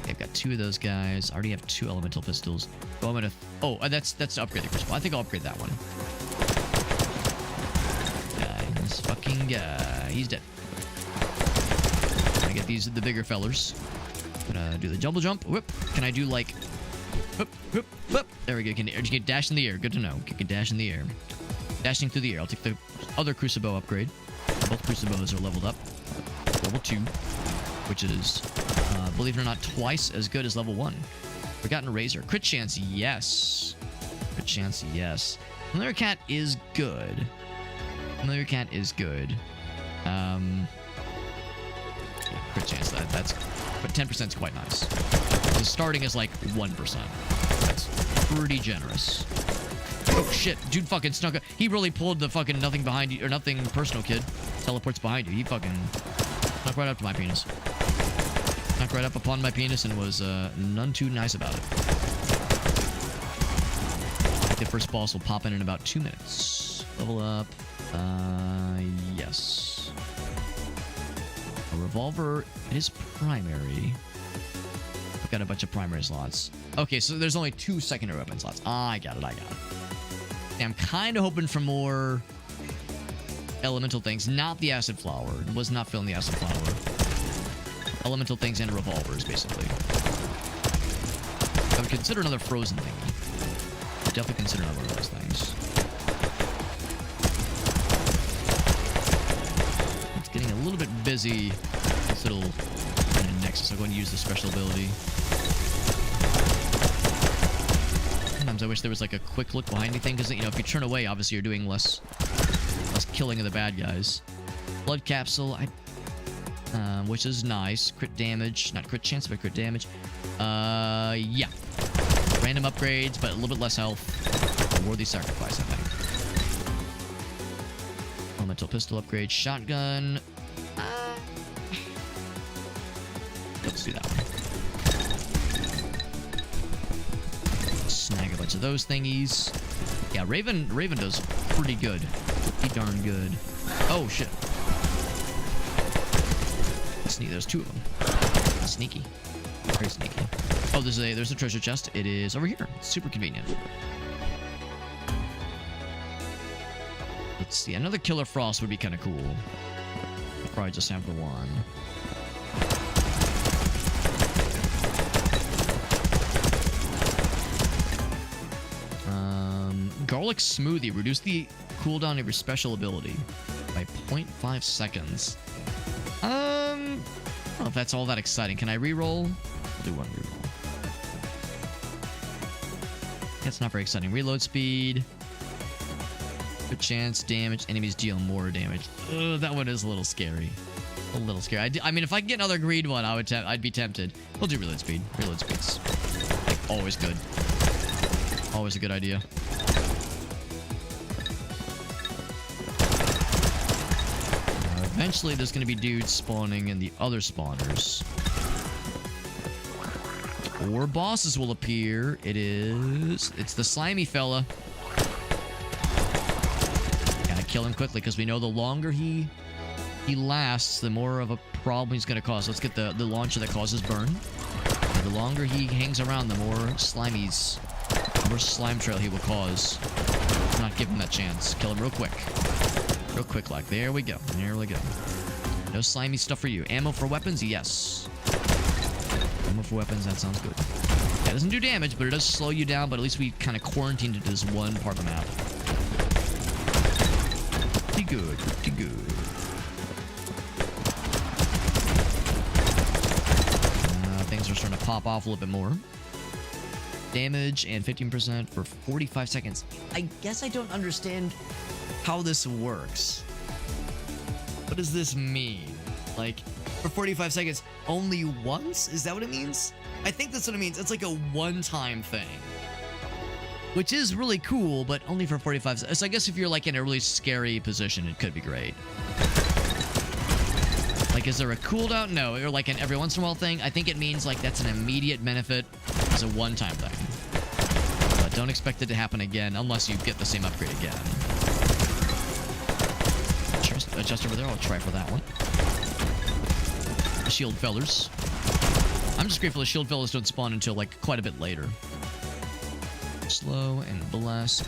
Okay, I've got 2 of those guys. I already have 2 elemental pistols. So I'm gonna. Oh, that's to upgrade the crucible. I think I'll upgrade that one. This fucking guy. He's dead. I get the bigger fellers. Gonna do the double jump. Whoop. Can I do like. Whoop, whoop, whoop. There we go. You can dash in the air. Good to know. You can dash in the air. Dashing through the air. I'll take the other Crucible upgrade. Both Crucibles are leveled up. Level 2. Which is, believe it or not, twice as good as level 1. Forgotten Razor. Crit chance, yes. Crit chance, yes. Familiar Cat is good. Familiar Cat is good. Yeah, crit chance, that's... But 10% is quite nice. The starting is like 1%. That's pretty generous. Oh shit, dude fucking snuck up. He really pulled the fucking nothing behind you, or nothing personal kid. Teleports behind you. He fucking snuck right up to my penis. Snuck right up upon my penis and was none too nice about it. The first boss will pop in about 2 minutes. Level up. Yes. A revolver is primary. I've got a bunch of primary slots. Okay, so there's only 2 secondary weapon slots. I got it. Yeah, I'm kind of hoping for more elemental things. Not the acid flower. Was not feeling the acid flower. Elemental things and revolvers, basically. I would consider another frozen thingy. Definitely consider another one of those things. It's getting a little bit busy. This little Nexus. I'll go and use the special ability. Sometimes I wish there was like a quick look behind anything, because, you know, if you turn away, obviously you're doing less killing of the bad guys. Blood capsule, which is nice. Crit damage, not crit chance, but crit damage. Yeah. Random upgrades, but a little bit less health. A worthy sacrifice, I think. Elemental pistol upgrade, shotgun. Let's do that one. Snag a bunch of those thingies. Yeah, Raven does pretty good. Pretty darn good. Oh, shit. Sneak. There's 2 of them. Sneaky. Very sneaky. Oh, there's a treasure chest. It is over here. It's super convenient. Let's see. Another Killer Frost would be kind of cool. I'll probably just have the one. Garlic Smoothie. Reduce the cooldown of your special ability by 0.5 seconds. I don't know if that's all that exciting. Can I reroll? I'll do one reroll. That's not very exciting. Reload speed. Good chance. Damage. Enemies deal more damage. That one is a little scary. A little scary. I mean, if I could get another green one, I'd be tempted. We'll do reload speed. Reload speed's like always good. Always a good idea. Eventually, there's going to be dudes spawning in the other spawners. Or bosses will appear. It's the slimy fella. Gotta kill him quickly, because we know the longer he lasts, the more of a problem he's going to cause. Let's get the launcher that causes burn. And the longer he hangs around, the more slime trail he will cause. Not give him that chance. Kill him real quick. Real quick, like. There we go. There we go. No slimy stuff for you. Ammo for weapons? Yes. Ammo for weapons, that sounds good. Yeah, it doesn't do damage, but it does slow you down, but at least we kind of quarantined it to this one part of the map. Pretty good. Pretty good. Things are starting to pop off a little bit more. Damage and 15% for 45 seconds. I guess I don't understand how this works. What does this mean? Like, for 45 seconds, only once? Is that what it means? I think that's what it means. It's like a one-time thing. Which is really cool, but only for 45 seconds. So I guess if you're like in a really scary position, it could be great. Like, is there a cooldown? No. Or like an every once in a while thing? I think it means like that's an immediate benefit. It's a one-time thing. But don't expect it to happen again unless you get the same upgrade again. Just over there, I'll try for that one. The shield fellers. I'm just grateful the shield fellers don't spawn until like quite a bit later. Slow and bless.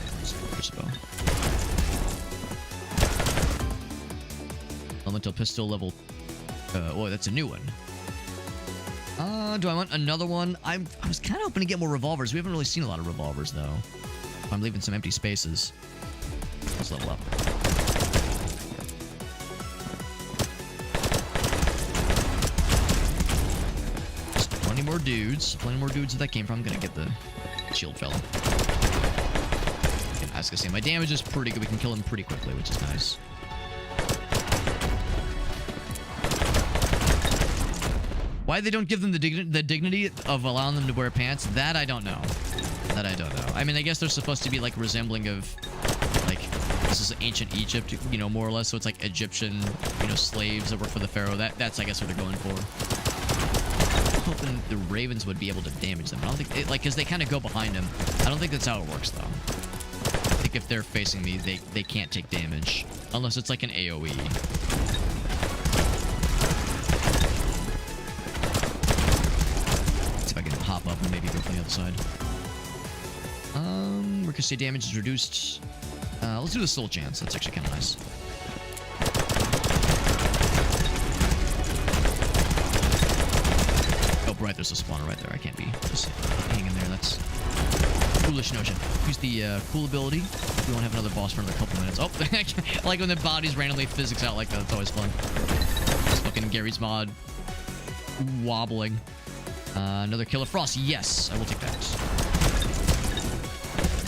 Elemental pistol level. Oh, that's a new one. Do I want another one? I was kind of hoping to get more revolvers. We haven't really seen a lot of revolvers though. I'm leaving some empty spaces. Let's level up. 20 more dudes. Plenty more dudes where that came from. I'm gonna get the shield fella. I was gonna say, my damage is pretty good. We can kill him pretty quickly, which is nice. Why they don't give them the dignity of allowing them to wear pants, that I don't know. That I don't know. I mean, I guess they're supposed to be like resembling of, like, this is ancient Egypt, you know, more or less. So it's like Egyptian, you know, slaves that work for the pharaoh. That's I guess what they're going for. I'm hoping the ravens would be able to damage them. I don't think, like, because they kind of go behind him. I don't think that's how it works, though. I think if they're facing me, they can't take damage unless it's like an AOE. up and maybe go from the other side. Ricochet damage is reduced. Let's do the soul chance. That's actually kind of nice. Oh, right, there's a spawner right there. I can't be just hanging there. That's foolish notion. Use the cool ability. We won't have another boss for another couple minutes. Oh, I like when the bodies randomly physics out like that. It's always fun. It's fucking Garry's Mod wobbling. Another Killer Frost. Yes, I will take that.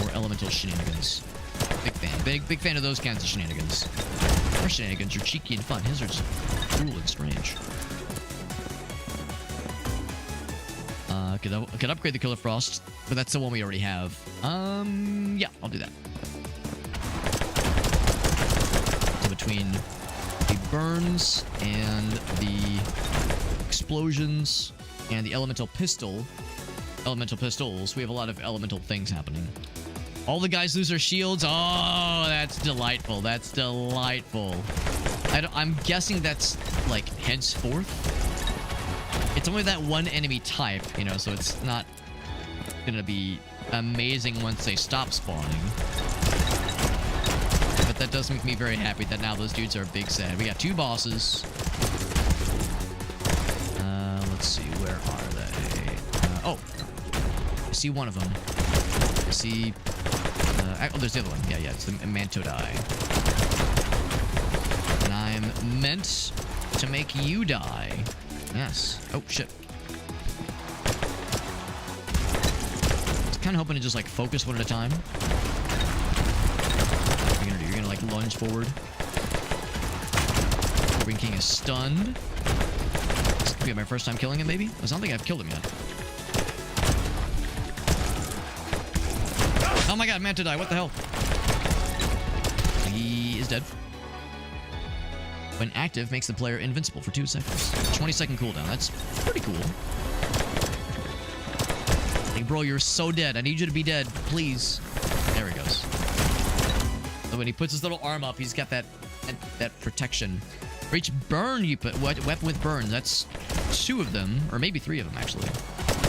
More elemental shenanigans. Big fan. Big fan of those kinds of shenanigans. Our shenanigans are cheeky and fun. His are cruel and strange. Could upgrade the Killer Frost, but that's the one we already have. Yeah, I'll do that. So between the burns and the explosions and the elemental pistols, we have a lot of elemental things happening. All the guys lose their shields. Oh, that's delightful. That's delightful. I'm guessing that's like henceforth. It's only that one enemy type, you know, so it's not gonna be amazing once they stop spawning. But that does make me very happy that now those dudes are big sad. We got 2 bosses. Let's see, where are they? Oh, I see one of them. I see... oh, there's the other one. Yeah, it's the Mantodai. And I'm meant to make you die. Yes. Oh, shit. I was kind of hoping to just, like, focus one at a time. What are you gonna do? You're gonna, like, lunge forward. Corbin King is stunned. This could be my first time killing him, maybe? I don't think I've killed him yet. Oh my god, Mantodai, what the hell? He is dead. When active, makes the player invincible for 2 seconds. 20-second cooldown. That's pretty cool. Like, bro, you're so dead. I need you to be dead, please. There he goes. So when he puts his little arm up, he's got that protection. For each burn you put, weapon with burns, that's 2 of them, or maybe 3 of them actually.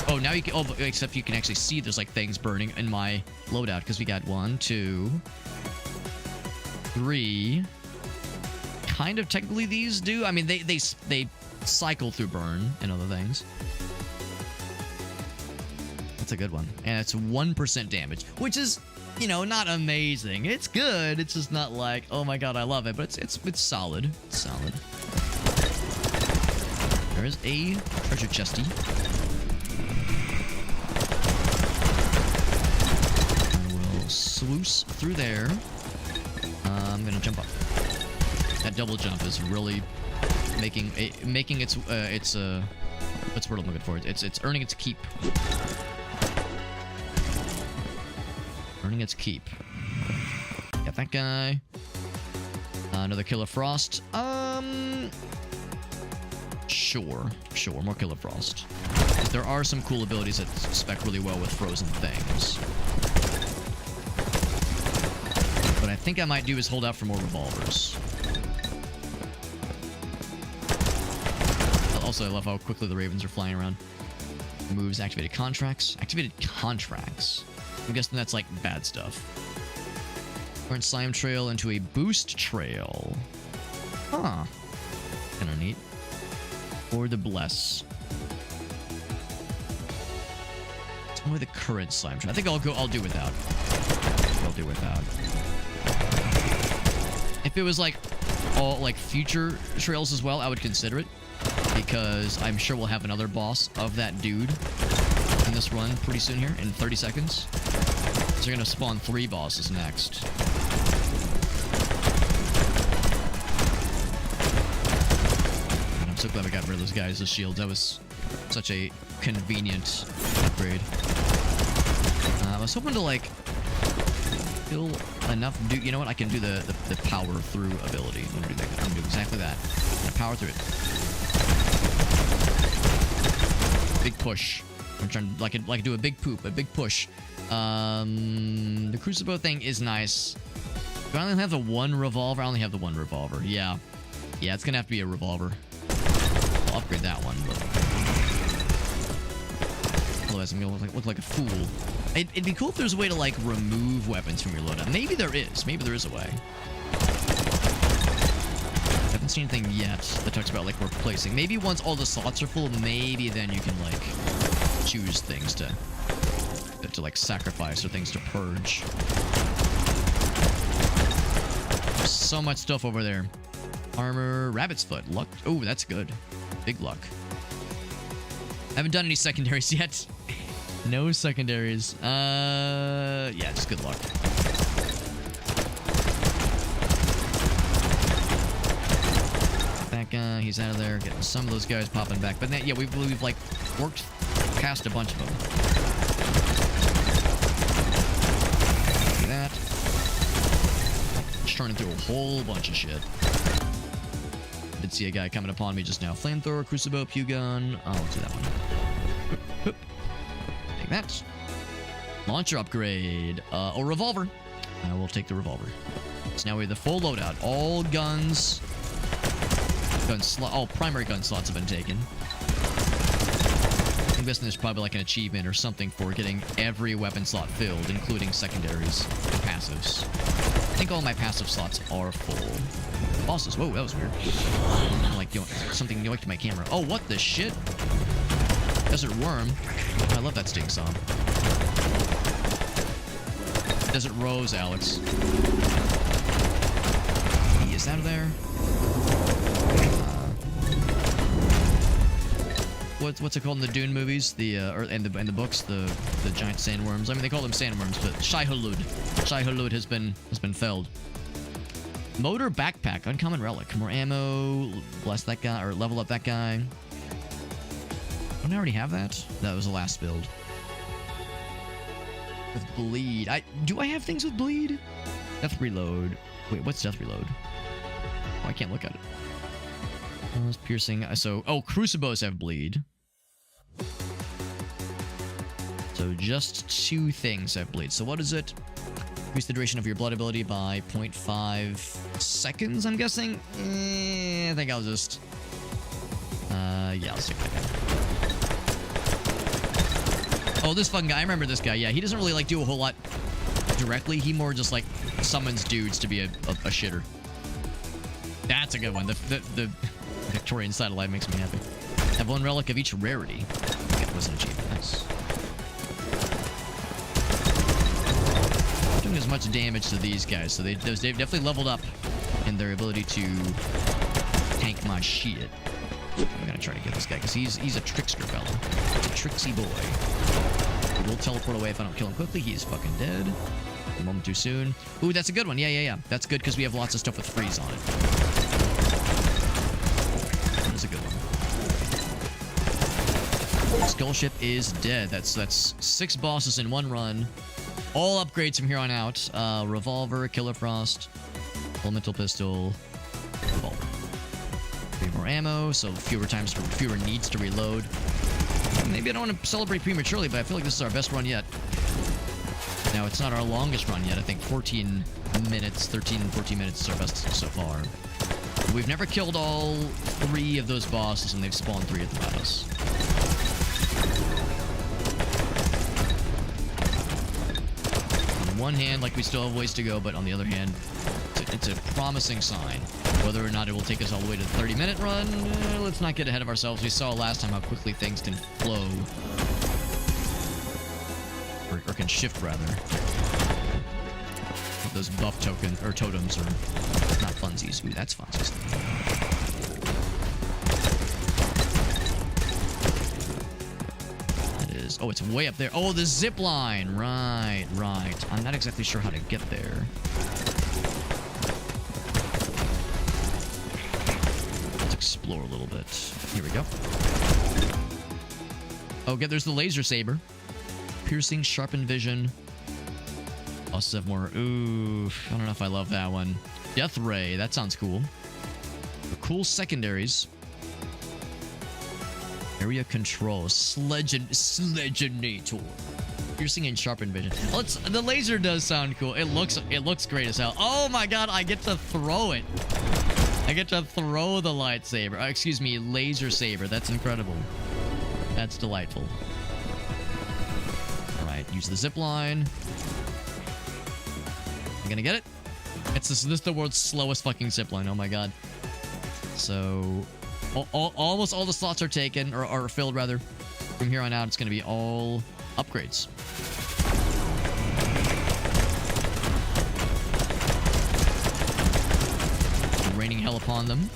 Oh, now you can. Oh, except you can actually see there's like things burning in my loadout because we got 1, 2, 3. Kind of technically these do. I mean, they cycle through burn and other things. That's a good one, and it's 1% damage, which is, you know, not amazing. It's good. It's just not like, oh my god, I love it, but it's solid. It's solid. There is a treasure chesty. I will sluice through there. I'm gonna jump up. That double jump is really making its what's the word I'm looking for? It's earning its keep. Earning its keep. Got that guy. Another Killer Frost. Sure, more Killer Frost. There are some cool abilities that spec really well with frozen things. What I think I might do is hold out for more revolvers. Also, I love how quickly the ravens are flying around. Moves, activated contracts. Activated contracts. I'm guessing that's like bad stuff. Current slime trail into a boost trail. Huh. Kinda neat. Or the bless. It's only the current slime trail. I think I'll do without. I'll do without. If it was like all like future trails as well, I would consider it. Because I'm sure we'll have another boss of that dude in this run pretty soon here, in 30 seconds. So we're gonna spawn 3 bosses next. And I'm so glad we got rid of those guys' shields. That was such a convenient upgrade. I was hoping to like kill enough. You know what? I can do the power through ability. I'm gonna do that. I'm gonna do exactly that. I'm gonna power through it. Big push. I'm trying to like do a big poop, a big push. The Crucible thing is nice. Do I only have the 1 revolver? I only have the 1 revolver. Yeah, it's gonna have to be a revolver. I'll upgrade that one, but otherwise otherwise I'm gonna look like a fool. It'd be cool if there's a way to, like, remove weapons from your loadout. Maybe there is. Maybe there is a way. I haven't seen anything yet that talks about, like, replacing. Maybe once all the slots are full, maybe then you can, like, choose things to like, sacrifice or things to purge. There's so much stuff over there. Armor, rabbit's foot, luck. Oh, that's good. Big luck. I haven't done any secondaries yet. No secondaries. Yeah, just good luck. That guy, he's out of there. Getting some of those guys popping back. But then, yeah, we've like worked past a bunch of them. Look at that. Just turning through a whole bunch of shit. Did see a guy coming upon me just now. Flamethrower, crucible, pew gun. Oh, let's do that one. Hoop. Take that. Launcher upgrade. Or revolver. We'll take the revolver. So now we have the full loadout. All guns. All primary gun slots have been taken. I'm guessing there's probably like an achievement or something for getting every weapon slot filled, including secondaries and passives. I think all my passive slots are full. Bosses. Whoa, that was weird. Like something yoinked my camera. Oh, what the shit? Desert worm. I love that sting song. Desert rose, Alex. He is out of there. What's it called in the Dune movies? And the books, the giant sandworms. I mean, they call them sandworms, but Shai-Hulud. Shai-Hulud has been felled. Motor backpack, uncommon relic. More ammo. Bless that guy, or level up that guy. Don't I already have that? That was the last build. With bleed. Do I have things with bleed? Death reload. Wait, what's death reload? Oh, I can't look at it. It's piercing. Crucibos have bleed. So just 2 things have bleed. So what is it? Increase the duration of your blood ability by 0.5 seconds, I'm guessing? I think I'll just... yeah, I'll stick that guy. Oh, this fucking guy. I remember this guy. Yeah, he doesn't really, like, do a whole lot directly. He more just, like, summons dudes to be a shitter. That's a good one. The Victorian satellite makes me happy. Have 1 relic of each rarity. That was an achievement. Nice. Doing as much damage to these guys, so they've definitely leveled up in their ability to tank my shit. I'm gonna try to get this guy because he's a trickster fella. He's a tricksy boy. He will teleport away if I don't kill him quickly. He's fucking dead. A moment too soon. Ooh, that's a good one. Yeah. That's good because we have lots of stuff with freeze on it. That's a good one. Skull ship is dead. That's 6 bosses in 1 run. All upgrades from here on out. Revolver, Killer Frost, Elemental Pistol, Revolver. 3 more ammo, so fewer needs to reload. Maybe I don't want to celebrate prematurely, but I feel like this is our best run yet. Now, it's not our longest run yet. I think 13 minutes is our best so far. We've never killed all 3 of those bosses, and they've spawned 3 of them at us. On one hand, like, we still have ways to go, but on the other hand, it's a promising sign. Whether or not it will take us all the way to the 30-minute run, let's not get ahead of ourselves. We saw last time how quickly things can flow. Or can shift, rather. Those buff totems are not funsies. Ooh, that's funsies. That is... Oh, it's way up there. Oh, the zip line. Right. I'm not exactly sure how to get there. Let's explore a little bit. Here we go. Okay, there's the laser saber. Piercing, sharpened vision. Bosses have more. Ooh, I don't know if I love that one. Death ray, that sounds cool. Cool secondaries. Area control. Sledgenator. Piercing and sharpened vision. The laser does sound cool. It looks great as hell. Oh my god, I get to throw it. I get to throw the lightsaber. Excuse me, laser saber. That's incredible. That's delightful. Alright, use the zip line. I'm gonna get it. This is the world's slowest fucking zip line. Oh my god. So, almost all the slots are taken, or are filled rather. From here on out, it's gonna be all upgrades. Raining hell upon them.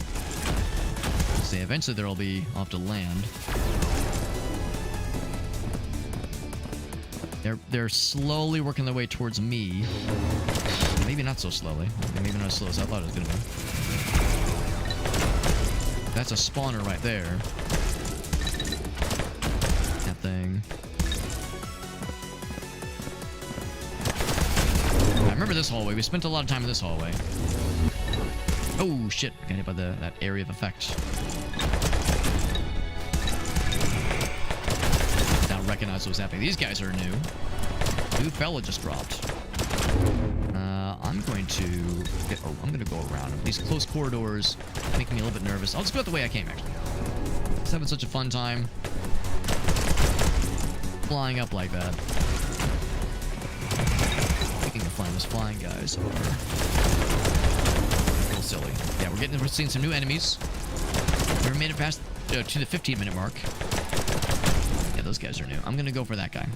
Say eventually they'll be off to land. They're slowly working their way towards me. Maybe not so slowly. Maybe not as slow as I thought it was gonna be. That's a spawner right there. That thing. I remember this hallway. We spent a lot of time in this hallway. Oh shit! Got hit by that area of effect. Now recognize what was happening. These guys are new. New fella just dropped. I'm going to go around them. These close corridors make me a little bit nervous. I'll just go out the way I came, actually. Just having such a fun time flying up like that. Thinking of flying. Those flying guys are a little silly. Yeah, we're seeing some new enemies. We made it past to the 15-minute mark. Yeah, those guys are new. I'm gonna go for that guy.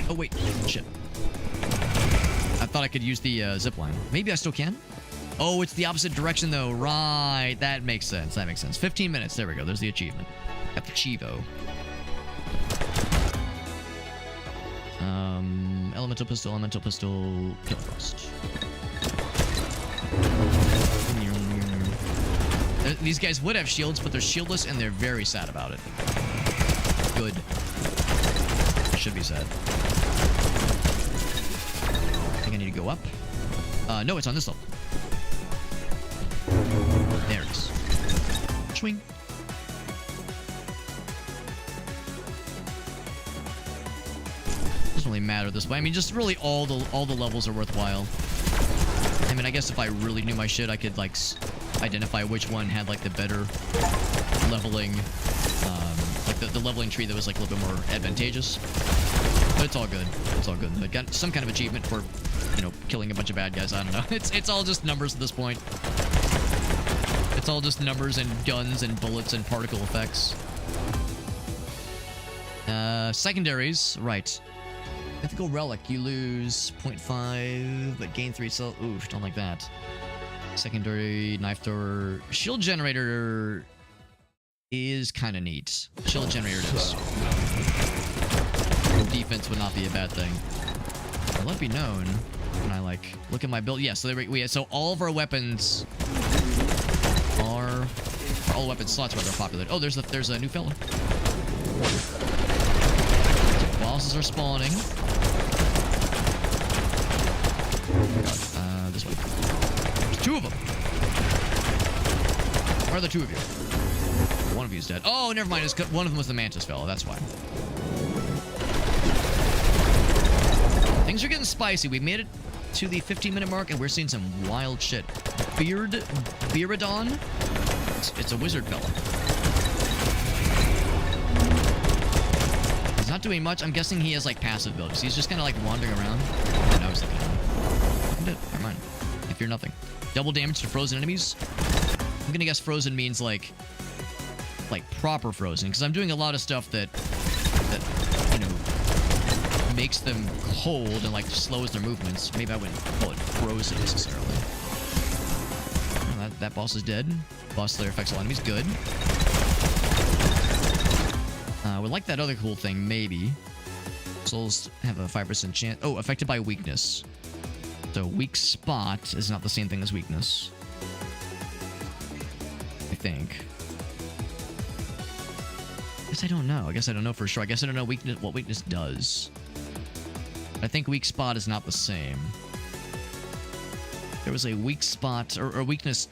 Oh wait, shit. I thought I could use the zip line. Maybe I still can. Oh, it's the opposite direction though. Right, that makes sense. 15 minutes. There we go. There's the achievement. Got the Chivo. Elemental pistol, kill thrust. These guys would have shields, but they're shieldless and they're very sad about it. Good. Should be sad. I think I need to go up. No, it's on this level. There it is. Swing. Doesn't really matter this way. I mean, just really all the levels are worthwhile. I mean, I guess if I really knew my shit, I could like identify which one had like the better leveling, like the leveling tree that was like a little bit more advantageous. But it's all good. It's all good. I got some kind of achievement for, you know, killing a bunch of bad guys. I don't know. It's all just numbers at this point. It's all just numbers and guns and bullets and particle effects. Secondaries, right. Mythical Relic, you lose 0.5, but gain 3 cell. Oof, don't like that. Secondary knife thrower. Shield generator is kind of neat. Shield generator is. Defense would not be a bad thing. Well, let it be known when I like look at my build. Yeah, so all of our weapons are all weapon slots rather popular. Oh, there's a new fella. Bosses are spawning. God, this way. There's 2 of them. Where are the 2 of you? One of you is dead. Oh, never mind. One of them was the Mantis fella. That's why. Things are getting spicy. We made it to the 15-minute mark, and we're seeing some wild shit. Beardon? It's a wizard fella. He's not doing much. I'm guessing he has, like, passive abilities. He's just kind of, like, wandering around. Oh, no, I was looking at him. Never mind. I fear nothing. Double damage to frozen enemies. I'm gonna guess frozen means, like proper frozen, because I'm doing a lot of stuff that, you know, makes them cold and, like, slows their movements. Maybe I wouldn't call it frozen necessarily. That boss is dead. Boss Slayer affects all enemies. Good. Would like that other cool thing, maybe. Souls have a 5% chance. Oh, affected by weakness. So weak spot is not the same thing as weakness. I think. I guess I don't know. I guess I don't know for sure. I guess I don't know what weakness does. I think weak spot is not the same. There was a weak spot or weakness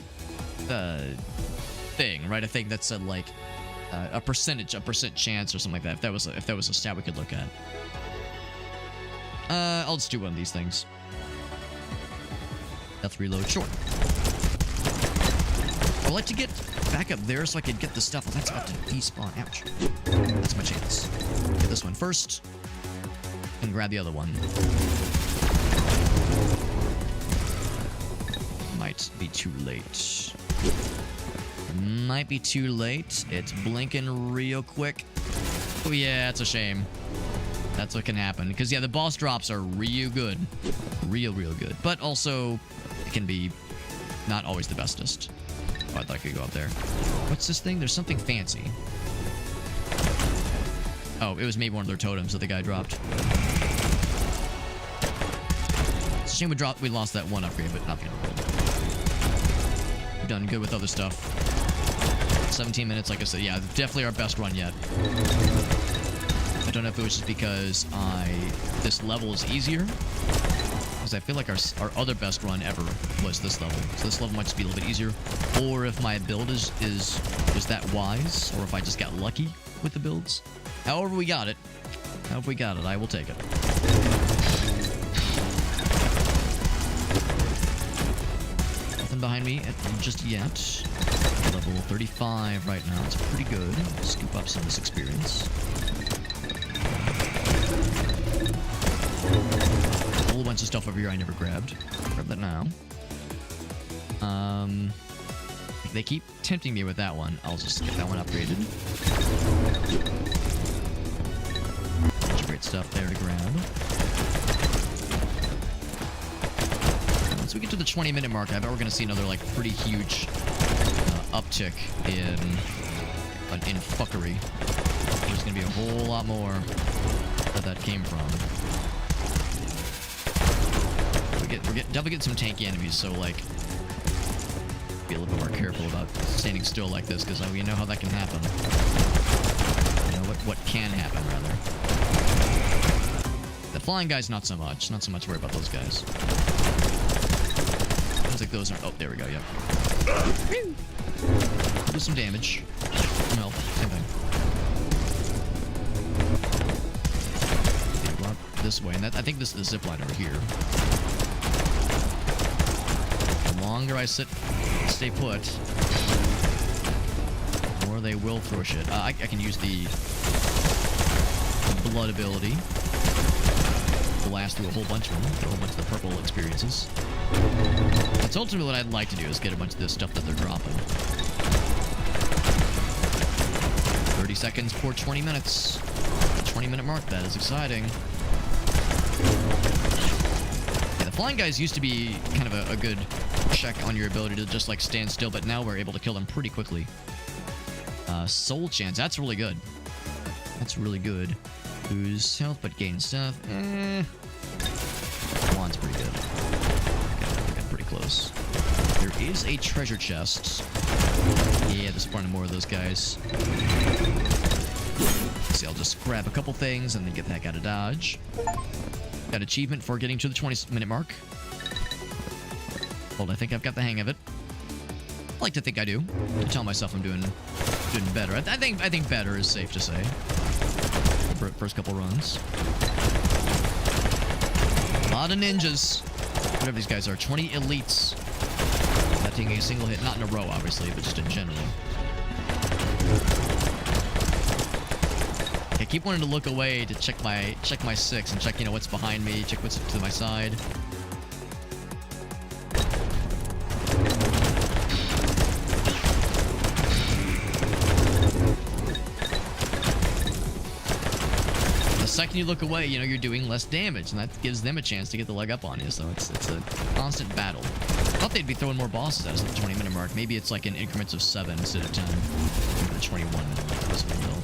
thing, right? I think that said like a percent chance or something like that. If that was a stat we could look at. I'll just do one of these things. Death reload short. would like to get back up there so I could get the stuff. That's about to despawn. Ouch. That's my chance. Get this one first. And grab the other one. Might be too late. Might be too late. It's blinking real quick. Oh yeah, it's a shame. That's what can happen. Because yeah, the boss drops are real good. Real good. But also, it can be not always the bestest. Oh, I thought I could go up there. What's this thing? There's something fancy. Oh, it was maybe one of their totems that the guy dropped. It's a shame we lost that one upgrade, but not the end of the world. We've done good with other stuff. 17 minutes, like I said. Yeah, definitely our best run yet. I don't know if it was just because this level is easier. Because I feel like our other best run ever was this level. So this level might just be a little bit easier. Or if my build is that wise. Or if I just got lucky with the builds. However we got it. I will take it. Nothing behind me just yet. Level 35 right now. It's pretty good. Scoop up some of this experience. A whole bunch of stuff over here I never grabbed. Grab that now. They keep tempting me with that one. I'll just get that one upgraded. Bunch of great stuff there to grab. Once we get to the 20-minute mark, I bet we're going to see another, like, pretty huge uptick in fuckery. There's going to be a whole lot more where that came from. We're definitely getting some tanky enemies, so, like, be a little bit more careful about standing still like this, because we know how that can happen. You know, what can happen, rather. The flying guys, not so much. Not so much worried about those guys. Seems like those aren't... Oh, there we go, yep. Do some damage. Some health, same thing. Okay, go up this way, and I think this is the zipline over here. The longer I stay put, the more they will throw shit. I can use the blood ability. Blast through a whole bunch of them. Throw a bunch of the purple experiences. That's ultimately what I'd like to do, is get a bunch of this stuff that they're dropping. 30 seconds for 20 minutes. The 20-minute mark, that is exciting. Yeah, the flying guys used to be kind of a good check on your ability to just, like, stand still, but now we're able to kill them pretty quickly. Soul chance, that's really good. That's really good. Lose health, but gain stuff. Wand's pretty good. I got pretty close. There is a treasure chest. Yeah, there's probably more of those guys. Let's see, I'll just grab a couple things and then get the heck out of Dodge. Got achievement for getting to the 20-minute mark. Hold, I think I've got the hang of it. I like to think I do. I tell myself I'm doing better. I think better is safe to say. First couple runs. A lot of ninjas. Whatever these guys are. 20 elites. Not taking a single hit. Not in a row, obviously, but just in general. I keep wanting to look away to check my 6 and check, you know, what's behind me, check what's to my side. The second you look away, you know, you're doing less damage, and that gives them a chance to get the leg up on you, so it's a constant battle. I thought they'd be throwing more bosses at us at the 20-minute mark. Maybe it's like in increments of 7 instead of 10. Maybe the 21-minute mark is when they'll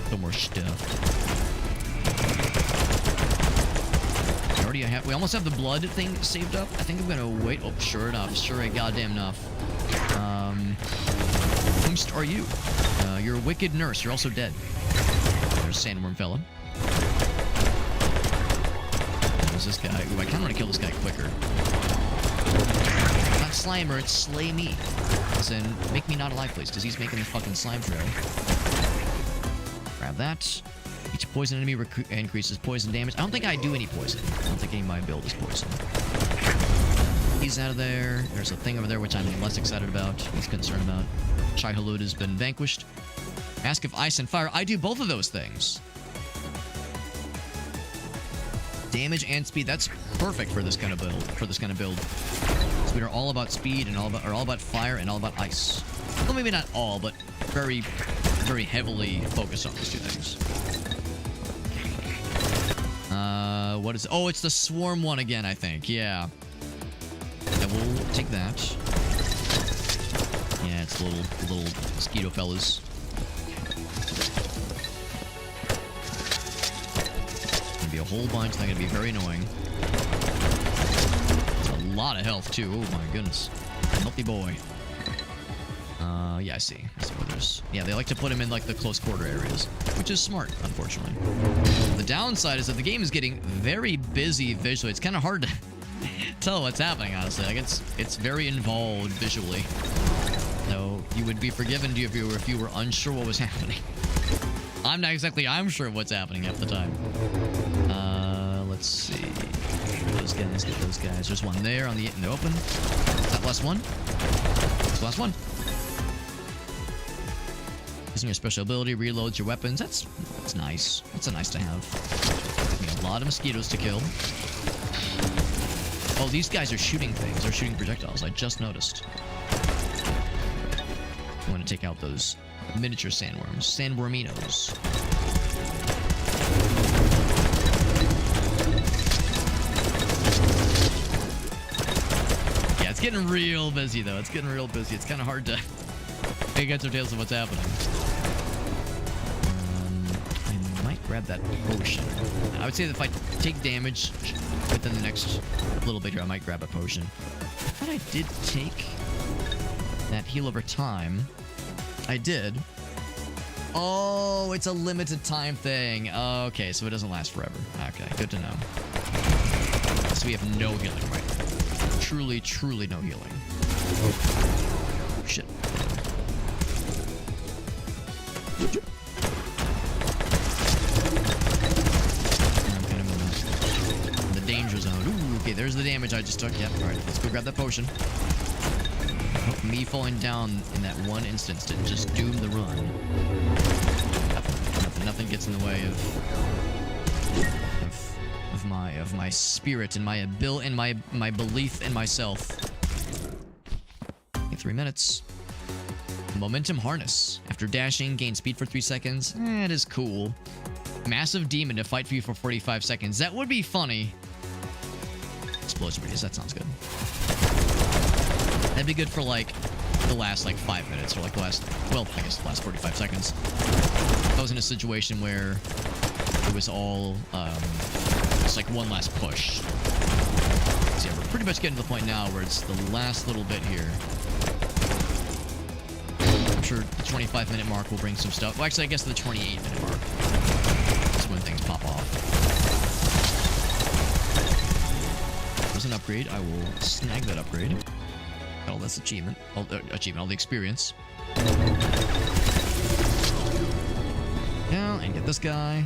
throw more stuff. We almost have the blood thing saved up. I think I'm gonna wait. Oh, sure enough. Sure goddamn enough. Whomst are you? You're a wicked nurse. You're also dead. There's Sandworm fella. There's this guy. Ooh, I kind of want to kill this guy quicker. Not Slimer, it's Slay Me. As in, make me not alive, please, because he's making the fucking slime trail. Grab that. Each poison enemy increases poison damage. I don't think I do any poison. I don't think any of my build is poison. He's out of there. There's a thing over there which I'm less excited about, less concerned about. Chai Halud has been vanquished. Mask of Ice and Fire. I do both of those things. Damage and speed. That's perfect for this kind of build. So we are all about speed and all about fire and all about ice. Well, maybe not all, but very, very heavily focused on those two things. What is? Oh, it's the swarm one again, I think. Yeah. Yeah, we'll take that. Yeah, it's little mosquito fellas. Gonna be a whole bunch. They're gonna be very annoying. It's a lot of health too. Oh my goodness, healthy boy. Yeah, I see. Where there's. Yeah, they like to put him in like the close quarter areas, which is smart, unfortunately. The downside is that the game is getting very busy visually. It's kind of hard to tell what's happening, honestly. Like it's very involved visually. So you would be forgiven if you were unsure what was happening. I'm not exactly sure of what's happening half the time. Let's see. Those guys, get those guys. There's one there in the open. That last one. That's the last one. Using your special ability reloads your weapons. That's nice. That's nice to have. We have a lot of mosquitoes to kill. Oh, these guys are shooting things. They're shooting projectiles. I just noticed. I want to take out those miniature sandworms. Sandworminos. Yeah, it's getting real busy, though. It's getting real busy. It's kind of hard to make heads or tails of what's happening. I might grab that potion. I would say that if I take damage within the next little bit here, I might grab a potion. I thought I did take that heal over time. I did. Oh, it's a limited time thing. Okay, so it doesn't last forever. Okay, good to know. So we have no healing right now. Truly, truly no healing. Oh, shit. I'm kind of in the danger zone. Ooh, okay, there's the damage I just took. Yep, alright, let's go grab that potion. Me falling down in that one instance didn't just doom the run. Nothing gets in the way of my spirit and my my belief in myself. Okay, 3 minutes. Momentum harness. After dashing, gain speed for 3 seconds. It is cool. Massive demon to fight for you for 45 seconds. That would be funny. Explosion radius. That sounds good. That'd be good for like the last like 5 minutes or like the last, well, I guess the last 45 seconds. I was in a situation where it was all it's like one last push. So yeah, we're pretty much getting to the point now where it's the last little bit here. I'm sure the 25-minute mark will bring some stuff. Well, actually, I guess the 28-minute mark is when things pop off. There's an upgrade. I will snag that upgrade. All this achievement. All the experience. Now, and get this guy.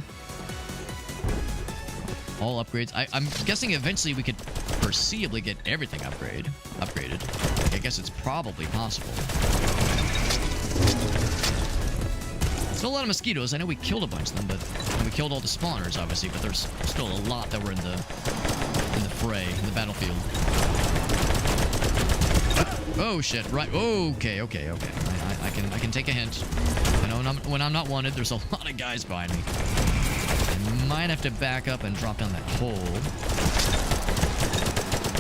All upgrades. I'm guessing eventually we could foreseeably get everything upgraded. I guess it's probably possible. Still a lot of mosquitoes. I know we killed a bunch of them, but we killed all the spawners, obviously, but there's still a lot that were in the fray, in the battlefield. Oh shit! Right. Okay. I can take a hint. I know when I'm not wanted, there's a lot of guys behind me. I might have to back up and drop down that hole.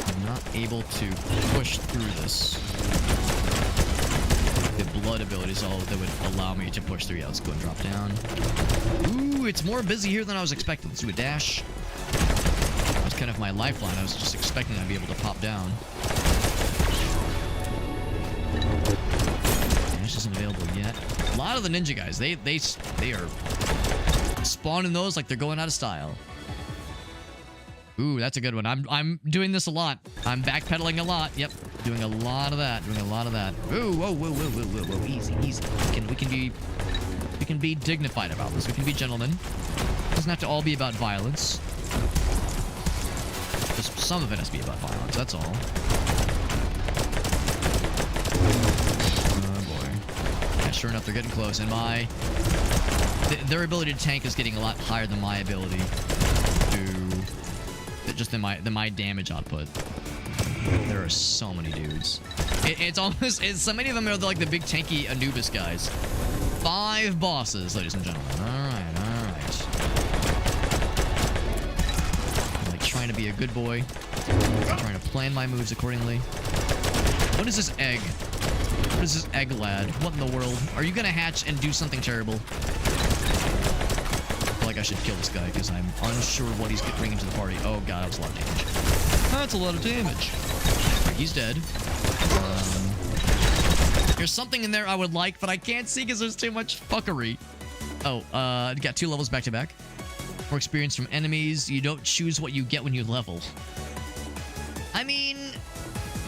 I'm not able to push through this. The blood ability is all that would allow me to push through. Yeah, let's go and drop down. Ooh, it's more busy here than I was expecting. Let's do a dash. That was kind of my lifeline. I was just expecting I'd be able to pop down. Dash isn't available yet. A lot of the ninja guys, they are spawning those like they're going out of style. Ooh, that's a good one. I'm doing this a lot. I'm backpedaling a lot. Yep, doing a lot of that. Ooh, whoa. Easy. We can be dignified about this. We can be gentlemen. It doesn't have to all be about violence. Just some of it has to be about violence. That's all. Oh boy. Yeah, sure enough, they're getting close. And their ability to tank is getting a lot higher than my ability to just than my damage output. There are so many dudes. It's so many of them are like the big tanky Anubis guys. 5 bosses, ladies and gentlemen. Alright, alright. I'm like trying to be a good boy. I'm trying to plan my moves accordingly. What is this egg? What is this egg lad? What in the world? Are you gonna hatch and do something terrible? I feel like I should kill this guy because I'm unsure what he's bringing to the party. Oh god, that was a lot of damage. That's a lot of damage. He's dead. There's something in there I would like, but I can't see because there's too much fuckery. Oh, got 2 levels back to back. More experience from enemies. You don't choose what you get when you level. I mean,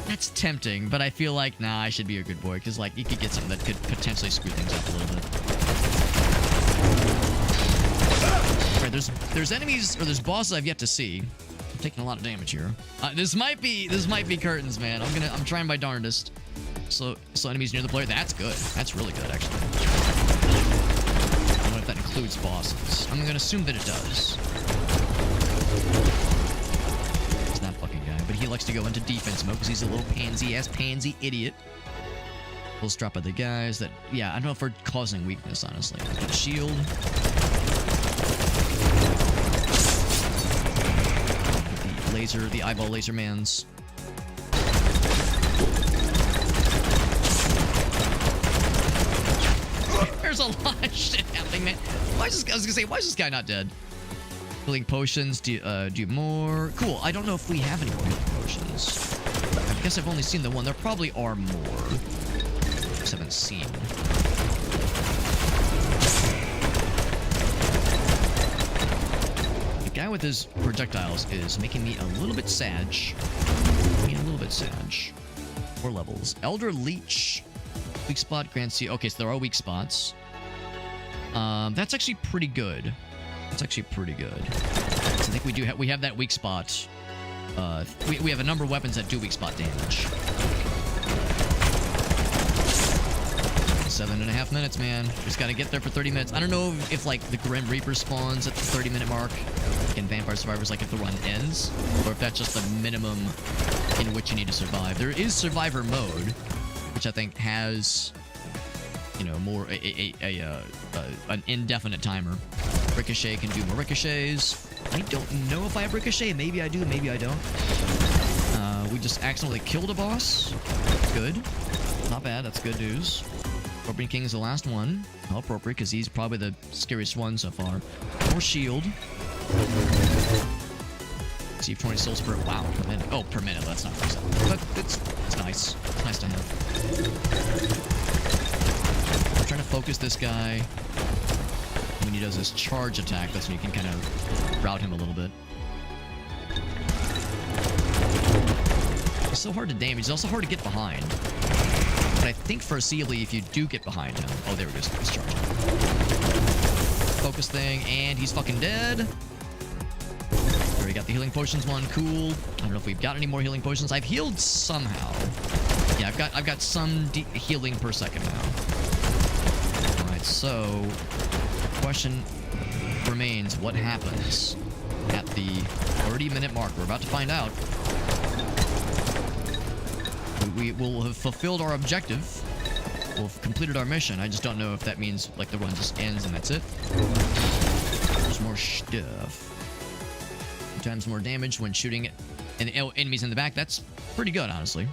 that's tempting, but I feel like, nah, I should be a good boy because, like, you could get something that could potentially screw things up a little bit. Right, there's enemies, or there's bosses I've yet to see. I'm taking a lot of damage here. This might be curtains, man. I'm trying my darndest. So enemies near the player. That's good. That's really good, actually. I don't know if that includes bosses. I'm gonna assume that it does. It's that fucking guy, but he likes to go into defense mode because he's a little pansy idiot. We'll strap at the guys that, yeah, I don't know if we're causing weakness, honestly. Get a shield. The eyeball laser mans. There's a lot of shit happening, man. I was gonna say, why is this guy not dead? Healing potions, do more. Cool, I don't know if we have any more healing potions. I guess I've only seen the one. There probably are more. Just haven't seen. The guy with his projectiles is making me a little bit sad. 4 levels. Elder Leech. Weak spot, Grand Sea. Okay, so there are weak spots. That's actually pretty good. So I think we have that weak spot. We have a number of weapons that do weak spot damage. 7.5 minutes, man. Just gotta get there for 30 minutes. I don't know if like the Grim Reaper spawns at the 30-minute mark in Vampire Survivors, like if the run ends, or if that's just the minimum in which you need to survive. There is survivor mode, which I think has, you know, more an indefinite timer. Ricochet can do more ricochets. I don't know if I have ricochet. Maybe I do, maybe I don't. We just accidentally killed a boss. Good. Not bad. That's good news. Scorpion King is the last one. How appropriate, because he's probably the scariest one so far. More shield. Receive 20 souls per... Wow, per minute. Oh, per minute. That's not nice. But it's nice. It's nice to have. I'm trying to focus this guy. When he does his charge attack, that's when you can kind of route him a little bit. It's so hard to damage. It's also hard to get behind. But I think foreseeably, if you do get behind him... Oh, there he goes. He's charging. Focus thing, and he's fucking dead. There, we got the healing potions one. Cool. I don't know if we've got any more healing potions. I've healed somehow. Yeah, I've got some healing per second now. Alright, so... the question remains, what happens at the 30-minute mark? We're about to find out. We will have fulfilled our objective. We'll have completed our mission. I just don't know if that means, like, the run just ends and that's it. There's more stuff. 2 times more damage when shooting enemies in the back. That's pretty good, honestly.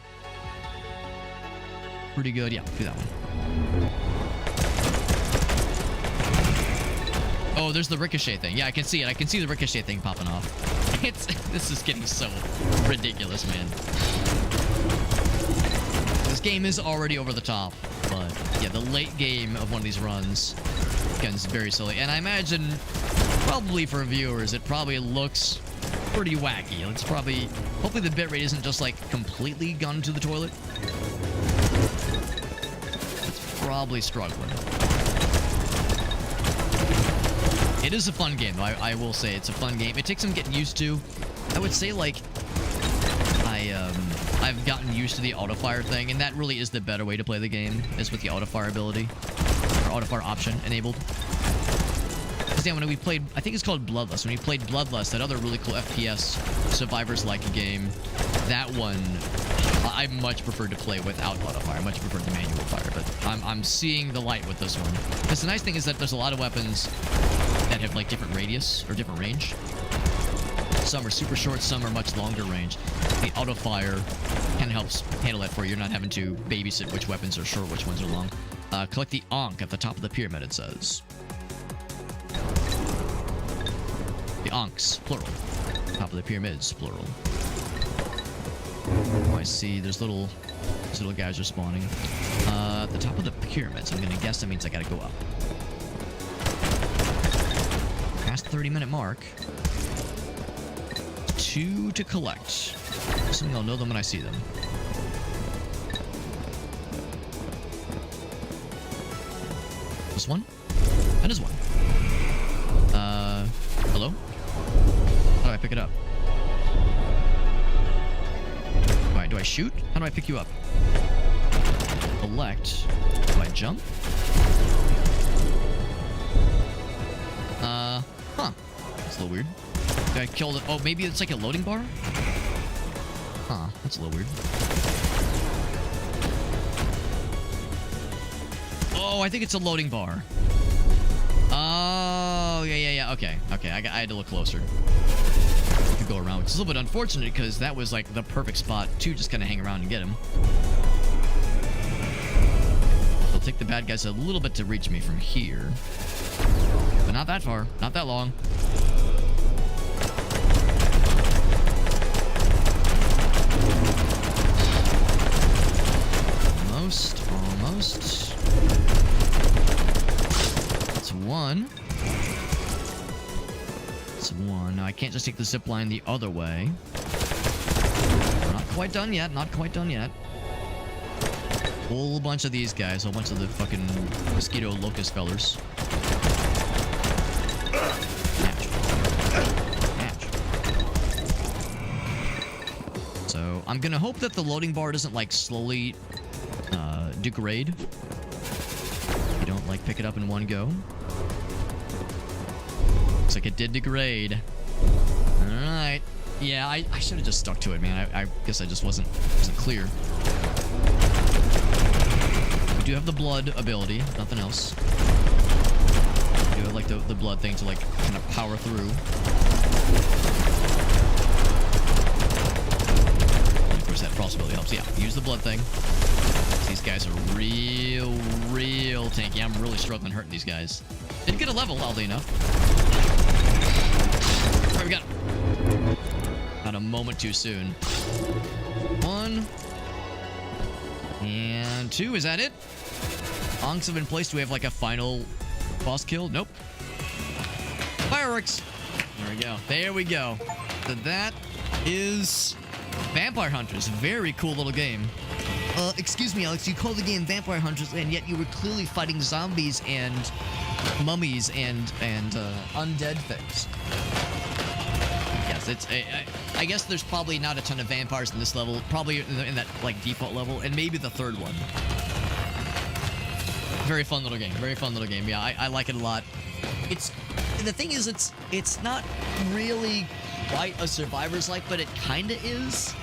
Pretty good. Yeah, do that one. Oh, there's the ricochet thing. Yeah, I can see it. I can see the ricochet thing popping off. This is getting so ridiculous, man. This game is already over the top, but yeah, the late game of one of these runs becomes very silly. And I imagine, probably for viewers, it probably looks pretty wacky. It's probably, hopefully the bitrate isn't just like completely gone to the toilet. It's probably struggling. It is a fun game, though. I will say it's a fun game. It takes some getting used to. I would say, like, I've gotten used to the auto fire thing, and that really is the better way to play the game, is with the auto fire ability or auto fire option enabled. Because when we played, I think it's called Bloodlust. When we played Bloodlust, that other really cool FPS survivors-like game, that one I much preferred to play without auto fire. I much preferred the manual fire, but I'm seeing the light with this one. Because the nice thing is that there's a lot of weapons that have like different radius or different range. Some are super short, some are much longer range. The auto fire kind of helps handle that for you. You're not having to babysit which weapons are short, which ones are long. Collect the Ankh at the top of the pyramid, it says. The Ankhs, plural. Top of the pyramids, plural. Oh, I see. There's little guys are spawning. At the top of the pyramids. I'm gonna guess that means I gotta go up. Past the 30-minute mark. 2 to collect. Something I'll know them when I see them. This one? That is one. Hello? How do I pick it up? Alright, do I shoot? How do I pick you up? Select. Do I jump? Huh. That's a little weird. Did I kill the... Oh, maybe it's like a loading bar? Huh, that's a little weird. Oh, I think it's a loading bar. Oh, yeah. Okay. I had to look closer. I could go around, which is a little bit unfortunate because that was like the perfect spot to just kind of hang around and get him. It'll take the bad guys a little bit to reach me from here. But not that far. Not that long. Almost. That's one. Now, I can't just take the zip line the other way. We're not quite done yet. Whole bunch of these guys. Whole bunch of the fucking mosquito locust fellers. Match. So, I'm gonna hope that the loading bar doesn't, like, slowly degrade. You don't, like, pick it up in one go. Looks like it did degrade. Alright. Yeah, I should have just stuck to it, man. I guess I just wasn't clear. We do have the blood ability, nothing else. We do have, like, the blood thing to, like, kind of power through. And of course, that frost ability helps. Yeah, use the blood thing. These guys are real tanky. I'm really struggling hurting these guys. Didn't get a level, oddly enough. Alright, we got him. Not a moment too soon. 1. And 2. Is that it? Ankhs have been placed. Do we have like a final boss kill? Nope. Fireworks. There we go. So that is Vampire Hunters. Very cool little game. Excuse me, Alex, you call the game Vampire Hunters, and yet you were clearly fighting zombies and mummies and undead things. Yes, it's I guess there's probably not a ton of vampires in this level, probably in that like default level, and maybe the third one. Very fun little game. Yeah, I like it a lot. The thing is, it's not really quite a survivor's like, but it kinda is.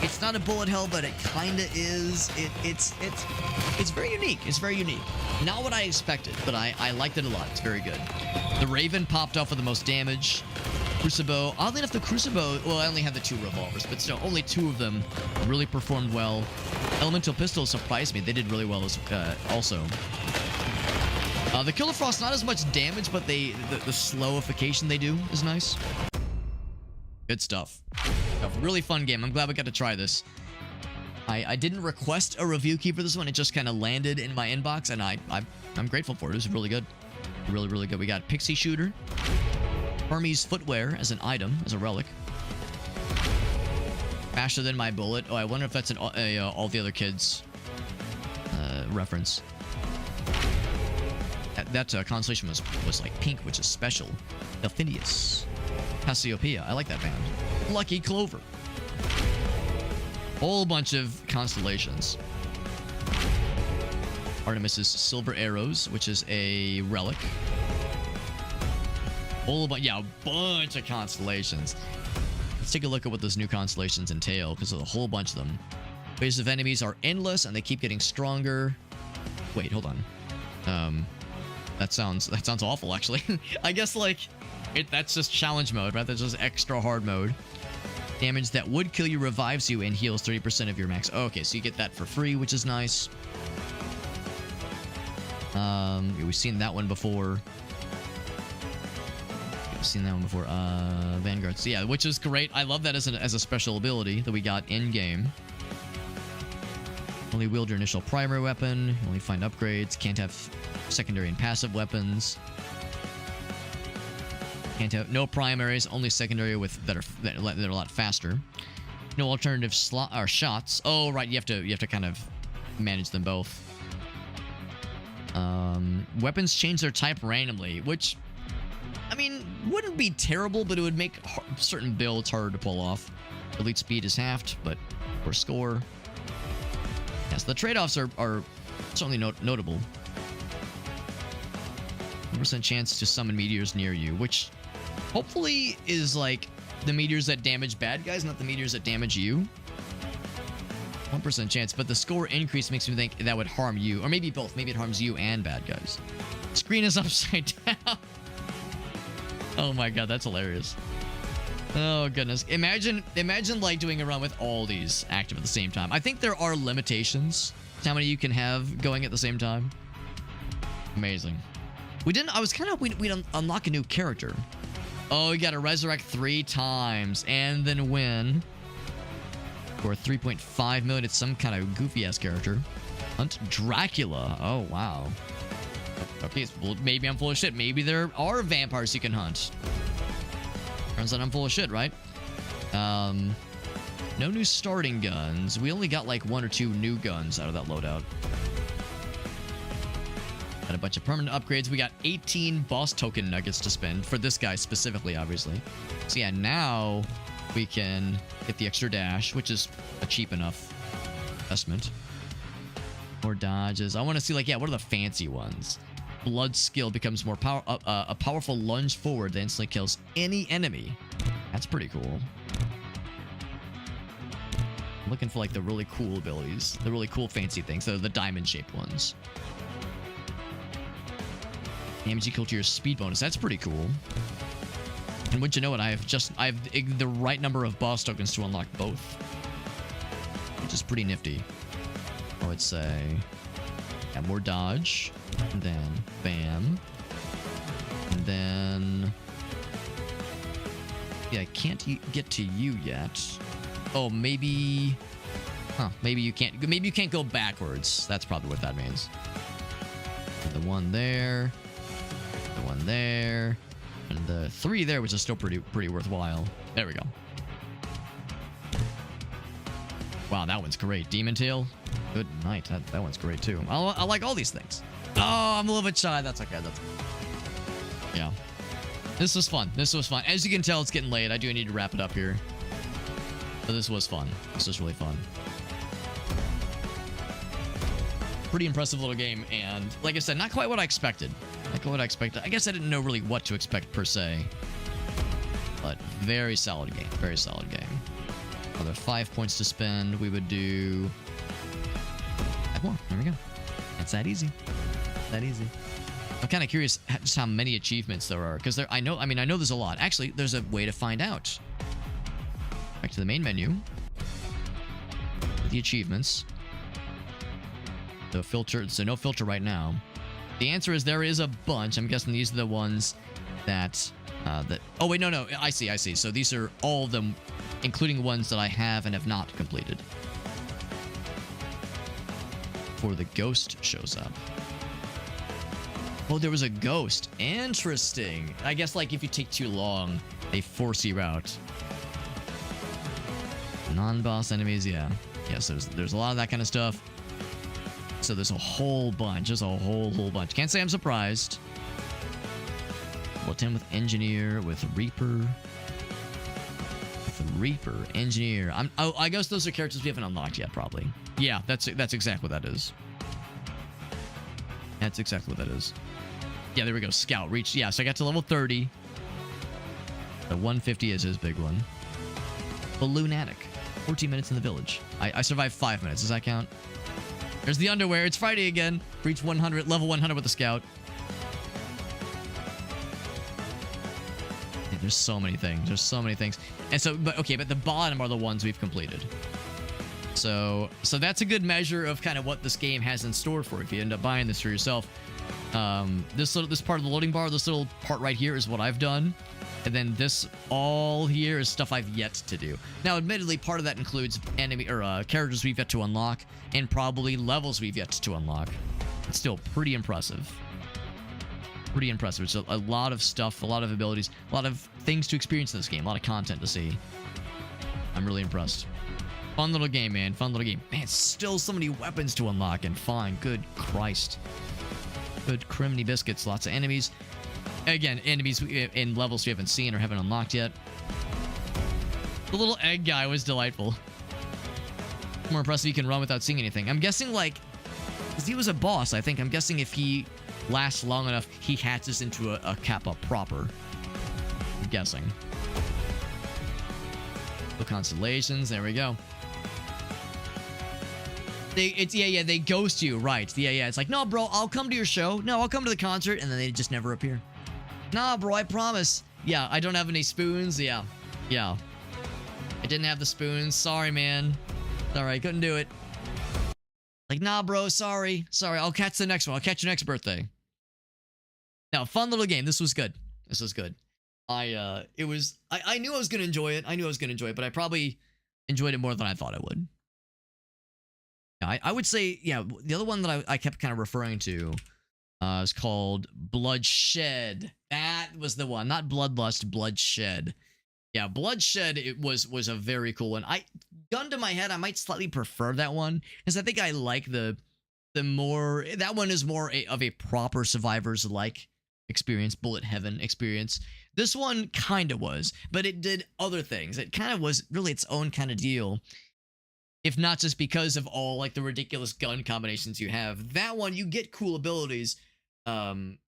It's not a bullet hell, but it kinda is. It's very unique. Not what I expected, but I liked it a lot. It's very good. The Raven popped off with the most damage. Crucible. Oddly enough, the Crucible, well, I only have the 2 revolvers, but still, only 2 of them really performed well. Elemental Pistol surprised me. They did really well also. The Killer Frost, not as much damage, but the slowification they do is nice. Good stuff. A really fun game. I'm glad we got to try this. I didn't request a review key for this one. It just kind of landed in my inbox, and I'm grateful for it. It was really good. Really good. We got Pixie Shooter. Hermes Footwear as an item, as a relic. Faster than my bullet. Oh, I wonder if that's an All the Other Kids reference. That constellation was like pink, which is special. Delphinius. Cassiopeia. I like that band. Lucky Clover. Whole bunch of constellations. Artemis's silver arrows, which is a relic. Whole bunch, yeah, a bunch of constellations. Let's take a look at what those new constellations entail, because there's a whole bunch of them. Waves of enemies are endless, and they keep getting stronger. Wait, hold on. That sounds awful, actually. I guess, like, that's just challenge mode, right? That's just extra hard mode. Damage that would kill you revives you and heals 30% of your max. Oh, okay, so you get that for free, which is nice. Yeah, we've seen that one before. Vanguard. So yeah, which is great. I love that as a special ability that we got in game. Only wield your initial primary weapon. Only find upgrades. Can't have secondary and passive weapons. Can't have no primaries. Only secondary with that are a lot faster. No alternative slot or shots. Oh right, you have to kind of manage them both. Weapons change their type randomly, which, I mean, wouldn't be terrible, but it would make certain builds harder to pull off. Elite speed is halved, but for score. Yes, the trade-offs are certainly notable. 1% chance to summon meteors near you, which hopefully is like the meteors that damage bad guys, not the meteors that damage you. 1% chance, but the score increase makes me think that would harm you, or maybe both. Maybe it harms you and bad guys. Screen is upside down. Oh my god, that's hilarious. Oh goodness. Imagine like doing a run with all these active at the same time. I think there are limitations to how many you can have going at the same time. Amazing. We'd unlock a new character. Oh, you gotta resurrect 3 times and then win. For 3.5 million, it's some kind of goofy ass character. Hunt Dracula. Oh wow. Okay, well, maybe I'm full of shit. Maybe there are vampires you can hunt. Turns out I'm full of shit, right? No new starting guns. We only got like 1 or 2 new guns out of that loadout. Got a bunch of permanent upgrades. We got 18 boss token nuggets to spend for this guy specifically, obviously. So yeah, now we can get the extra dash, which is a cheap enough investment. More dodges. I want to see, like, yeah, what are the fancy ones? Blood skill becomes more a powerful lunge forward that instantly kills any enemy. That's pretty cool. I'm looking for like the really cool abilities, the really cool fancy things, the diamond shaped ones. Damage equal to your speed bonus. That's pretty cool. And wouldn't you know it, I have the right number of boss tokens to unlock both, which is pretty nifty. I would say, yeah, more dodge. And then bam, and then yeah, I can't get to you yet. Oh, maybe, maybe you can't go backwards. That's probably what that means. The one there, the one there, and the 3 there, which is still pretty worthwhile. There we go. Wow, that one's great. Demon Tail, good night. That one's great too. I like all these things. Oh, I'm a little bit shy. That's okay. Yeah. This was fun. This was fun. As you can tell, it's getting late. I do need to wrap it up here. But this was fun. This was really fun. Pretty impressive little game. And like I said, not quite what I expected. Not quite what I expected. I guess I didn't know really what to expect per se. But very solid game. Very solid game. Another 5 points to spend. We would do 5 more. There we go. It's that easy. That easy. I'm kind of curious just how many achievements there are, because I know there's a lot. Actually, there's a way to find out. Back to the main menu. The achievements. The filter. So no filter right now. The answer is there is a bunch. I'm guessing these are the ones that oh wait, no. I see. So these are all of them, including ones that I have and have not completed. Before the ghost shows up. Oh, there was a ghost. Interesting. I guess, like, if you take too long, they force you out. Non-boss enemies, yeah. Yes, there's a lot of that kind of stuff. So there's a whole bunch. There's a whole bunch. Can't say I'm surprised. Level 10 with Engineer, with Reaper. With Reaper, Engineer. Oh, I guess those are characters we haven't unlocked yet, probably. Yeah, that's exactly what that is. That's exactly what that is. Yeah, there we go. Scout. Reach. Yeah, so I got to level 30. The 150 is his big one. Balloonatic. 14 minutes in the village. I survived 5 minutes. Does that count? There's the underwear. It's Friday again. Reach 100. Level 100 with the scout. Yeah, there's so many things. There's so many things. And so, but the bottom are the ones we've completed. So that's a good measure of kind of what this game has in store for you if you end up buying this for yourself. This part of the loading bar, this little part right here is what I've done. And then this all here is stuff I've yet to do. Now, admittedly, part of that includes enemy or characters we've yet to unlock and probably levels we've yet to unlock. It's still pretty impressive. Pretty impressive. It's a lot of stuff, a lot of abilities, a lot of things to experience in this game, a lot of content to see. I'm really impressed. Fun little game, man. Fun little game. Man, still so many weapons to unlock and find. Good Christ. Good criminy biscuits. Lots of enemies. Again, enemies in levels we haven't seen or haven't unlocked yet. The little egg guy was delightful. More impressive he can run without seeing anything. I'm guessing, like, because he was a boss, I think. I'm guessing if he lasts long enough, he hatches into a Kappa proper. I'm guessing. The constellations. There we go. They ghost you, right? Yeah. It's like, no, bro, I'll come to your show. No, I'll come to the concert, and then they just never appear. Nah, bro, I promise. Yeah, I don't have any spoons. Yeah. I didn't have the spoons. Sorry, man. Sorry, I couldn't do it. Like, nah, bro, sorry. I'll catch the next one. I'll catch your next birthday. Now, fun little game. This was good. I knew I was gonna enjoy it. But I probably enjoyed it more than I thought I would. I would say, yeah, the other one that I kept kind of referring to is called Bloodshed. That was the one, not Bloodlust, Bloodshed. Yeah, Bloodshed, it was a very cool one. Gun to my head, I might slightly prefer that one, because I think I like the more, that one is more of a proper Survivors-like experience, bullet heaven experience. This one kind of was, but it did other things. It kind of was really its own kind of deal. If not just because of all, like, the ridiculous gun combinations you have. That one, you get cool abilities. And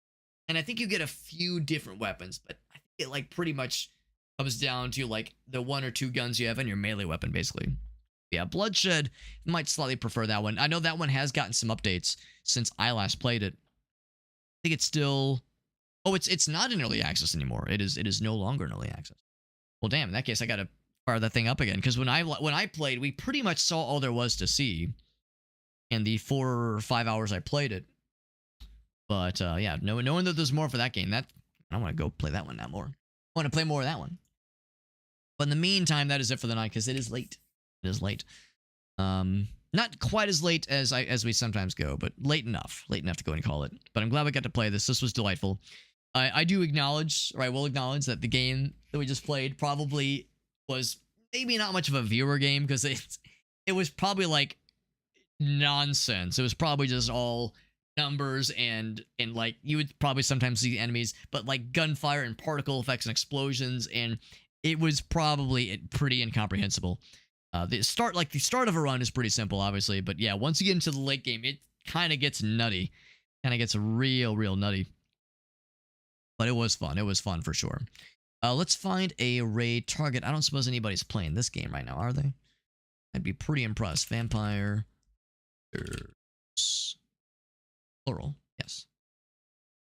I think you get a few different weapons. But I think it, like, pretty much comes down to, like, the one or two guns you have and your melee weapon, basically. Yeah, Bloodshed, might slightly prefer that one. I know that one has gotten some updates since I last played it. I think it's still... Oh, it's not in early access anymore. It is no longer in early access. Well, damn, in that case, I gotta fire that thing up again, because when I played, we pretty much saw all there was to see in the 4 or 5 hours I played it. But yeah, knowing that there's more for that game, that I want to go play that one now more. I want to play more of that one. But in the meantime, that is it for the night, because it is late. It is late. Not quite as late as we sometimes go, but late enough to go and call it. But I'm glad we got to play this. This was delightful. I do acknowledge, or I will acknowledge, that the game that we just played probably was maybe not much of a viewer game, because it was probably like nonsense. It was probably just all numbers and like you would probably sometimes see enemies, but like gunfire and particle effects and explosions, and it was probably pretty incomprehensible. The start of a run is pretty simple, obviously, but yeah, once you get into the late game, it kind of gets nutty, kind of gets real nutty. But it was fun. It was fun for sure. Let's find a raid target. I don't suppose anybody's playing this game right now, are they? I'd be pretty impressed. Vampire. Plural. Yes.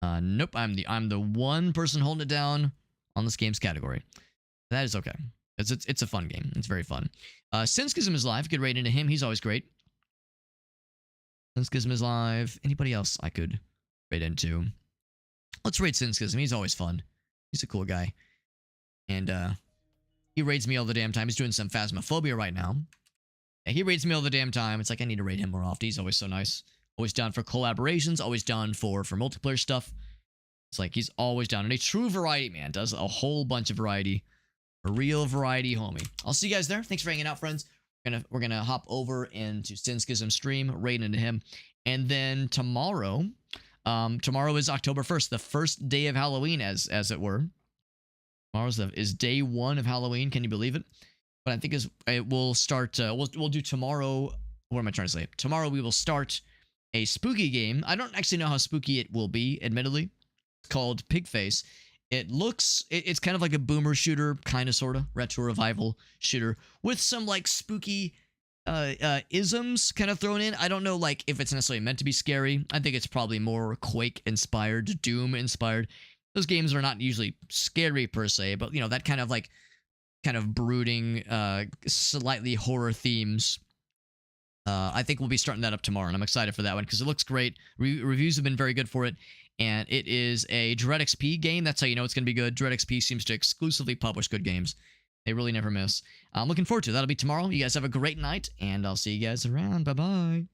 Nope. I'm the one person holding it down on this game's category. That is okay. It's a fun game. It's very fun. Synskism is live. Good raid into him. He's always great. Synskism is live. Anybody else I could raid into? Let's raid Synskism. He's always fun. He's a cool guy. And he raids me all the damn time. He's doing some Phasmophobia right now. Yeah, he raids me all the damn time. It's like I need to raid him more often. He's always so nice. Always down for collaborations. Always down for multiplayer stuff. It's like he's always down. And a true variety man. Does a whole bunch of variety. A real variety homie. I'll see you guys there. Thanks for hanging out, friends. We're gonna hop over into Synskism stream, raid into him. And then tomorrow... tomorrow is October 1st, the first day of Halloween, as it were. Tomorrow is day 1 of Halloween. Can you believe it? what I think is it will start. We'll do tomorrow. What am I trying to say? Tomorrow we will start a spooky game. I don't actually know how spooky it will be, admittedly. It's called Pigface. It's kind of like a boomer shooter, kind of, sort of, retro revival shooter with some like spooky isms kind of thrown in. I don't know like if it's necessarily meant to be scary. I think it's probably more Quake inspired, Doom inspired. Those games are not usually scary per se, but you know, that kind of brooding, slightly horror themes. I think we'll be starting that up tomorrow, and I'm excited for that one because it looks great. Reviews have been very good for it, and it is a Dread XP game. That's how you know it's going to be good. Dread XP seems to exclusively publish good games. They really never miss. I'm looking forward to it. That'll be tomorrow. You guys have a great night, and I'll see you guys around. Bye-bye.